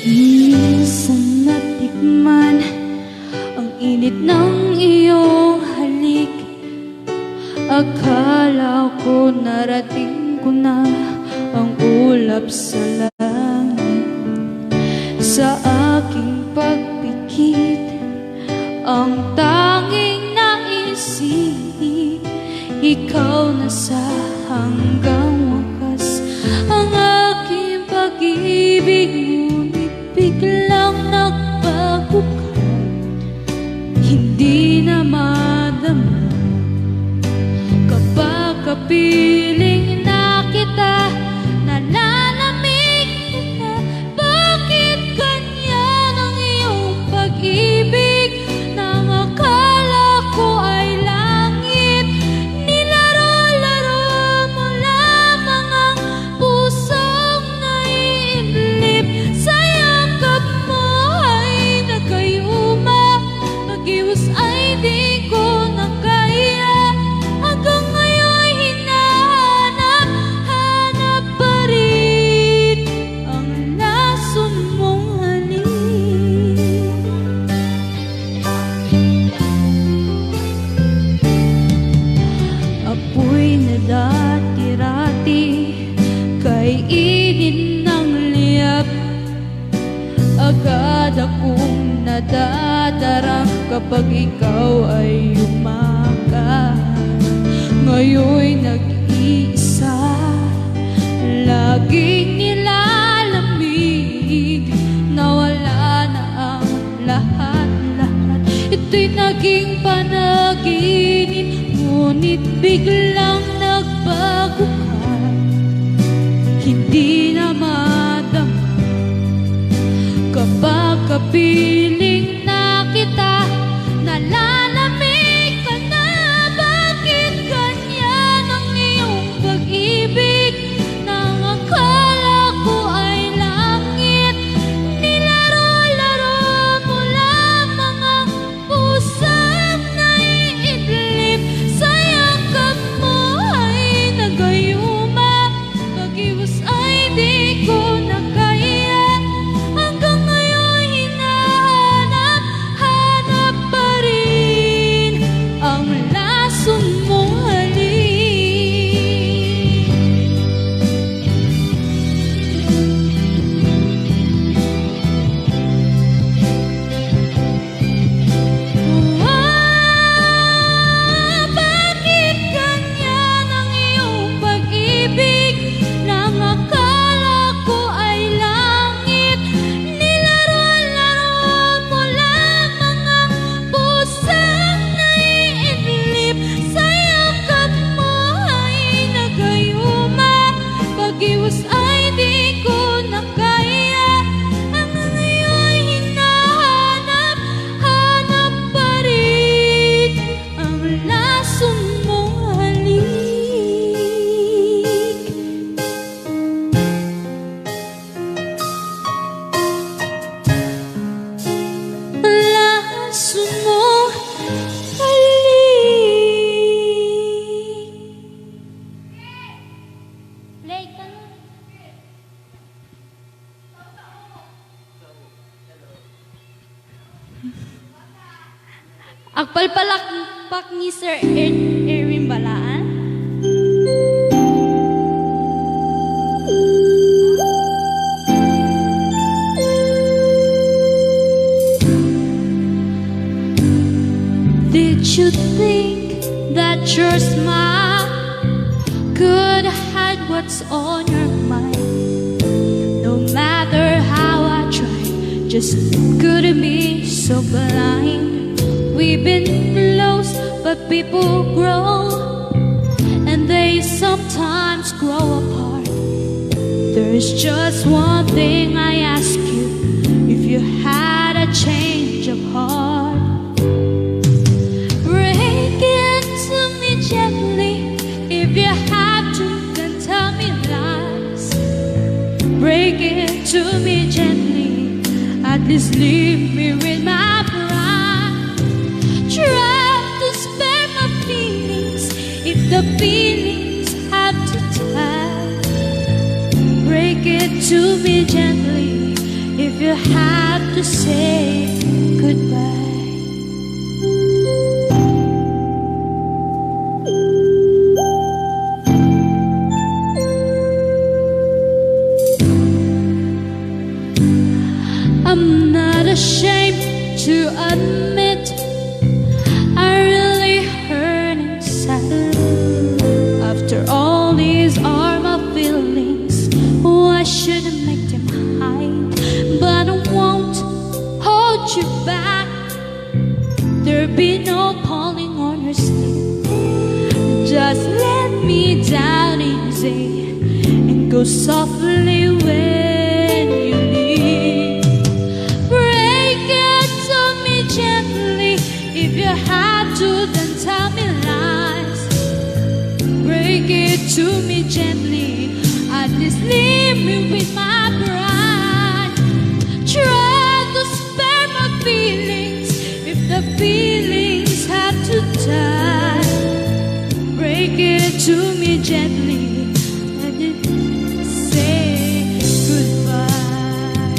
Minsan natikman ang init ng iyong halik. Akala ko narating ko na ang ulap sa langit. Sa aking pagpikit, ang tanging naisip, ikaw na sa hanggang wakas. Ang aking pag-ibig, ngunit biglang nagbago ka. Hindi na madama kapag kapiling na kita, nalalamig ka na. Bakit ganyan ang iyong pag-ibig? Nang akala ko ay langit, nilaro agad akong nadadarang kapag ikaw ay umaga. Ngayon'y nag-iisa, laging nilalamig, nawala na ang lahat-lahat. Ito'y naging panaginip, ngunit biglang nagbago ka. Hindi na madama kapag kapiling na kita, nalalamig ka na. Bakit ganyan ang iyong pag-ibig? Nang akala ko ay langit, nilaro-laro mo lamang ang pusang naiidlip. Sa yakap mo ay nagayuma, pag-iwas ay di ko na kaya. Hanggang ngayon hinahanap-hanap pa rin ang lason mong halik. Bakit ganyan ang iyong pag-ibig? Nang akala ko ay langit, nilaro-laro mo lamang ang pusang naiidlip. Sa yakap mo ay nagayuma, pag-iwas ay di ko na kaya. Hanggang ngayon hinahanap-hanap pa rin ang lason mong halik. Lason mong halik. Play ka na. Agpalpalakpak ni Sir Erwin Balaan. Did you think that your smile could hide what's on your mind? No matter how I tried, just couldn't be so blind. We've been close, but people grow, and they sometimes grow apart. There's just one thing I ask you: if you had a change of heart, break it to me gently. If you have to, then tell me lies. Break it to me gently. At least leave me with my pride. Try to spare my feelings if the feelings have to die. Break it to me gently if you have to say goodbye. I'm not ashamed to admit I really hurt inside. After all, these are my feelings. Oh, I shouldn't make them hide, but I won't hold you back. There'll be no pulling on your sleeve. Just let me down easy and go softly when you leave. Break it to me gently. If you have to, then tell me lies. Break it to me gently. At least leave me with my pride. Try to spare my feelings if the feelings have to die. Break it to me gently. Let it say goodbye.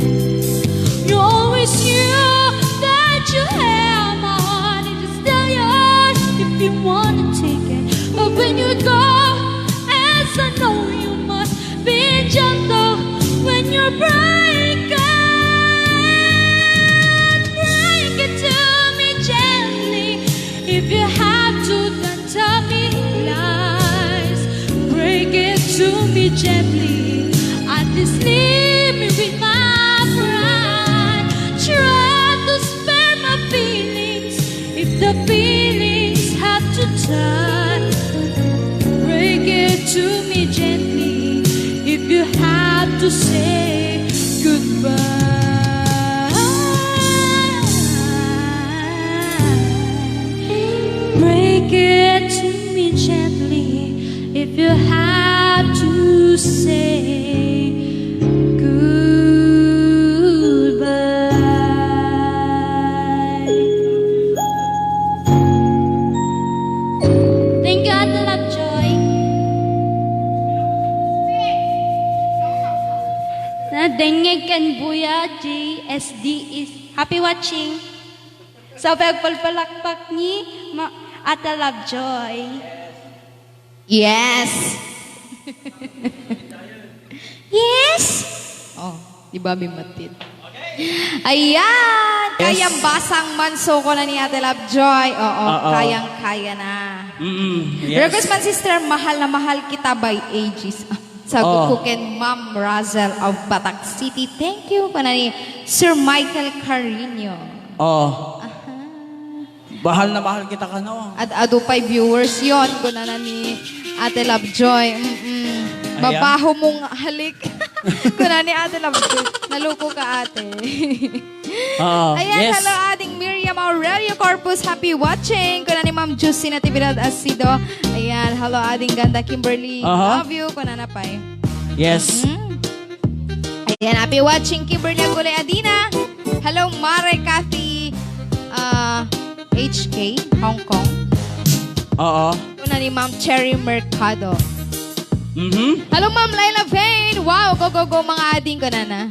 You always knew that you held my heart. It's still yours if you want to take it. But when you go, as I know you must be gentle when you're breaking. me gently. At least leave me with my pride. Try to spare my feelings if the feelings have to die. Break it to me gently if you have to say goodbye. Break it to me gently if you have to say goodbye. Thank you, Ate Lovejoy. Nadengeg kan Buya JSD is happy watching. Sa pagpalpalakpak ni Ate Lovejoy. Yes. Yes. Oh, di ba bimatid? Ayan. Kayang basang manso ko na ni Ate Lovejoy. Oo, kayang-kaya na. Yes. Request man sister, mahal na mahal kita by ages. Sagot ko ken Ma'am Razel of Batak City. Thank you ko na ni Sir Michael Carino. Oh. Mahal na mahal kita ka, no? At ado pa'y viewers yon ko na ni Ate Lovejoy. Babaho mong halik. ko na ni Ate Lovejoy. Naluko ka, ate. Ayan, yes. hello ating Miriam Aurelio Corpus. Happy watching. Ko na ni Ma'am Juicy Natividad Asido. Ayan, hello ating ganda Kimberly. Love you. Ko na napay. Yes. Ayan, happy watching Kimberly Agulay Adina. Hello Mare Cathy. HK, Hong Kong. Una ni Ma'am Cherry Mercado. Hello Ma'am Laila Vane. Wow, go mga ading ko na.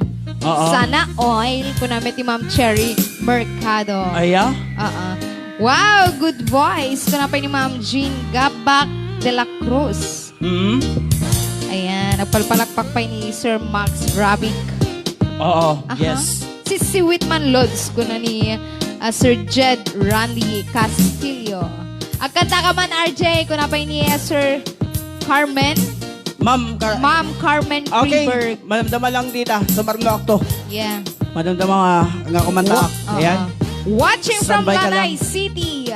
Sana oil ko na ti Ma'am Cherry Mercado. Aya? Wow, good voice. Ko na pa ni Ma'am Jean Gabak de la Cruz. Ayan, nagpalpalakpak pa ni Sir Max Rabic. Yes. Si Whitman Lods ko na ni Sir Jed Randy Castillo. Agkanta ka man, RJ, kung napay ni Sir Carmen. Ma'am Carmen Freeberg. Okay, madamdama lang dita. Sumarlo to. Yeah. Madamdama nga kumanta. Ayan. Watching from Standby ka Lanay lang. City,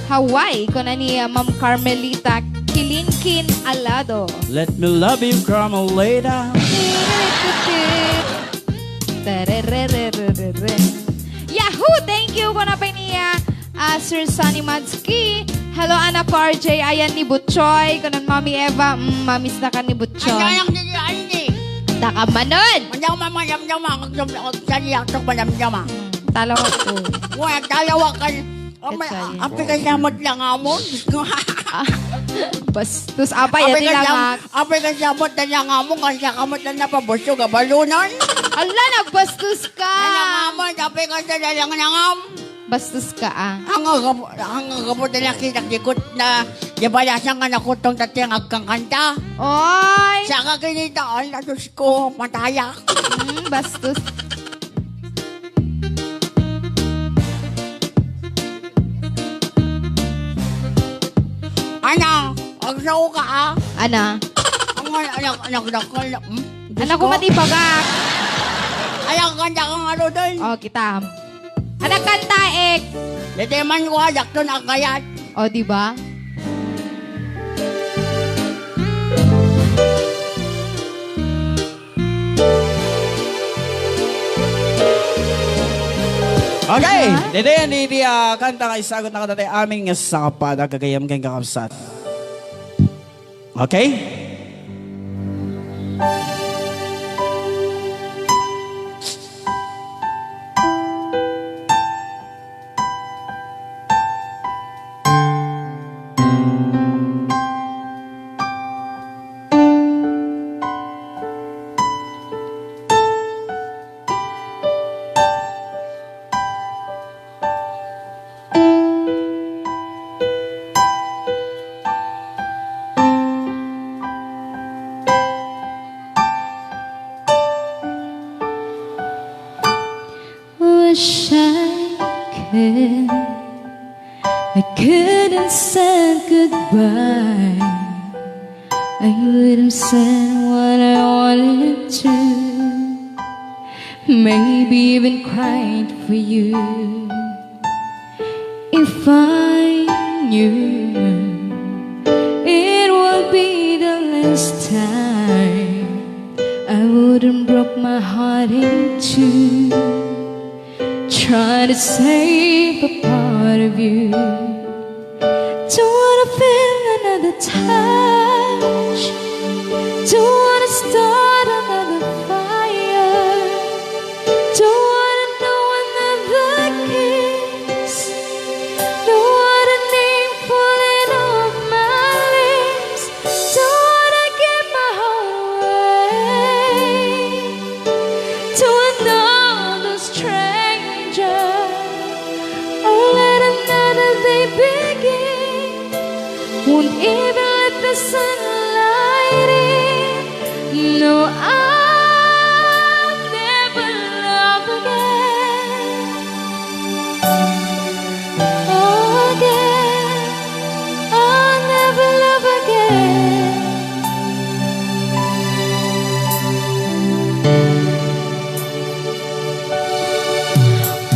Hawaii, kung na ni Ma'am Carmelita Kilinkin Alado. Let me love you, Carmelita. Yahoo! Thank you ko na pa niya Sir Sunny Madsky. Hello, Ana RJ. Ayan ni Butchoy. Kanan Mami Eva. Mamis na ka ni Butchoy. Ang nila ani. Anda ka manon. Manyaw mamamamama. Saniyak to madamdama. Talo ko to. Wala dalawa ka. Api ka samot lang amon. Bastos apay yati lang. Api ka samot na lang amon. Kasi kamot na napabuso ka balunan. Ala, nagbastos ka. Api ka sa dalang nangam. Bastos ka Ang agapot na nakikot na yabalasan nga nakutong tatiyang agkang-kanta. Oy! Saka kinitaan, natus ko, matayak. Bastos. Ana, agsaw ka Ana? Ang anak-dakal. Anak ko matibagak. Ayaw kanta kang ano doon. Kita. Anak kanta, ek. Dito man ko hayak doon ang kayat. Diba? Okay, dito yan, di kanta ka isagot na katatay aming sa kapada kagayam kang kakapsat. Okay? Wish I couldn't say goodbye. I would have said what I wanted to, maybe even cried for you. If I knew it would be the last time, I wouldn't broke my heart in two, try to save a part of you. Don't wanna feel another touch, don't wanna start another fire, don't wanna know another kiss, don't want a name falling off my lips, don't wanna give my heart away to another stranger, or let another day begin. Won't even let the sunlight in. No, I'll never love again. Oh, again. I'll never love again.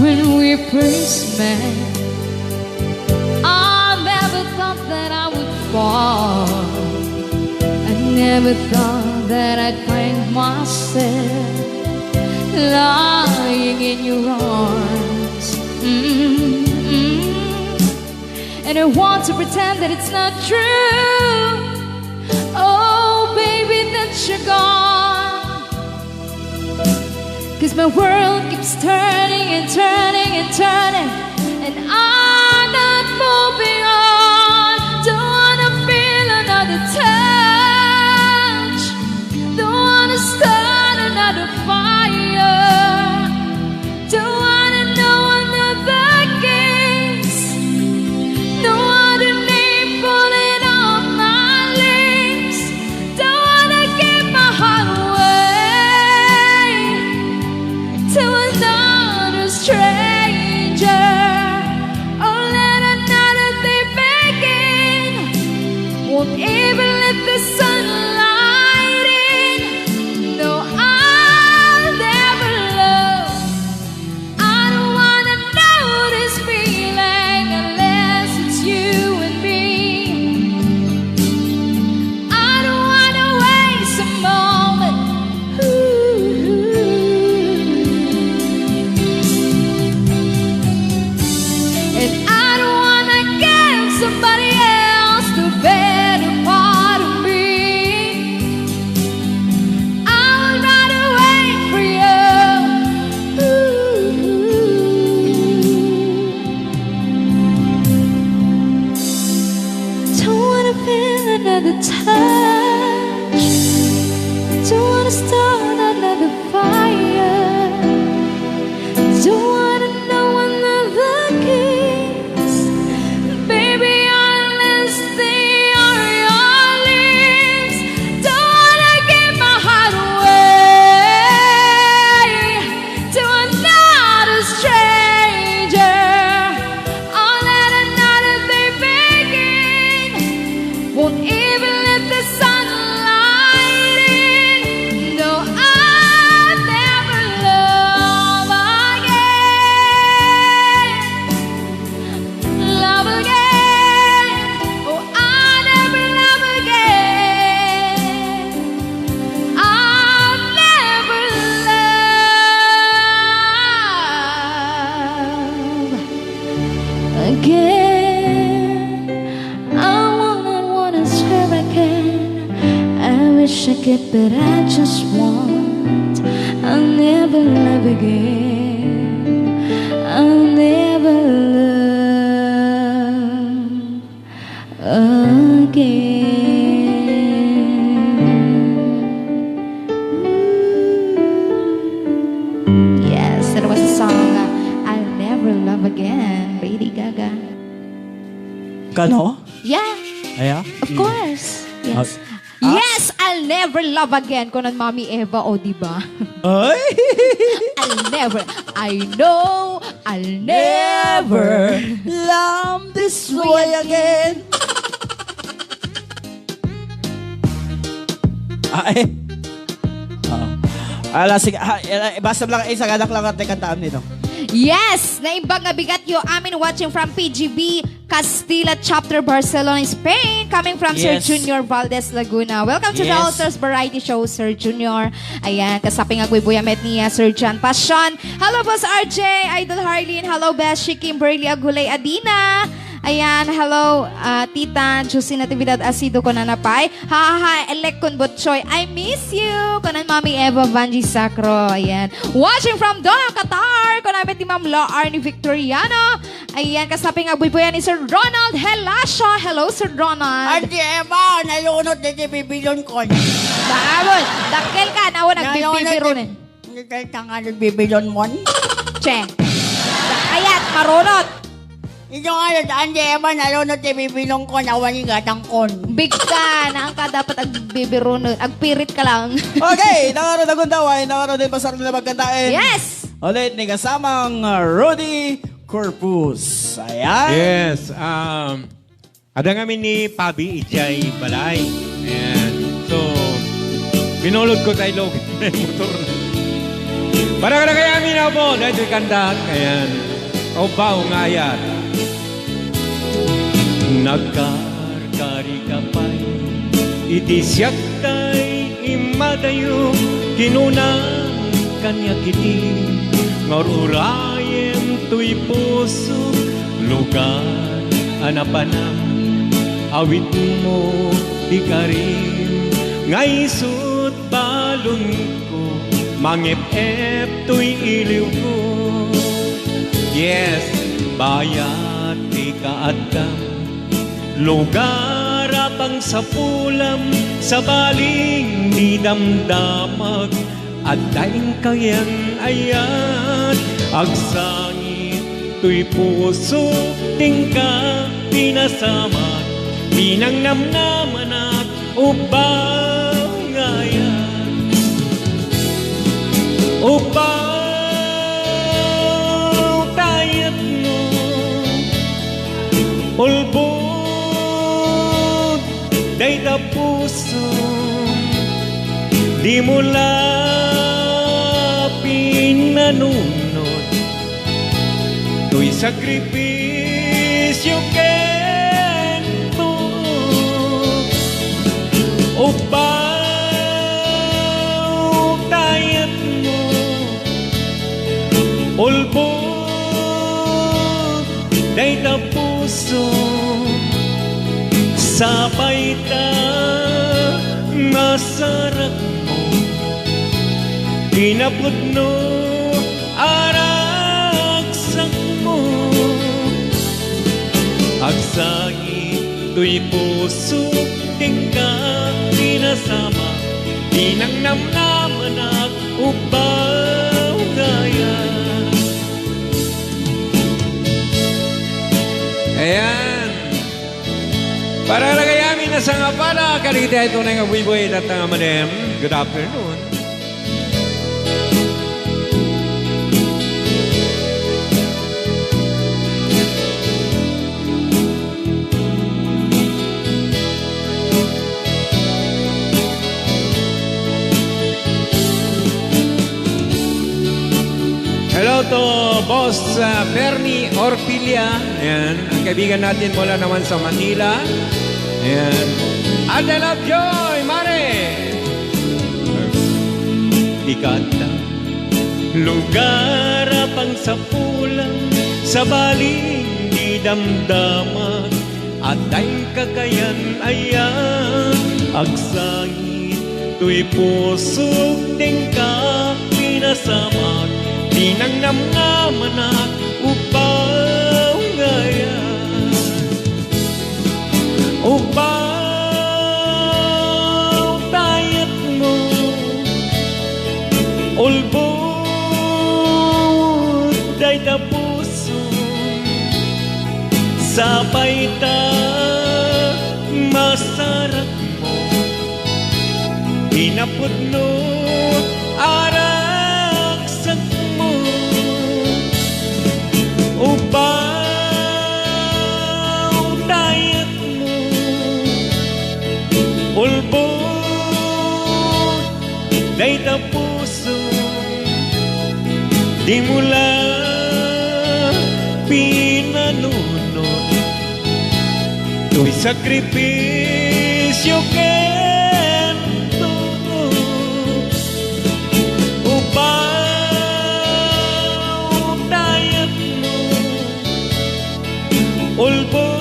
When we first met, I never thought that I'd find myself lying in your arms. And I want to pretend that it's not true. Oh, baby, that you're gone. 'Cause my world keeps turning and turning and turning, and I'm not moving on. Don't wanna feel another touch, don't wanna start another fire, don't wanna know another kiss, don't want a name falling off my lips, don't wanna give my heart away to another stranger, or let another day begin. Won't even let the sunlight in. No, I'll never love. I don't wanna know this feeling unless it's you and me. I don't wanna waste a moment. And I don't wanna give somebody else the better part of me. I would rather wait for you. Don't wanna feel another touch, don't wanna start another fire, don't wanna know another kiss, baby, unless they are your lips. Don't wanna give my heart away to another stranger, or let another day begin. Won't even let the sunlight in. No, I'll never love again. Love again. Oh, I'll never love again. I'll never love again. I wanna swear again. I wish I could, but I just want. I'll never love again. I'll never love again. Yes, that was a song, I'll Never Love Again, Lady Gaga. Kano? Yeah, Aya? of course. Yes. Yes, I'll never love again. Ko ng Mami Eva, o diba? Ay! I know I'll never. Love this way again. Ay. Ala, sige. Basta lang isang anak lang at kantaan nito. Yes! Naimbag nga bigat yo amin watching from PGB Castilla Chapter Barcelona, Spain. Coming from Sir Yes. Junior Valdez, Laguna. Welcome to the Yes. Altars Variety Show, Sir Junior. Ayan, kasaping agwi buyamet niya, Sir John Passion. Hello, Boss RJ, Idol Harleen. Hello, Beshi Kimberly Agulay Adina. Ayan, hello, Tita Jusi Natividad Asido ko na napay. Ha, elect kun botchoy. I miss you. Kunan Mami Eva Vanji Sacro. Ayan. Watching from Doha, Qatar. Kunabit ni Ma'am Law Arnie Victoriano. Ayan, kasaping abuy po yan ni Sir Ronald Helasha. Hello, Sir Ronald. Ate Eva, nalunod na si Bibilon ko. Bakabon, dakkel ka. Nawa nagbibibiro na. Hindi kayo tanga nagbibilon mo. Che. Ayat, marunot. Ito nga, Ate Eva, nalunod si Bibilon ko. Nawaling gatang kon. Big ka. Naan ka dapat agbibiro nun. Agpirit ka lang. Okay, nakaro na gundaway, nakaro din pasar na magkantain. Yes! Ulit ni kasamang Rudy Corpus. Ayan. Yes. Ada kami ni Pabi Ijay Balay. Ayan. So, binulod ko tayo motor. Para ka na kaya amin na po. Dahil ito'y kandahan. Ayan. O ba, ungayat. Nagkarkari ka pa'y itisyak tay imadayo kinunang kanya kiti ngorurayem tuy puso lugar anapanang awit mo di karim ngaisut balon ko mangep-ep tuy iliw ko. Yes, bayat di kaadam lugar apang sa pulam sa baling di damdamag at daing kayan ayat agsangit tuy puso tingka pinasama pinang namnaman at ubang ayat ubang tayat mo ulbo day ta puso di mo lapin nanunod to'y sakripisyo kento upaw tayat mo ulbog day ta puso sabay ta masarap mo pinapod no aragsak mo agsangit to'y puso tingka pinasama pinang namnaman at upaw gaya. Ayan. Para lagayamin na sa nga para, kaligita ito na nga buiboy at nga manem. Good afternoon. Hello to Boss Bernie Orpilia. Ayan, ang kaibigan natin mula naman sa Manila. Ayan. Ate Love Joy, Mare! Ikata, lugar apang sa pulang, sa baling di damdaman, at ay kakayan ayan, agsangit, to'y puso tingka pinasamat, pinang namnaman at upaw ngayon. Upaw tayat mo, ulbod day ta puso, sabay ta masarap mo, hinapod no aragsak mo, upaw tayat mo, ulbod Day tapuso di mula pinanunod To'y sakripisyo kento Upaw dayat mo Ulbod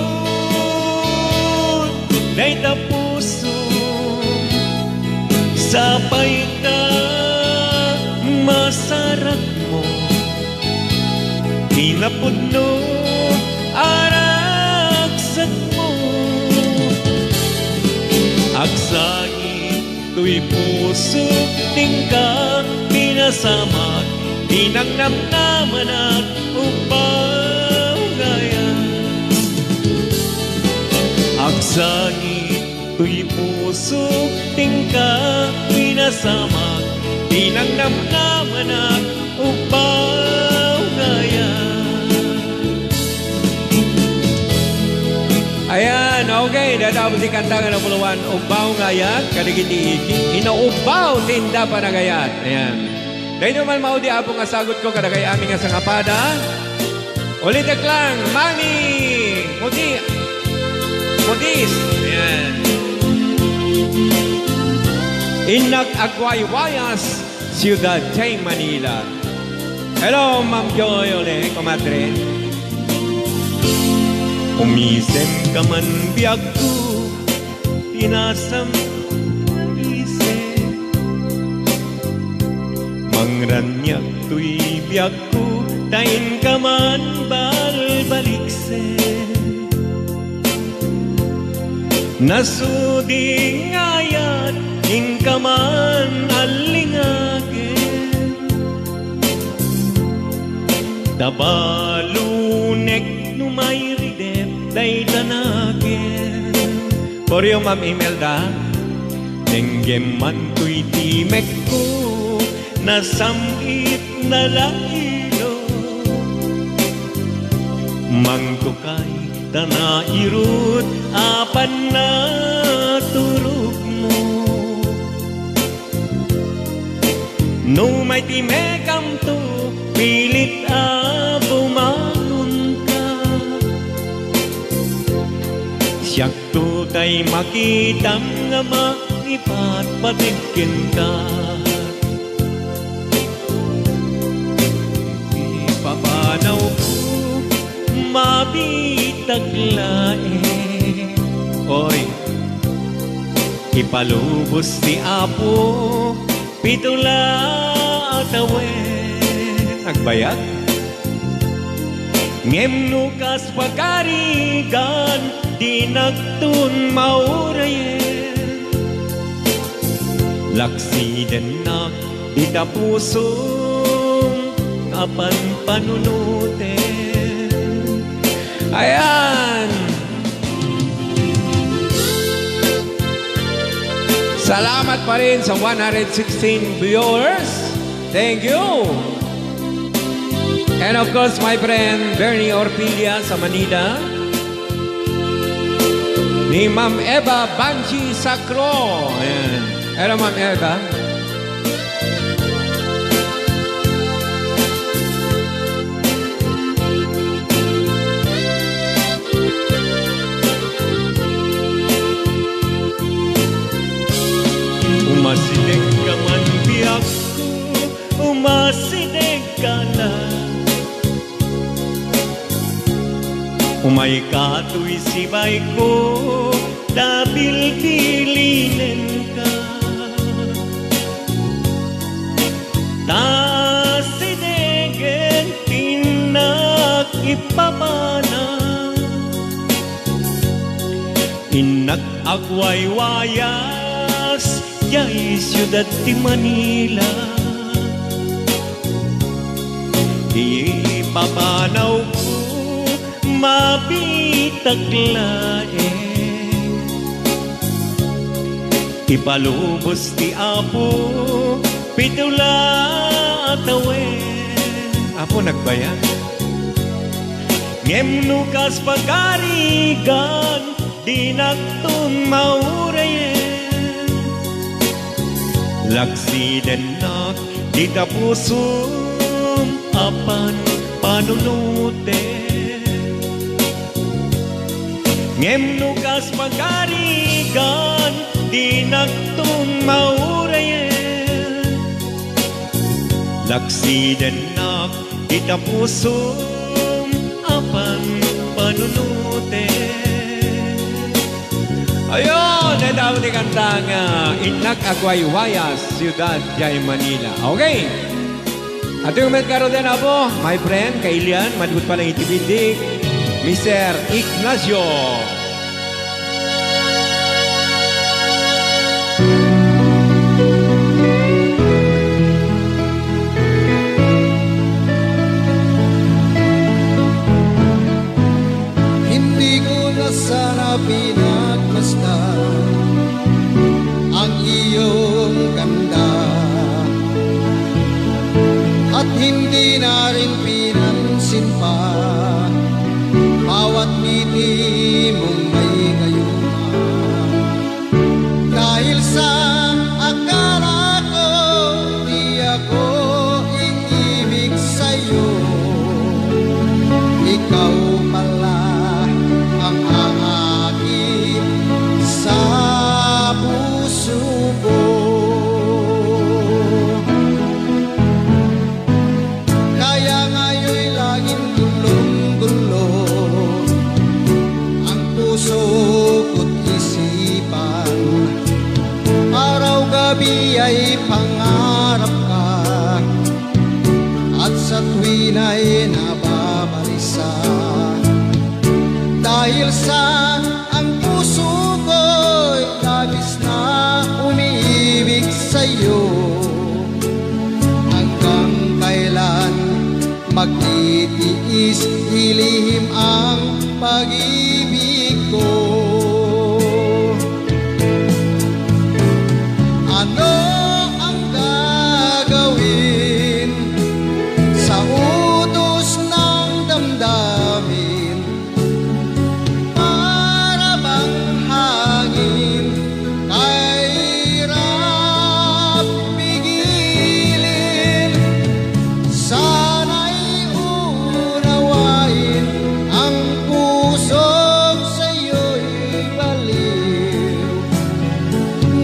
day tapuso Sapay ka masarak mo Pinapudno aragsat mo Agsangit to'y puso tingka Pinasamag Pinangnamnaman at upaw gaya Agsangit to'y puso tingka Pinasamag Pinangnamnaman at upaw gaya Ayan, okay. Natapos si kantangan ng puluhan. Ubaw ngayat, kaligiti inaubaw tinda pa nagayat. Ayan. Dahil naman maudi apo nga sagot ko kadagay aming nga sangapada. Ulitek lang, Manny! Mudis. Ayan. Inak Aguaywayas, Ciudad de Manila. Hello, Ma'am Joy, ole, komadre. Umisem ka man biyak ko, tinasam ise. Mangranyak to'y biyak ko, tain ka man balbalikse. Nasuding ayat, ing ka man alingagin. Tabalunek numay day tanakin For you, Ma'am Imelda. Nenggem man to'y timek ko Nasamit na lailo Mangtukay tanairut Apan na turog mo No may timekam to Pilit bumangon ka Siyak to tay makitang nga maipatpatigkin ka Ipapanaw ko mabitaglae Oy, ipalubos ni Apo Pitula at awen Nagbayag? Ngemnukas pagkarigan Di nagtun maurayen Laksiden na itapusong Kapan panunuten Ayan! Salamat pa rin sa 116 viewers. Thank you! And of course, my friend Bernie Orpilia sa Manila. Ni Ma'am Eva Banji Sacro. Ayan. Era Ma'am Eva. Umasideg ka man biyak ko, umasideg ka na. Umay ka to'y sibay ko, dabil-bilinen ka. Tasidegen tinak ipapana, inak agwaywayas, Yay, Ciudad de Manila. Ipapanaw ko mabitaglae, ipalubos ti Apo pitula at awen. Apo nagbayan. Ngemnukas pagkarigan di nagtun maurayen, Laksidenak di tapusum apan panunute ngem nugas magarigan di nagtong maurayen Laksidenak di tapusum apan panunute. Ayun, daw ni kantang Innak Aguaywayas, Ciudad Jay Manila. Okay. At yung medkaro din po, my friend, Kailian, madbut pa ng itibidig, Mr. Ignacio. Hindi ko na sana pinagmasdan ang iyong ganda at hindi na rin pinansin pa bawat ngiti mong may gayuma dahil sa akala ko di ako iibig sa'yo ikaw pala ang aakit sa puso ko. Kaya ngayon'y laging gulong-gulo ang puso ko't isipan. Araw-gabi ay pangarap ka at sa tuwin ay nababalisa. Dahil sa ang puso ko'y labis na umiibig sa'yo hanggang kailan magtitiis ilihim ang pag-ibig ko. Ano ang gagawin sa utos ng damdamin para bang hangin kahirap pigilin sana'y unawain ang pusong sa'yo'y baliw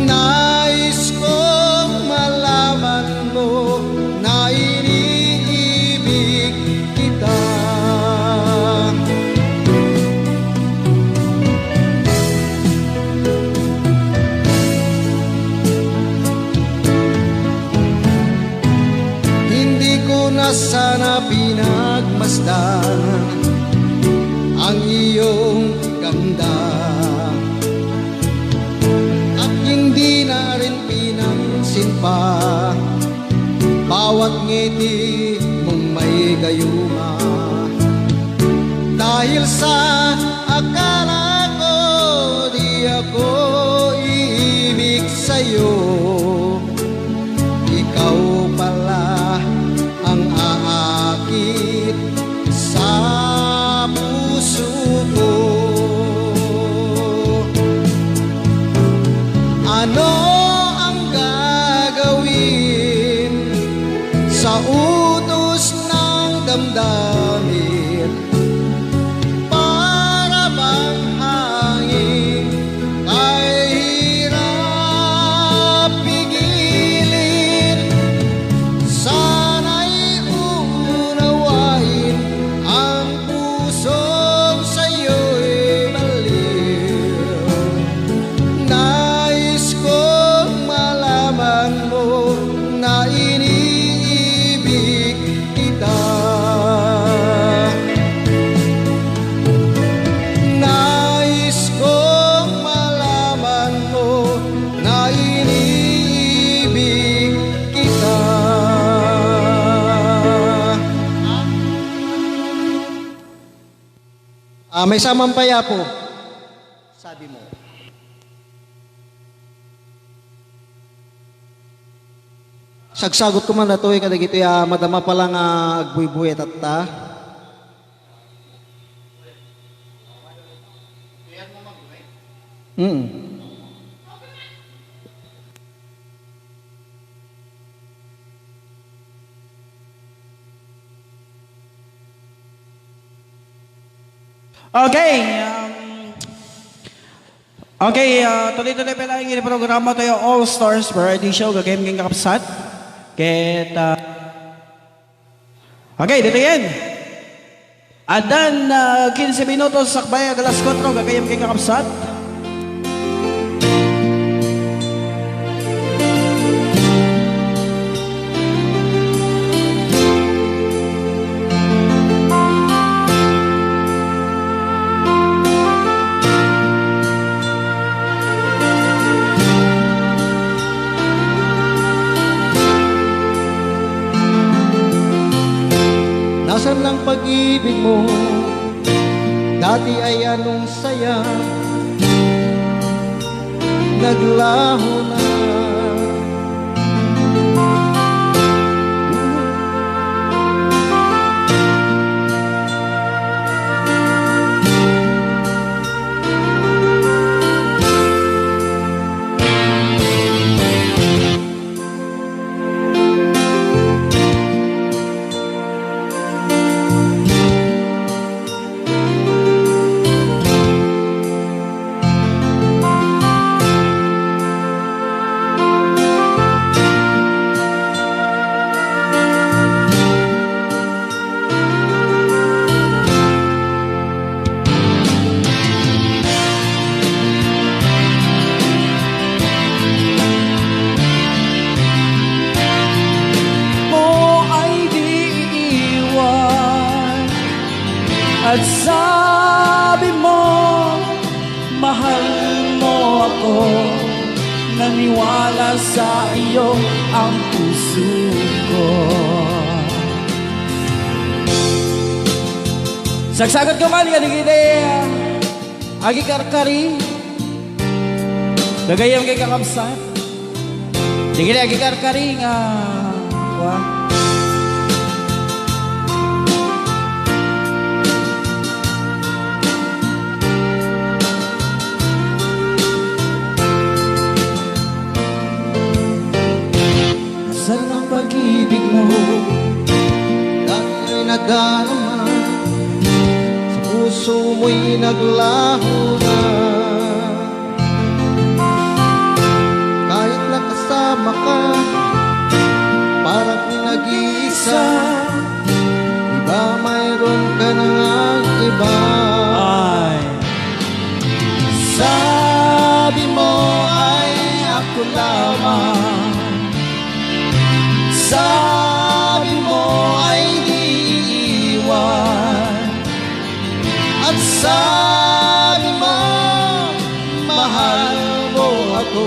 nais kong malaman mo na iniibig kita. Hindi ko na sana pinagmasdan ang iyong ganda at hindi na rin pinansin pa bawat ngiti mong may gayuma dahil sa akala ko di ako iibig sa'yo ikaw pala ang aakit sa puso ko. Ano ang gagawin sa utos ng damdamin para bang hangin kahirap pigilin sana'y unawain ang pusong sa'yo'y baliw nais kong malaman mo na iniibig kita. Nais kong malaman mo na iniibig kita. May samampaya po. Sabi mo. Sagsagot ko man na to, kadag ito madama pa lang agbuy-buy at ta. Okay. Okay, tuloy-tuloy pa lang yung programa tayo All Stars Variety Show. Gagayam kang kakapsat. Okay, dito yan. Adan 15 minutos sakbay alas 4. Gagayam kang kakapsat. Nasaan ang pag-ibig mo? Dati ay anong saya, naglaho na. At sabi mo, mahal mo ako. Naniwala sa iyo ang puso ko. Sagsagot ko man, ganigide, agi karkari. Gagayam kay kakabsat. Digide, agi karkari nga. Saan ang pag-ibig mo? Dati ay nadarama, sa puso mo'y naglaho na. Kahit nakasama ka, parang nag-iisa. Diba mayroon ka na ngang iba? Sabi mo ay ako lamang. Sabi mo ay di iwan. At sabi mo, mahal mo ako.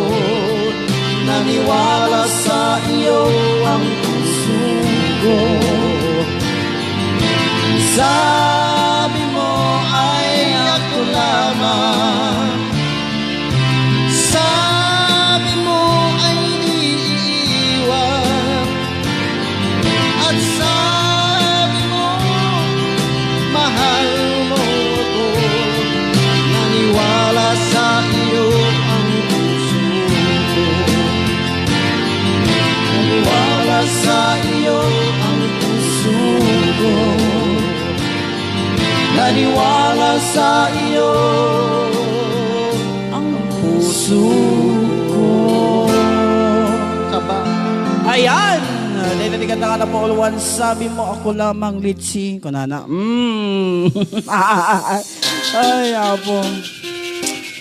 Naniwala sa iyo ang puso ko. Sabi mo ay ako lamang. Sabi mo ay di iwan. At sabi mo, mahal mo ako. Naniwala sa iyo ang puso ko. Naniwala sa iyo ang puso ko. Naniwala sa iyo ang puso ko. Kaba. Ayan! Nililigan na nga na po all one. Sabi mo ako lamang litsi. Kunana. Ay, apo.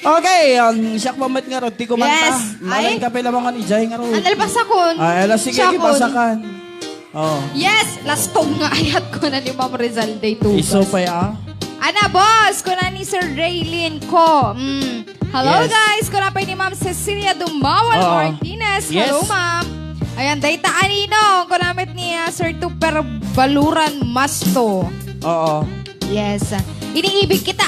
Okay, siyak pamat nga ro. Di ko manta. Yes. Malang Ay. kape lamang ijay nga ro. Anal pasakon. Ay, ala sige, Siyakon. ipasakan. Oh. Yes, lastong nga ayat ko na ni Ma'am Rizal Day Tugas. Iso pa ya. Ana, boss, ko na ni Sir Raylin ko. Hello, Yes. guys. Ko na pa ni Ma'am Cecilia Dumawan Oo. Martinez. Yes. Hello, Ma'am. Ayan, dayta anino. Ko namit ni Sir Tuper Baluran Masto. Oo. Yes. Iniibig kita,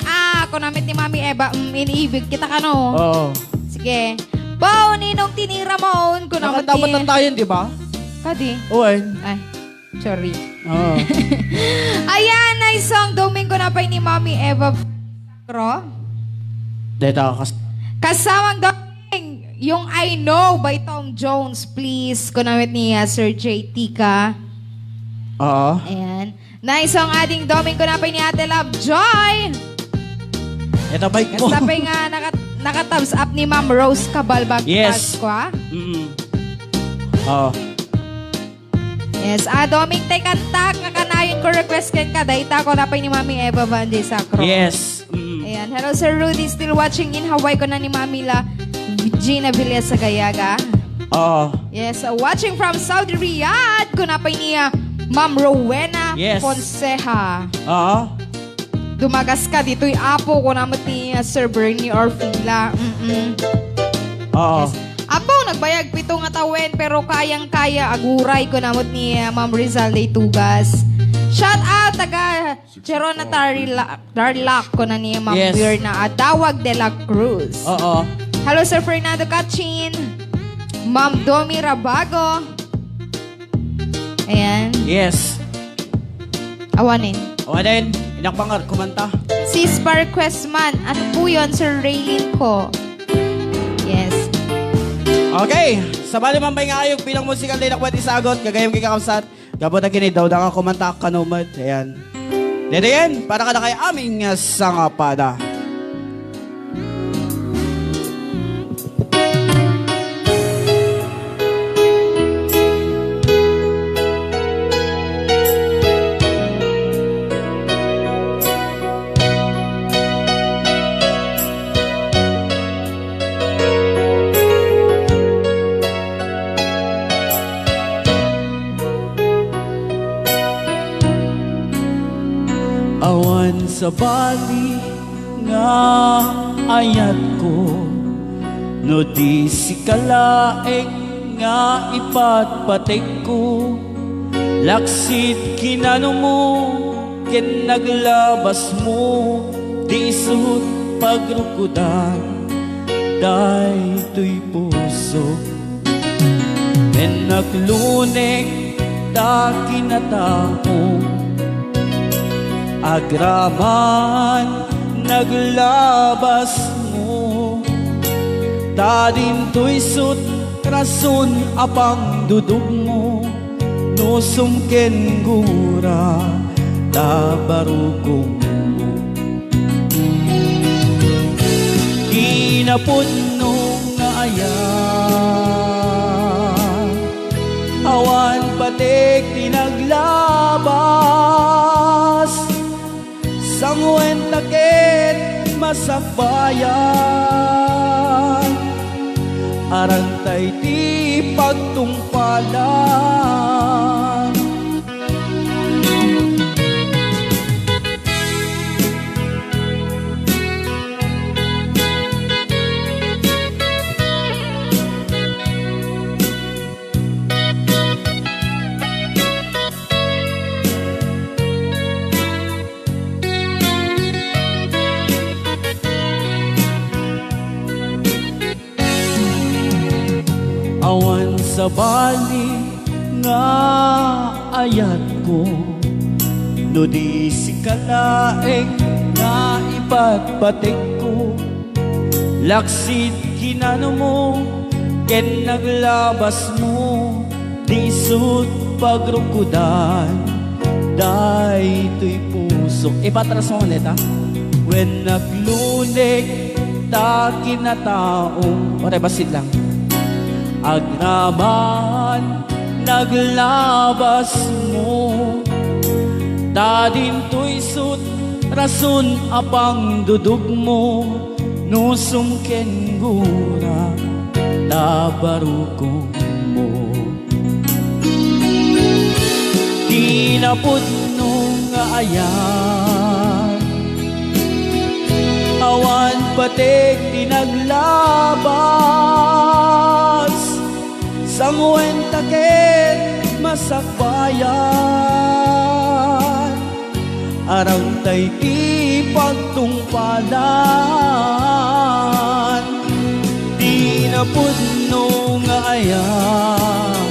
Ko namit ni Mami Eva. Iniibig kita ka, no? Oo. Sige. Bao, ninong tinira mo. Ko namit Nakadapat na tayo, di ba? Kadi. Uy. Ay, sorry. Oo. Ayan, nice song. Domingo na pa ni Mami Eva. Ro? Dito, Kasamang Doming, yung I Know by Tom Jones, please. Kunamit ni Sir JT ka. Oo. Ayan. Nice song ating Domingo na pa ni Ate Love Joy. Ito bike mo. Sabi nga, naka-thumbs up ni Ma'am Rose Cabalbag Yes. Pasqua. Oh. Yes, doming tay kantak, kakanayon ko request ken ka, dahita ko napay ni Mami Eva Vande Sacro. Yes. Ayan, hello Sir Rudy, still watching in Hawaii ko na ni Mami La Gina Villas sa Gayaga. Oo. Yes, watching from Saudi Riyadh ko napay niya Ma'am Rowena Yes. Fonseca. Oo. Dumagas ka dito'y apo ko naman ni Sir Bernie Orfila. Oo. Apo, nagbayag 7 nga tawen pero kayang-kaya aguray ko namot ni Ma'am Rizal de Tugas. Shout out taga Jerona Darlac ko na ni Ma'am Yes. Birna Adawag de la Cruz. Oo. Hello Sir Fernando Cachin. Ma'am Domi Rabago. Ayan. Yes. Awanin. Awanin. Inak pangar, kumanta. Si Spar Questman. Ano po yun, Sir Raylin ko? Yes. Okay. Sabali man nga ayog bilang musikal din ako isagot. Kagayam kay kakamsat. Gabot na gini daw ka kumanta ka numad. Ayan. Dito yan. Para ka na kay aming sangapada. Awan sa bali nga ayat ko, no di si kalaeng nga ipatpatek ko. Laksit kinano mo, ken naglabas mo, di isut pagrukudan, day to'y puso. Men naglunek, da kinataong agraman, naglabas mo. Tadin to'y sut, rason apang dudog mo. No sumken gura, tabarugong mo. Kinapod nung naayan, awan patik tinaglabas. Sangwen takit masakbayan, arantay di pagtungpalan. Awan sa bali nga ayat ko, no di si kalaeng nga ipatpatik ko. Laksit kinano mo, ken naglabas mo, di sut pagrukudan, day to'y puso. Ipatras mo ulit ha. When naglunek, ta kinataong, okay, basit lang. Agraman, naglabas mo, tadin to'y sut, rason apang dudog mo. No sumken gura, tabarukong mo. Tinapod nung ayan, awan patik tinaglabas. Sangwen takit masakbayan, arantay di pagtungpalan. Di na pudno nga ayan,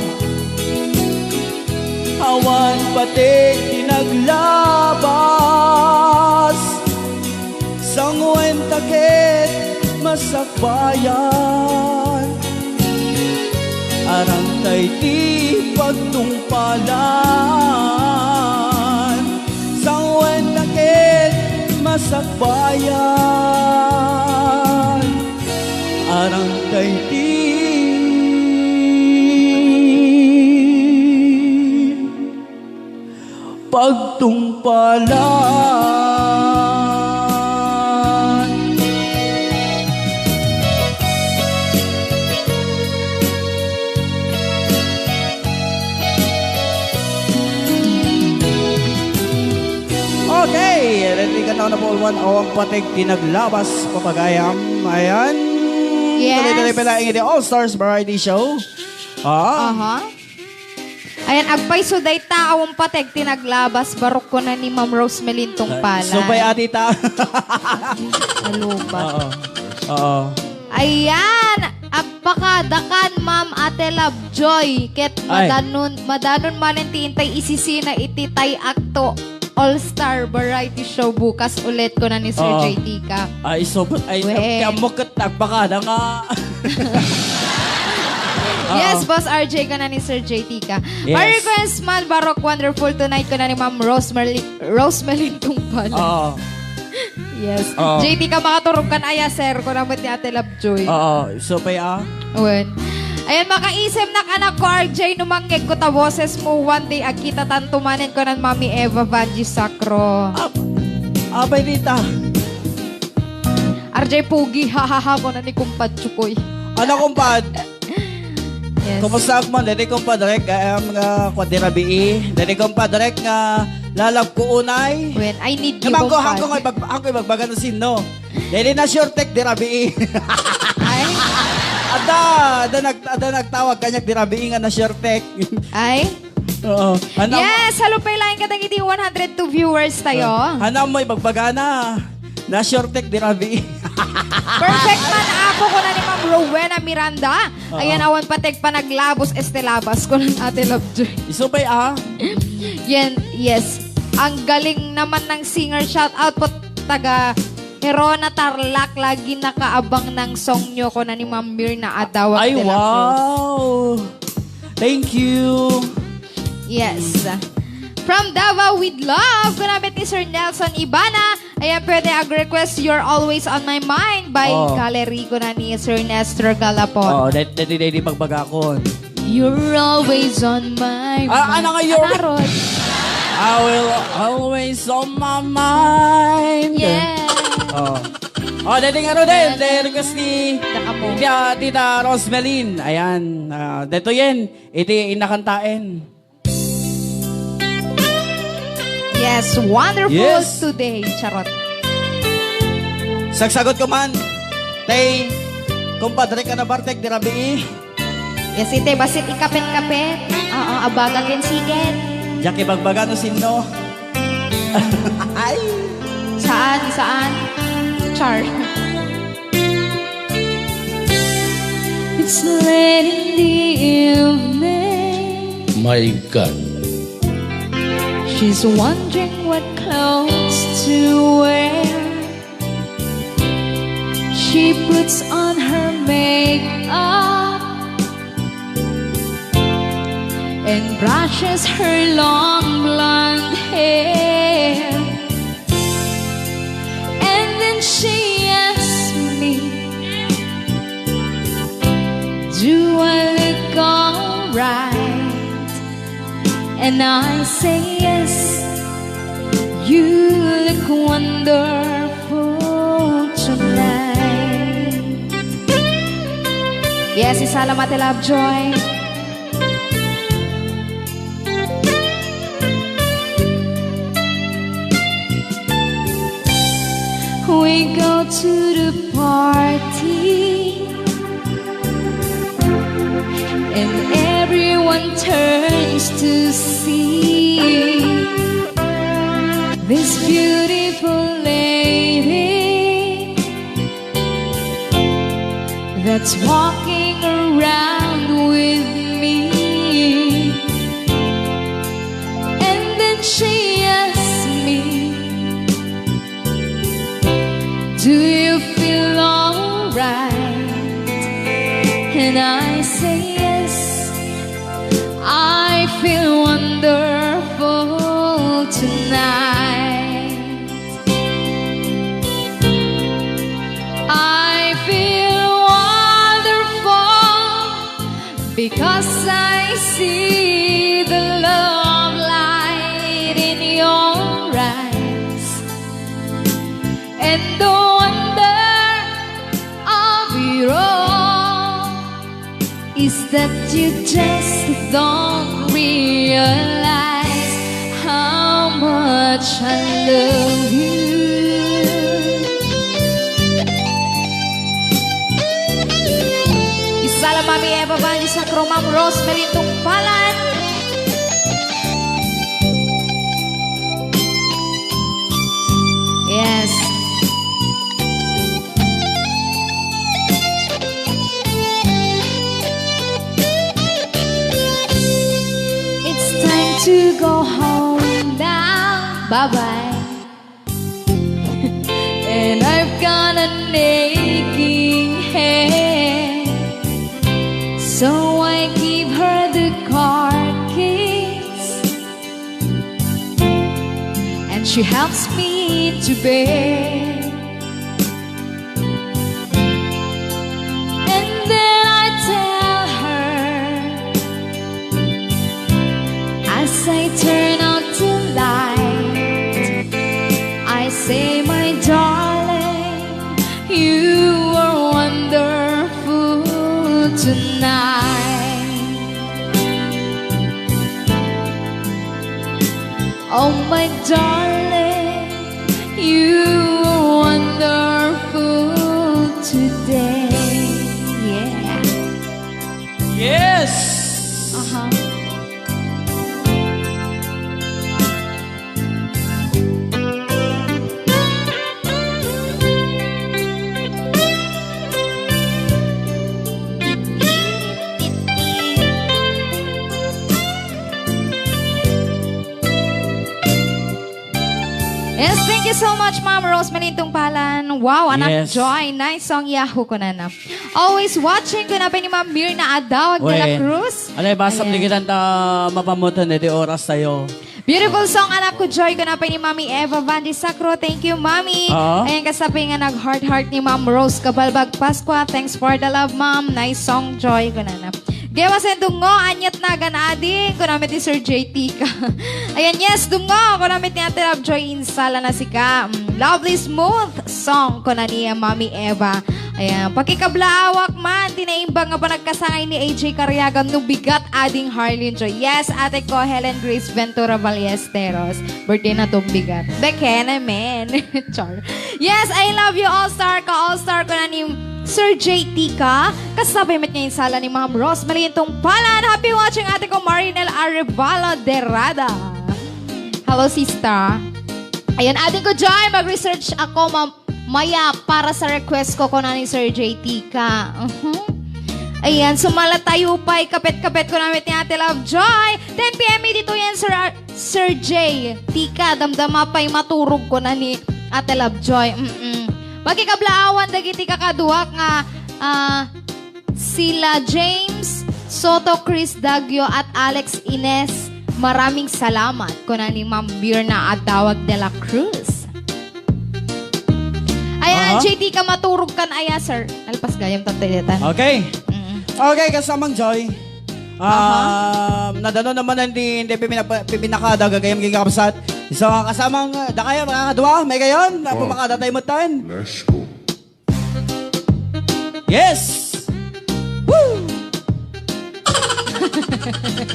awan patik tinaglabas. Sangwen takit masakbayan, arantay di pagtungpalan. Sangwen takit sa bayan arang kaiti pagtungpalan. Okay, ready ka na po 1 awang patig tinaglabas papagayam. Ayan. Yes. Tuloy-tuloy pala ang All-Stars Variety Show. Ayan, agpay suday taawang pateg tinaglabas barok ko na ni Ma'am Rose Melintong pala. Subay atita. Nalubat. Oo. Ayan, agpakadakan Ma'am Ate Lovejoy. Ket madanon manen tiintay isisina ititay akto All-Star Variety Show bukas ulit ko na ni Sir JT ka. Ay, kamukot agpakada nga. Yes, Boss RJ ka na ni Sir JT ka. Yes. Merry Christmas, Barok Wonderful Tonight ko na ni Ma'am Rose Melintong pala. Oo. Yes. JT ka makaturog kan aya, sir, ko naman ni Ate Lovejoy. Oo. So, paya. Uwan. Ayan, makaisip na anak ko, RJ, numanggig ko ta boses mo one day, agkita tantumanin ko ng Mami Eva Vanji Sacro. Abay dita. RJ Pugi, hahaha ko na ni Kumpad Chukoy. Ano kumpad? Yes. Kumusta ako man? Dali kumpadrek nga kwadirabii. Dali kumpadrek nga lalab ko unay. When I need you, Naman ko, Kumpad. hangko ibagbaga na sino. Dali na sure tek dirabii. Ay? Ada nagtawag kanyak dirabii nga na sure tek. Ay? Oo. Yes, halo pa lang katang iti 102 viewers tayo. Hanam mo ibagbaga na. Na sure tek dirabii. Perfect man ako ko na ni Ma'am Rowena Miranda. Ayan, awan patek pa naglabos estelabas ko ng Ate Lovejoy. Isubay Yan, yes. Ang galing naman ng singer. Shout out po taga Herona Tarlac. Lagi nakaabang ng song nyo ko na ni Ma'am Mirna Adawag Ay, de la Cruz. wow. Thank you. Yes. From Davao with Love, kunamit ni Sir Nelson Ibana. Ayan, pwede ag-request You're Always on My Mind by Gallery ko na ni Sir Nestor Galapon. Dati pagbagakon. You're always on my mind. Ano nga you're... Anarod. I will always on my mind. Yeah. Dati nga rin din. Request ni Nakapo. Tita Rosemelin. Ayan. Dito yan. Iti inakantain. Yes, wonderful Yes. today. Charot. Sagsagot ko man. Tay, kumpadre ka na Bartek, dirabii. Yes, ite, basit ikapit-kapit. Oo, abaga kin siget. Jackie bagbaga no sino. Ay. Saan? Char. It's late in the evening. My God. She's wondering what clothes to wear. She puts on her makeup and brushes her long blonde hair. And then she asks me, do I look alright? And I say yes, you look wonderful tonight. Yes, isalam Ate Lovejoy. We go to the party and everyone turns to see this beautiful lady that's walking around with me. And then she asks me, do you feel alright? And I say yes, I feel wonderful tonight. because I see the love light in your eyes, and the wonder of it all is that you just don't realize how much I love you. Isala Mami Eva Bandi sa Ma'am Rosemary Tungpalan. Yes. It's time to go home now. Bye-bye. And I've got an aching head, so I give her the car keys, and she helps me to bed. And then I tell her, as I turn out the light, I say, my darling, you are wonderful tonight. Oh, my darling, you are wonderful today. Yeah. Yes! Uh-huh. Yes, thank you so much, Ma'am Rosemary Tungpalan. Wow, anak Yes. Joy. Nice song, Yahoo ko na na. Always watching ko na pa ni Ma'am Mirna Adawag de la Cruz. Alay, basa Ayan. pligitan ta mapamutan na di oras tayo. Beautiful song, anak ko Joy ko na pa ni Mami Eva Vandi Sacro. Thank you, Mami. Ayan, kasabi nga nag-heart-heart ni Ma'am Rose Cabalbag Pasqua. Thanks for the love, Ma'am. Nice song, Joy ko na na. Gawa sa dungo, anyat na ganading, kunamit ni Sir JT ka. Ayan, yes, dungo, kunamit ni Ate Love Joy Insala na si ka. Lovely smooth song ko na ni Mami Eva. Ayan, pakikablaawak man, tinaimbang nga pa nagkasangay ni AJ Cariagan no bigat ading Harleen Joy. Yes, ate ko, Helen Grace Ventura Ballesteros. Birthday na to bigat. Bekena, man. Char. Yes, I love you, All-Star ka. All-Star ko na ni Sir JT ka. Kasabay mat niya yung sala ni Ma'am Rosemary Tungpalan. Happy watching ate ko, Marinel Arevalo Derrada. Hello, sister. Ayan, ating ko, Joy, mag-research ako, maya para sa request ko na ni Sir JT ka. Ayan, sumala tayo pa. Kapit-kapit ko namin ni Ate Love Joy. 10 p.m. dito yan, Sir J. Tika, damdama pa'y maturog ko na ni Ate Love Joy. Magkikablaawan, dagiti kakaduhak nga sila James Soto, Chris Dagyo at Alex Ines. Maraming salamat ko na ni Ma'am Birna Adawag de la Cruz. Ayan, JT ka maturog kan aya, sir. Alpas gayam tatayatan. Okay. Okay, kasamang Joy. Nadano naman hindi pipinakada gagayam gigakapsat. So, kasamang dakaya makakadua, may gayon. Pumakada tayo mutan. Let's go. Yes! Woo!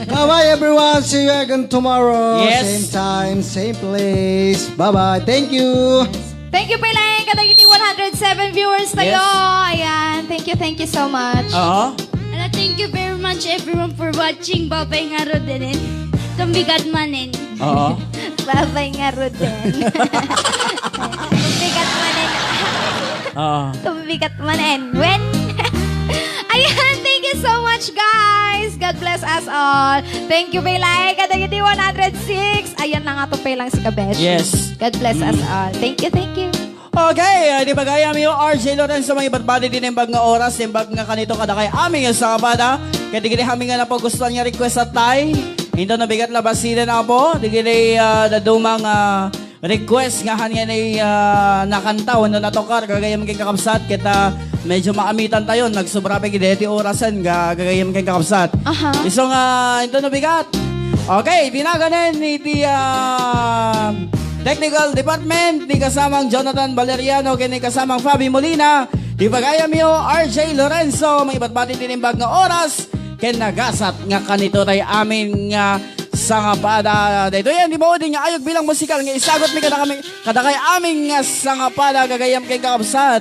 Bye-bye everyone. See you again tomorrow. Yes. Same time, same place. Bye-bye. Thank you. Thank you, Pilang. Kadagiti 107 viewers tayo. Yes. Ayan. Thank you so much. And thank you very much everyone for watching Babay nga Rodenen. Tumbigat manin. Babay nga Roden. Tumbigat manin. Tumbigat manin. When? Ayan, thank you so much, guys. God bless us all. Thank you, Pilang. Kadagiti 106. Ayan na nga to, Pilang si Kabesh. Yes. God bless us all. Thank you, thank you. Okay, di ba kaya mi yung RJ Lorenzo mga iba't bali din yung bag nga oras, yung bag nga kanito kada kay aming yung sabada. Kaya di gini kami nga na po gusto niya request at tay. Hindi na bigat labasina na po. Di gini dadumang request nga hanya ni nakanta. Wano natokar, kagaya mga kakapsat. Kita medyo maamitan tayo. Nagsubra pa gideti orasan, gagayam kay kakapsat. Aha. Isong, ito na bigat. Okay, tinaganin ni Technical Department, ni kasamang Jonathan Valeriano, kini kasamang Fabi Molina, di bagayam yo RJ Lorenzo, may iba't batin tinimbag nga oras, ken nagasat nga kanito tay amin nga sangapada. Dito yan, di ba din nga ayog bilang musikal nga isagot mi kada kay amin nga sangapada gagayam kay kakabsat.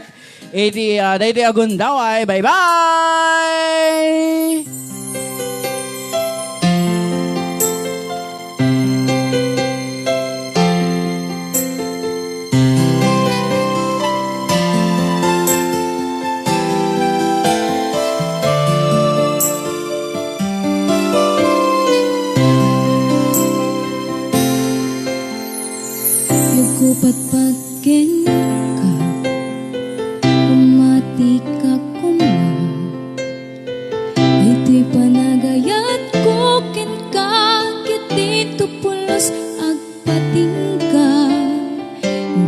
Iti dito agundaway. Bye-bye! Patpatkin ka, umati ka kuma. Ito'y panagayat ko ken ka, kiti tupulos agpating ka,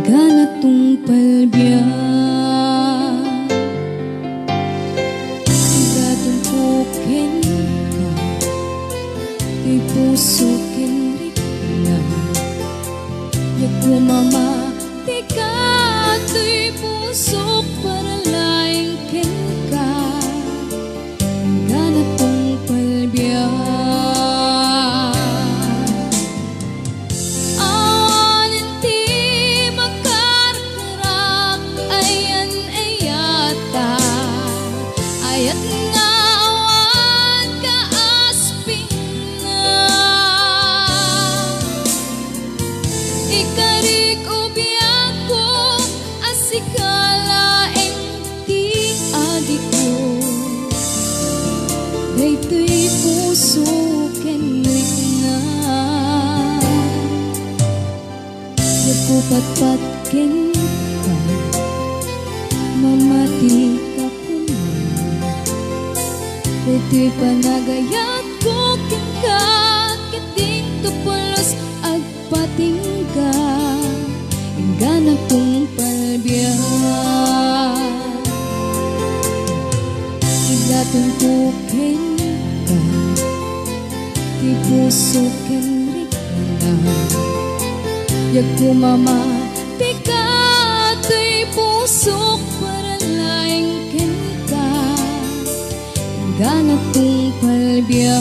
ganatong palbiya. Gatong kukin ka, kay puso ken rikna. Yaku mama, tika to'y pusok para laing ken ka, ganatong palbiya. Awan hindi makarkarak, ayan ayata, ayat nga awan ka asping na. Ikarik ubiyako, asikala enti adiko. Daytoy puso kenrik na. Nagpupatpat ken ka, mamati ka kuma. Daytoy panagayat ko ken ka, kiting tupulos agpating ka, ganatong palbiya. Igatong kukin ka, ti puso kenrik na. Yaku mama, tika to'y pusok para laing ken ka, ganatong palbiya.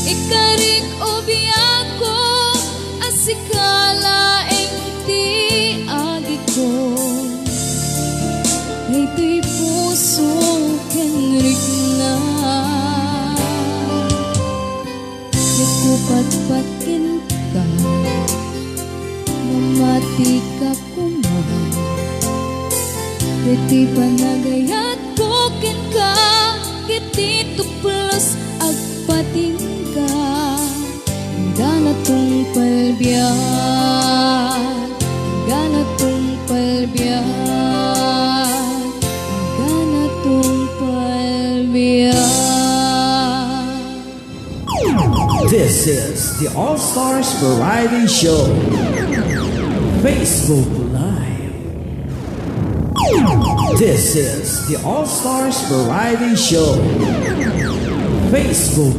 Ikarik ubiyako, asikala enti adiko. Daytoy puso kenrik na. Nagpupatpatin ka, mamati ka kuma. Daytoy panagayat ko ken ka, kiti tuplos agpating ka, ganatong palbiya, ganatong palbiya, ganatong palbiya. This is the All Stars Variety Show. Facebook Live. This is the All Stars Variety Show. Facebook